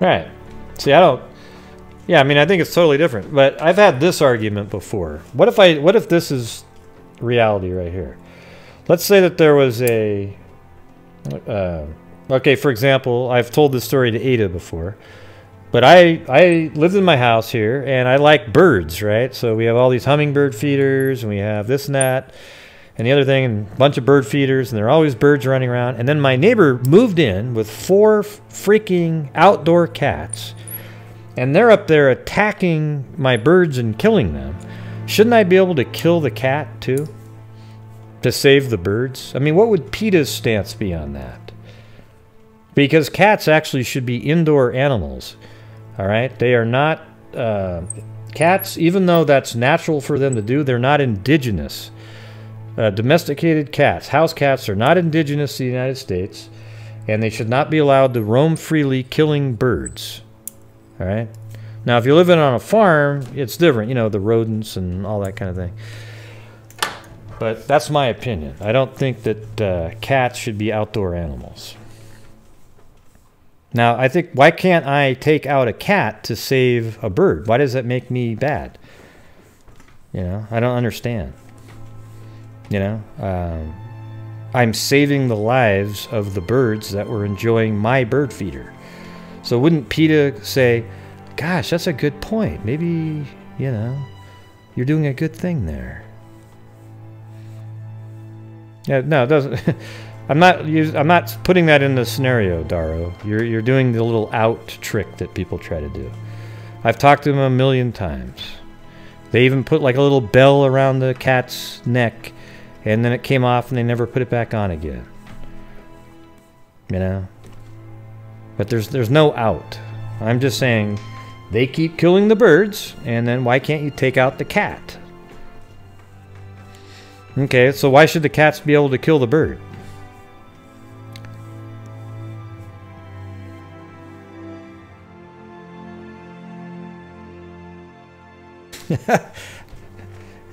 Speaker 1: Right. See, I Yeah, I mean, I think it's totally different. But I've had this argument before. What if this is reality right here? Let's say that there was a... okay, for example, I've told this story to Ada before. But I lived in my house here, and I like birds, right? So we have all these hummingbird feeders, and we have this and that, and the other thing, and a bunch of bird feeders, and there are always birds running around. And then my neighbor moved in with 4 freaking outdoor cats, and they're up there attacking my birds and killing them. Shouldn't I be able to kill the cat, too? To save the birds? I mean, what would PETA's stance be on that? Because cats actually should be indoor animals. All right? They are not... cats, even though that's natural for them to do, they're not indigenous. Domesticated cats, house cats, are not indigenous to the United States, and they should not be allowed to roam freely killing birds. All right? Now, if you're living on a farm, it's different. You know, the rodents and all that kind of thing. But that's my opinion. I don't think that cats should be outdoor animals. Now, I think, why can't I take out a cat to save a bird? Why does that make me bad? You know, I don't understand. You know, I'm saving the lives of the birds that were enjoying my bird feeder. So wouldn't PETA say, gosh, that's a good point. Maybe, you know, you're doing a good thing there. Yeah, no, it doesn't. I'm not putting that in the scenario, Daro. You're doing the little out trick that people try to do. I've talked to them a million times. They even put like a little bell around the cat's neck, and then it came off and they never put it back on again. You know? But there's no out. I'm just saying they keep killing the birds, and then why can't you take out the cat? Okay, so why should the cats be able to kill the bird?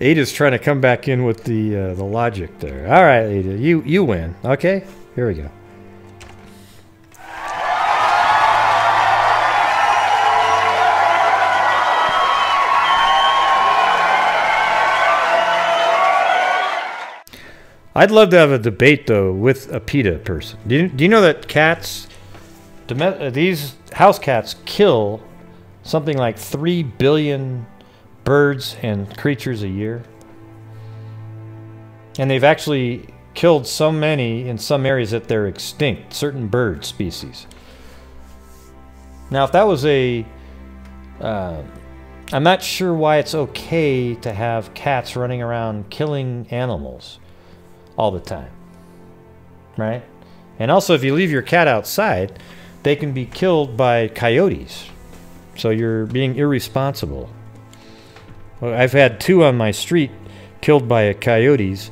Speaker 1: Ada's trying to come back in with the logic there. All right, Ada, you win. Okay, here we go. I'd love to have a debate, though, with a PETA person. Do you know that cats, these house cats, kill something like 3 billion birds and creatures a year? And they've actually killed so many in some areas that they're extinct, certain bird species. Now, if that was a... I'm not sure why it's okay to have cats running around killing animals all the time, right? And also, if you leave your cat outside, they can be killed by coyotes. So you're being irresponsible. Well, I've had 2 on my street killed by coyotes,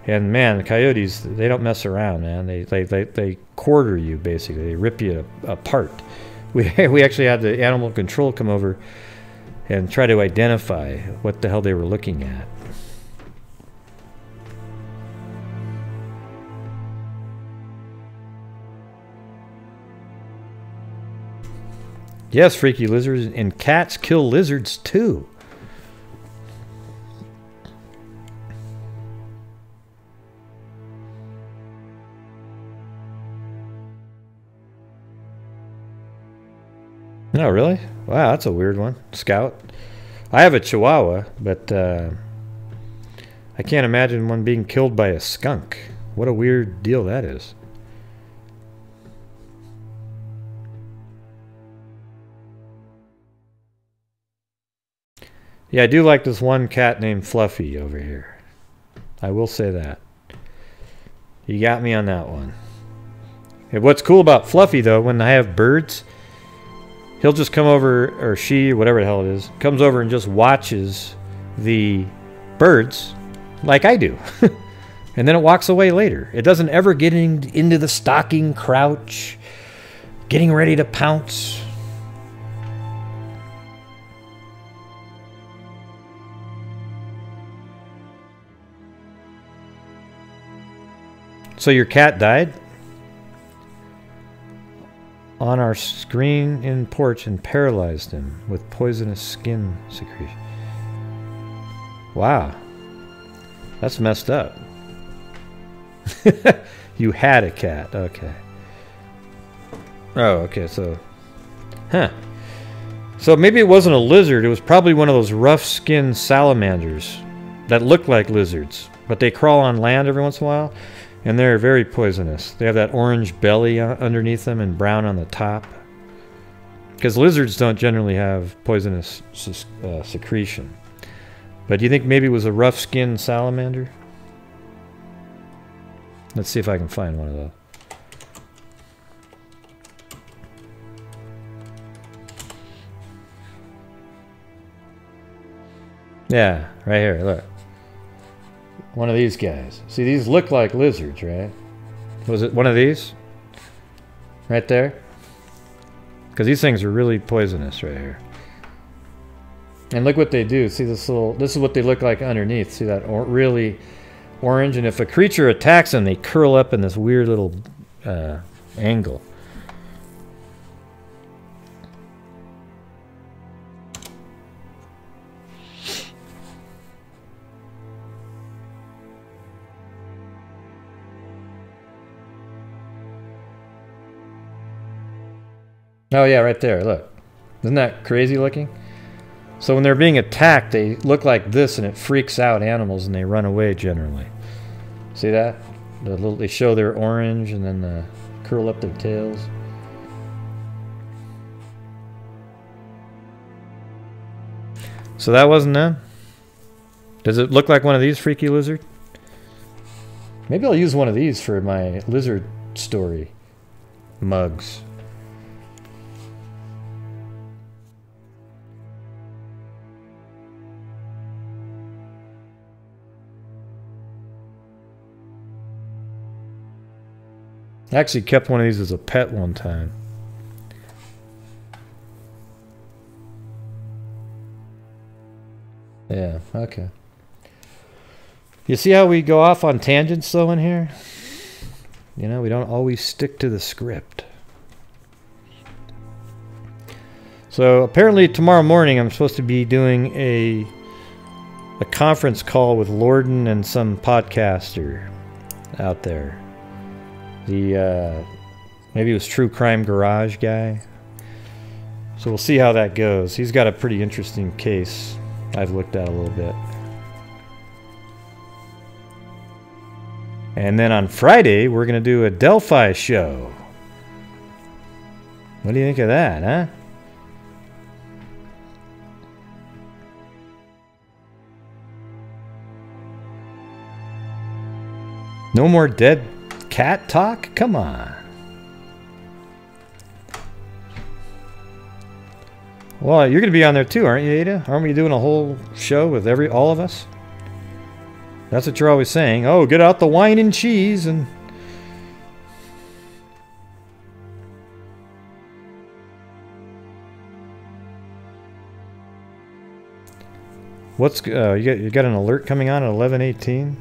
Speaker 1: and man, the coyotes, they don't mess around, man. They quarter you, basically. They rip you apart. We actually had the animal control come over and try to identify what the hell they were looking at. Yes, freaky lizards, and cats kill lizards too. No, really? Wow, that's a weird one. Scout. I have a Chihuahua, but I can't imagine one being killed by a skunk. What a weird deal that is. Yeah, I do like this one cat named Fluffy over here. I will say that. You got me on that one. And what's cool about Fluffy, though, when I have birds, he'll just come over, or she, or whatever the hell it is, comes over and just watches the birds like I do. And then it walks away later. It doesn't ever get into the stalking crouch, getting ready to pounce. So your cat died? on our screen in porch and paralyzed him with poisonous skin secretion. Wow. That's messed up. You had a cat. Okay. Oh, okay, so... Huh. So maybe it wasn't a lizard. It was probably one of those rough-skinned salamanders that look like lizards, but they crawl on land every once in a while, and they're very poisonous. They have that orange belly underneath them and brown on the top. Because lizards don't generally have poisonous secretion. But do you think maybe it was a rough-skinned salamander? Let's see if I can find one of those. Yeah, right here, look. One of these guys. See, these look like lizards, right? Was it one of these? Right there? Because these things are really poisonous right here. And look what they do. See this little... This is what they look like underneath. See that really orange? And if a creature attacks them, they curl up in this weird little angle. Oh yeah, right there, look. Isn't that crazy looking? So when they're being attacked, they look like this and it freaks out animals and they run away generally. See that? They show their orange and then curl up their tails. So that wasn't them? Does it look like one of these freaky lizard? Maybe I'll use one of these for my lizard story mugs. I actually kept one of these as a pet one time. Yeah, okay. You see how we go off on tangents though in here? You know, we don't always stick to the script. So apparently tomorrow morning I'm supposed to be doing a conference call with Lorden and some podcaster out there. The maybe it was True Crime Garage guy. So we'll see how that goes. He's got a pretty interesting case I've looked at a little bit. And then on Friday we're gonna do a Delphi show. What do you think of that, huh? No more dead cat talk? Come on. Well, you're going to be on there too, aren't you, Ada? Aren't we doing a whole show with all of us? That's what you're always saying. Oh, get out the wine and cheese and... What's... you got an alert coming on at 11:18?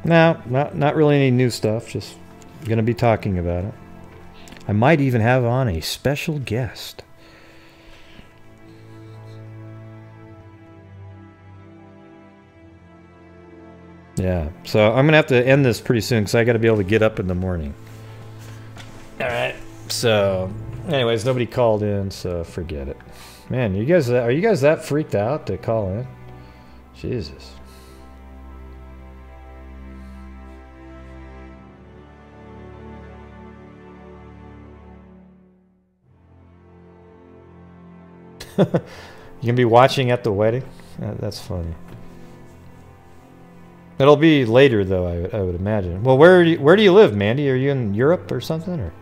Speaker 1: No, not really any new stuff. Just going to be talking about it. I might even have on a special guest. Yeah, so I'm going to have to end this pretty soon because I got to be able to get up in the morning. Alright, so anyways, nobody called in, so forget it. Man, are you guys that freaked out to call in? Jesus. You gonna be watching at the wedding? That's funny. It'll be later, though. I would imagine. Well, where do you live, Mandy? Are you in Europe or something, or?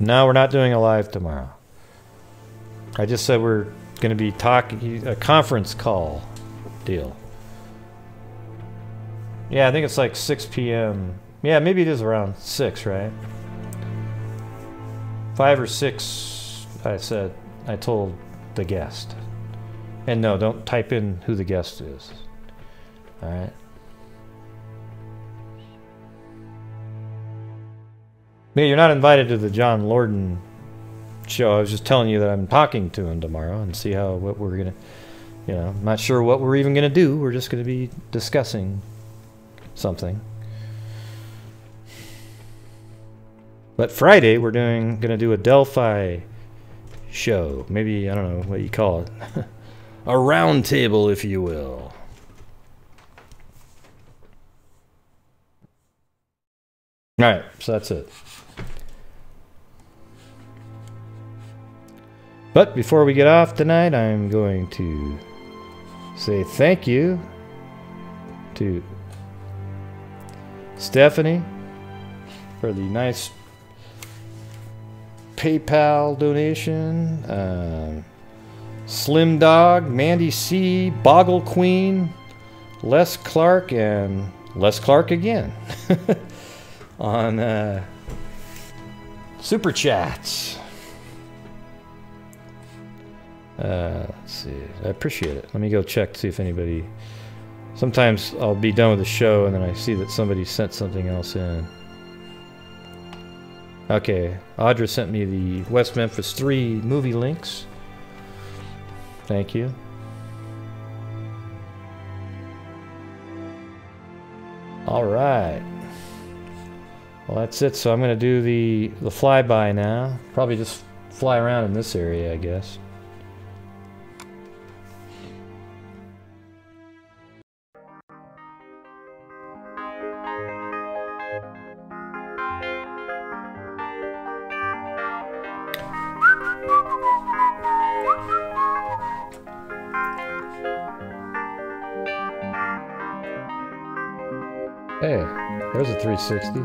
Speaker 1: No, we're not doing a live tomorrow. I just said we're gonna be talking a conference call deal. Yeah, I think it's like 6 p.m. Yeah, maybe it is around 6, right? 5 or 6, I told the guest. And no, don't type in who the guest is. Alright? Yeah, you're not invited to the John Lorden show. I was just telling you that I'm talking to him tomorrow and see what we're gonna, you know, I'm not sure what we're even gonna do. We're just gonna be discussing something. But Friday we're gonna do a Delphi show. Maybe, I don't know what you call it. A round table, if you will. Alright, so that's it. But before we get off tonight, I'm going to say thank you to Stephanie for the nice PayPal donation. Slim Dog, Mandy C, Boggle Queen, Les Clark, and Les Clark again on Super Chats. Let's see. I appreciate it. Let me go check to see if anybody... Sometimes I'll be done with the show and then I see that somebody sent something else in. Okay. Audra sent me the West Memphis 3 movie links. Thank you. Alright. Well, that's it. So I'm going to do the flyby now. Probably just fly around in this area, I guess. Hey, there's a 360.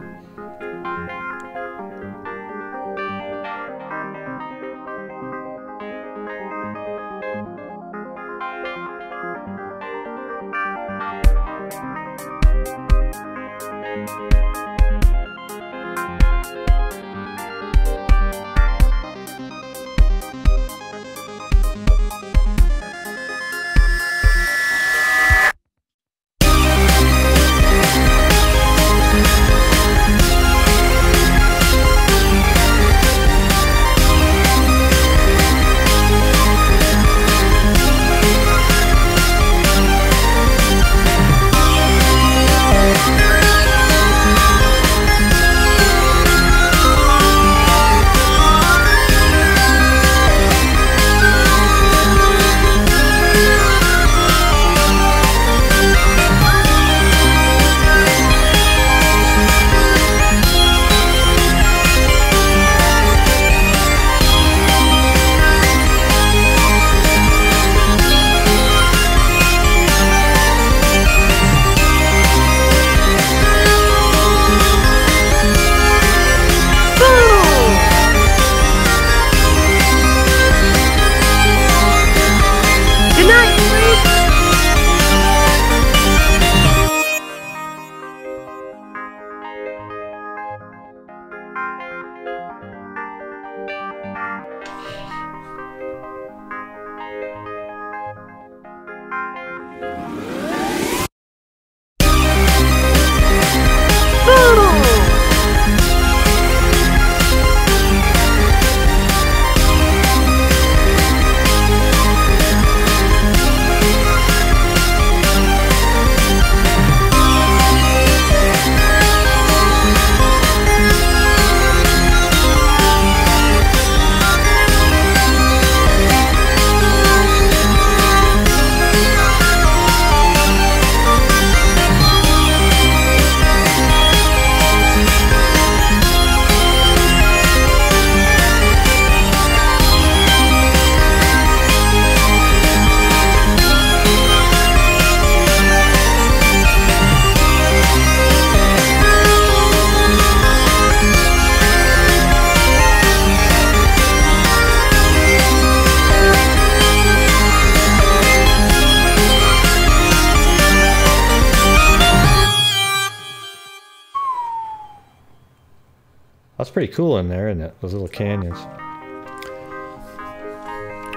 Speaker 1: That's pretty cool in there, isn't it? Those little canyons.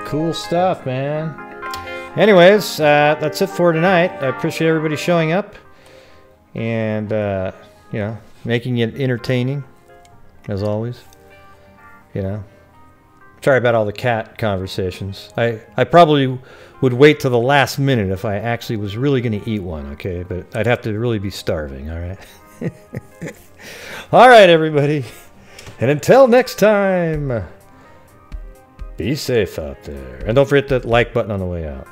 Speaker 1: Cool stuff, man. Anyways, that's it for tonight. I appreciate everybody showing up and, you know, making it entertaining. as always. You know. Sorry about all the cat conversations. I probably would wait till the last minute if I actually was really going to eat one, okay? But I'd have to really be starving, all right? All right, everybody. And until next time, be safe out there. And don't forget that like button on the way out.